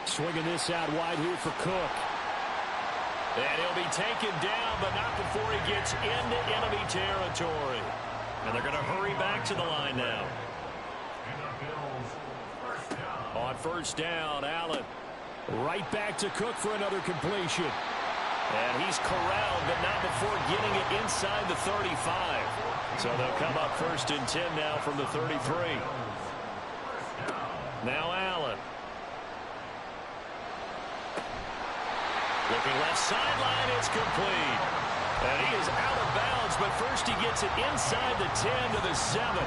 Swinging this out wide here for Cook. And he'll be taken down, but not before he gets into enemy territory. And they're going to hurry back to the line now. On first down, Allen. Right back to Cook for another completion. And he's corralled, but not before getting it inside the 35. So they'll come up 1st and 10 now from the 33. Now Allen. Looking left sideline, it's complete. And he is out of bounds, but first he gets it inside the 10 to the 7.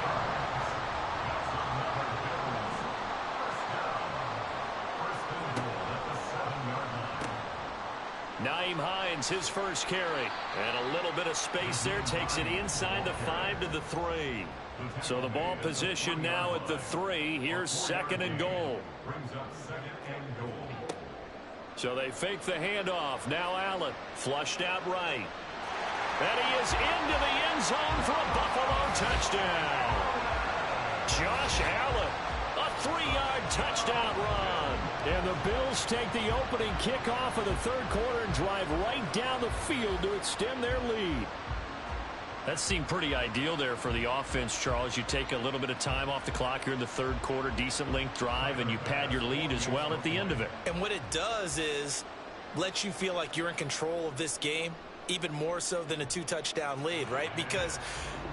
Naeem Hines, his first carry. And a little bit of space there, takes it inside the 5 to the 3. So the ball position now at the 3. Here's 2nd and goal. So they fake the handoff. Now Allen, flushed out right. And he is into the end zone for a Buffalo touchdown. Josh Allen, a 3-yard touchdown run. And the Bills take the opening kickoff of the third quarter and drive right down the field to extend their lead. That seemed pretty ideal there for the offense, Charles. You take a little bit of time off the clock here in the third quarter, decent length drive, and you pad your lead as well at the end of it. And what it does is let you feel like you're in control of this game, even more so than a 2-touchdown lead, right? Because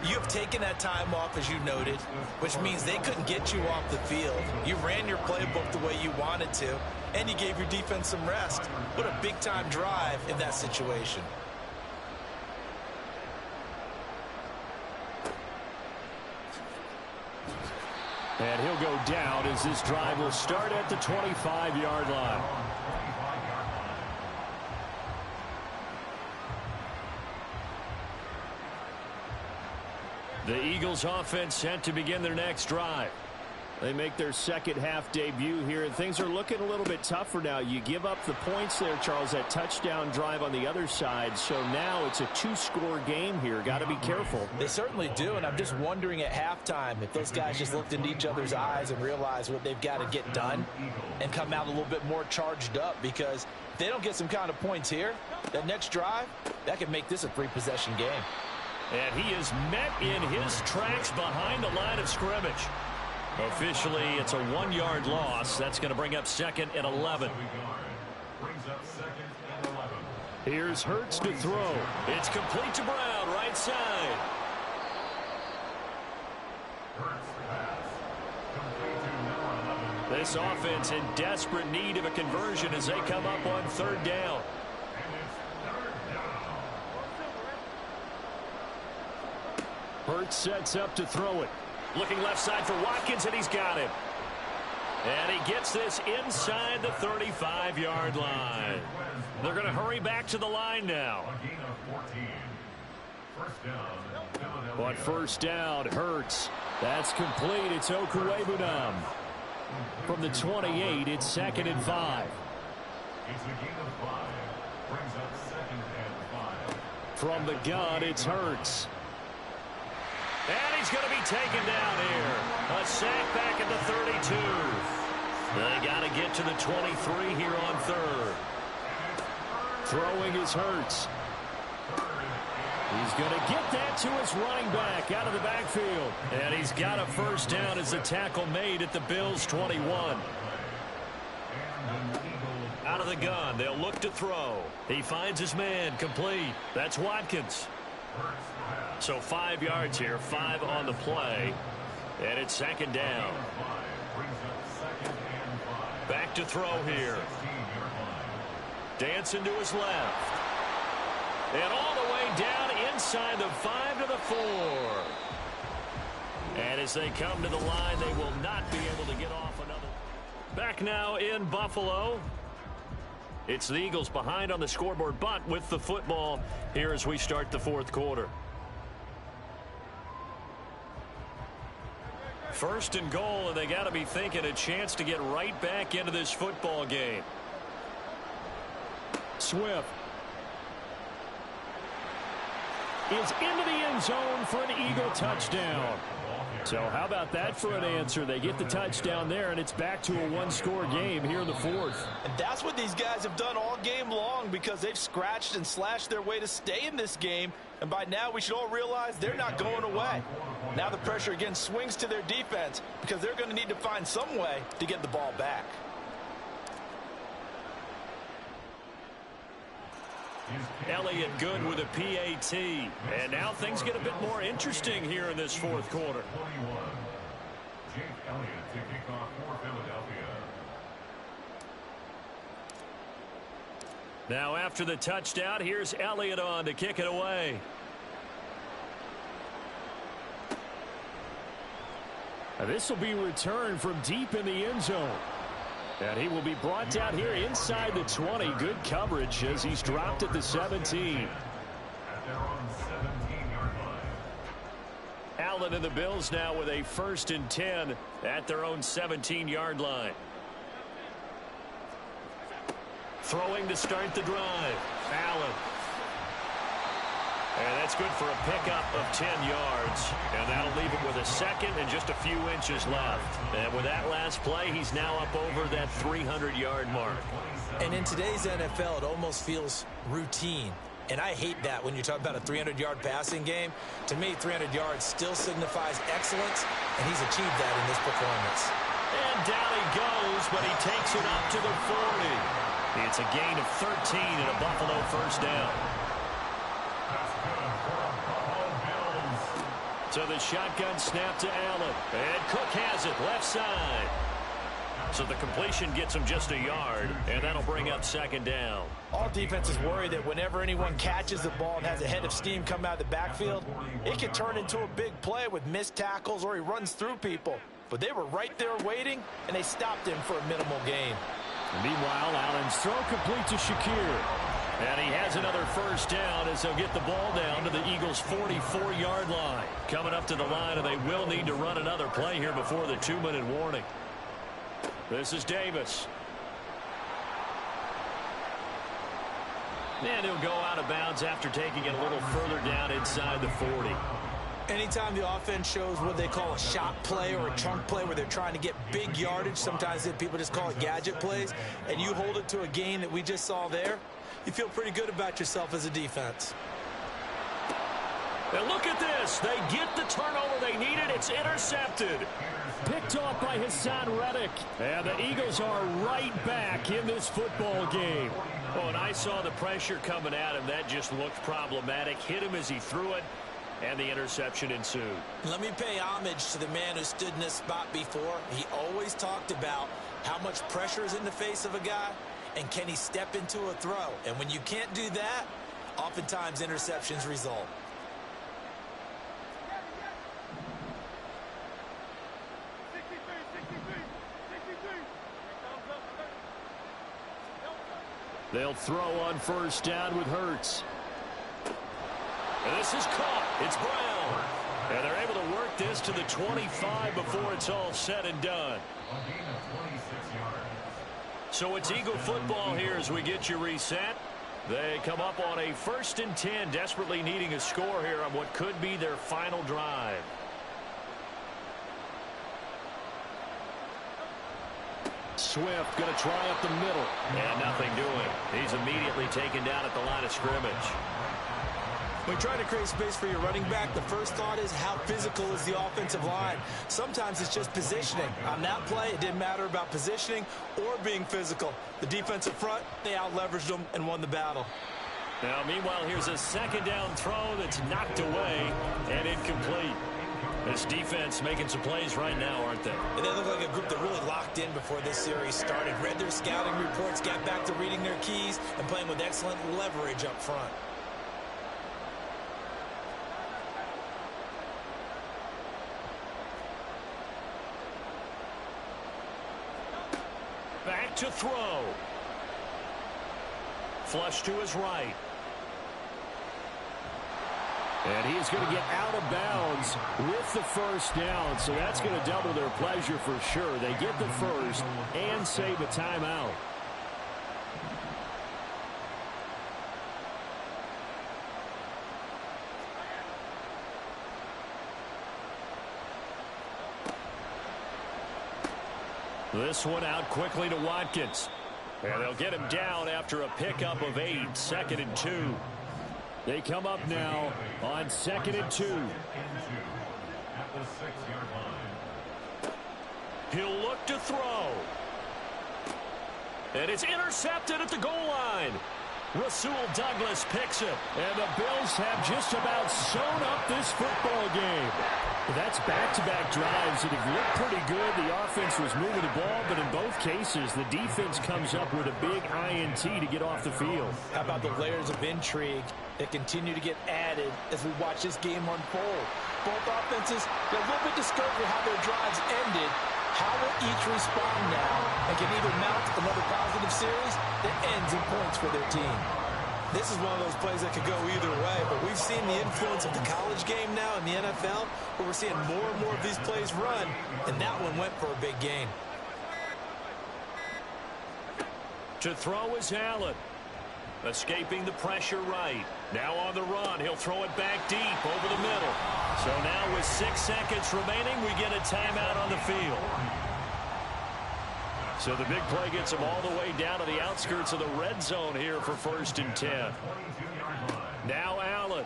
you have taken that time off, as you noted, which means they couldn't get you off the field. You ran your playbook the way you wanted to, and you gave your defense some rest. What a big-time drive in that situation. And he'll go down as this drive will start at the 25-yard line. The Eagles offense set to begin their next drive. They make their second half debut here, and things are looking a little bit tougher now. You give up the points there, Charles, that touchdown drive on the other side. So now it's a 2-score game here. Got to be careful. They certainly do, and I'm just wondering at halftime if those guys just looked into each other's eyes and realized what they've got to get done and come out a little bit more charged up, because if they don't get some kind of points here, that next drive, that could make this a 3-possession game. And he is met in his tracks behind the line of scrimmage. Officially, it's a 1-yard loss. That's going to bring up 2nd and 11. Here's Hurts to throw. It's complete to Brown, right side. This offense in desperate need of a conversion as they come up on 3rd down. Hurts sets up to throw it. Looking left side for Watkins, and he's got him. And he gets this inside the 35-yard line. They're going to hurry back to the line now. On first down, Hurts. That's complete. It's Okuwebunam. From the 28, it's 2nd and 5. From the gun, it's Hurts. And he's going to be taken down here. A sack back at the 32. They got to get to the 23 here on 3rd. Throwing is Hurts. He's going to get that to his running back out of the backfield. And he's got a first down as the tackle made at the Bills' 21. Out of the gun, they'll look to throw. He finds his man, complete. That's Watkins. So 5 yards here, 5 on the play. And it's second down. Back to throw here. Dancing to his left. And all the way down inside the 5 to the 4. And as they come to the line, they will not be able to get off another. Back now in Buffalo. It's the Eagles behind on the scoreboard, but with the football here as we start the fourth quarter. First and goal, and they got to be thinking a chance to get right back into this football game. Swift is into the end zone for an Eagle touchdown. So how about that for an answer? They get the touchdown there, and it's back to a one-score game here in the fourth. And that's what these guys have done all game long, because they've scratched and slashed their way to stay in this game. And by now, we should all realize they're not going away. Now the pressure again swings to their defense, because they're going to need to find some way to get the ball back. Elliott good with a PAT. And now things get a bit more interesting here in this fourth quarter. Jake Elliott to kick off for Philadelphia. Now after the touchdown, here's Elliott on to kick it away. This will be returned from deep in the end zone. And he will be brought down here inside the 20. Good coverage as he's dropped at the 17. At their own 17-yard line. Allen and the Bills now with a 1st and 10 at their own 17-yard line. Throwing to start the drive. Allen. And that's good for a pickup of 10 yards. And that'll leave him with a second and just a few inches left. And with that last play, he's now up over that 300-yard mark. And in today's NFL, it almost feels routine. And I hate that when you talk about a 300-yard passing game. To me, 300 yards still signifies excellence, and he's achieved that in this performance. And down he goes, but he takes it up to the 40. It's a gain of 13 and a Buffalo first down. So the shotgun snap to Allen. And Cook has it left side. So the completion gets him just a yard, and that'll bring up second down. All defenses worry that whenever anyone catches the ball and has a head of steam come out of the backfield, it can turn into a big play with missed tackles or he runs through people. But they were right there waiting, and they stopped him for a minimal gain. Meanwhile, Allen's throw complete to Shakir. And he has another first down as they'll get the ball down to the Eagles' 44-yard line. Coming up to the line, and they will need to run another play here before the 2-minute warning. This is Davis. And he'll go out of bounds after taking it a little further down inside the 40. Anytime the offense shows what they call a shot play or a chunk play where they're trying to get big yardage, sometimes people just call it gadget plays, and you hold it to a gain that we just saw there, you feel pretty good about yourself as a defense. And look at this. They get the turnover they needed. It's intercepted. Picked off by Hassan Reddick. And the Eagles are right back in this football game. Oh, and I saw the pressure coming at him. That just looked problematic. Hit him as he threw it, and the interception ensued. Let me pay homage to the man who stood in this spot before. He always talked about how much pressure is in the face of a guy, and can he step into a throw. And when you can't do that, oftentimes interceptions result. They'll throw on first down with Hurts. And this is caught. It's Brown. And they're able to work this to the 25 before it's all said and done. So it's Eagle football here as we get you reset. They come up on a 1st and 10, desperately needing a score here on what could be their final drive. Swift going to try up the middle. And nothing doing. He's immediately taken down at the line of scrimmage. When trying to create space for your running back, the first thought is how physical is the offensive line. Sometimes it's just positioning. On that play, it didn't matter about positioning or being physical. The defensive front, they out-leveraged them and won the battle. Now, meanwhile, here's a second down throw that's knocked away and incomplete. This defense making some plays right now, aren't they? And they look like a group that really locked in before this series started. Read their scouting reports, got back to reading their keys, and playing with excellent leverage up front. Back to throw. Flush to his right. And he is going to get out of bounds with the first down, so that's going to double their pleasure for sure. They get the first and save a timeout. This one out quickly to Watkins. And they'll get him down after a pickup of 8, 2nd and 2. They come up now on 2nd and 2. At the 6-yard line. He'll look to throw. And it's intercepted at the goal line. Rasul Douglas picks it. And the Bills have just about sewn up this football game. That's back-to-back drives that have looked pretty good. The offense was moving the ball, but in both cases, the defense comes up with a big INT to get off the field. How about the layers of intrigue that continue to get added as we watch this game unfold? Both offenses, they're a little bit discouraged with how their drives ended. How will each respond now and can either mount another positive series that ends in points for their team? This is one of those plays that could go either way, but we've seen the influence of the college game now in the NFL, where we're seeing more and more of these plays run, and that one went for a big gain. To throw is Allen. Escaping the pressure right. Now on the run. He'll throw it back deep over the middle. So now with 6 seconds remaining, we get a timeout on the field. So the big play gets him all the way down to the outskirts of the red zone here for 1st and 10. Now Allen.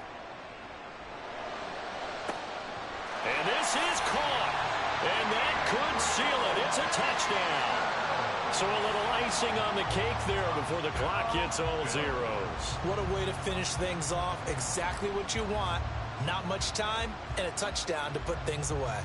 And this is caught. And that could seal it. It's a touchdown. So a little icing on the cake there before the clock hits all zeros. What a way to finish things off. Exactly what you want. Not much time and a touchdown to put things away.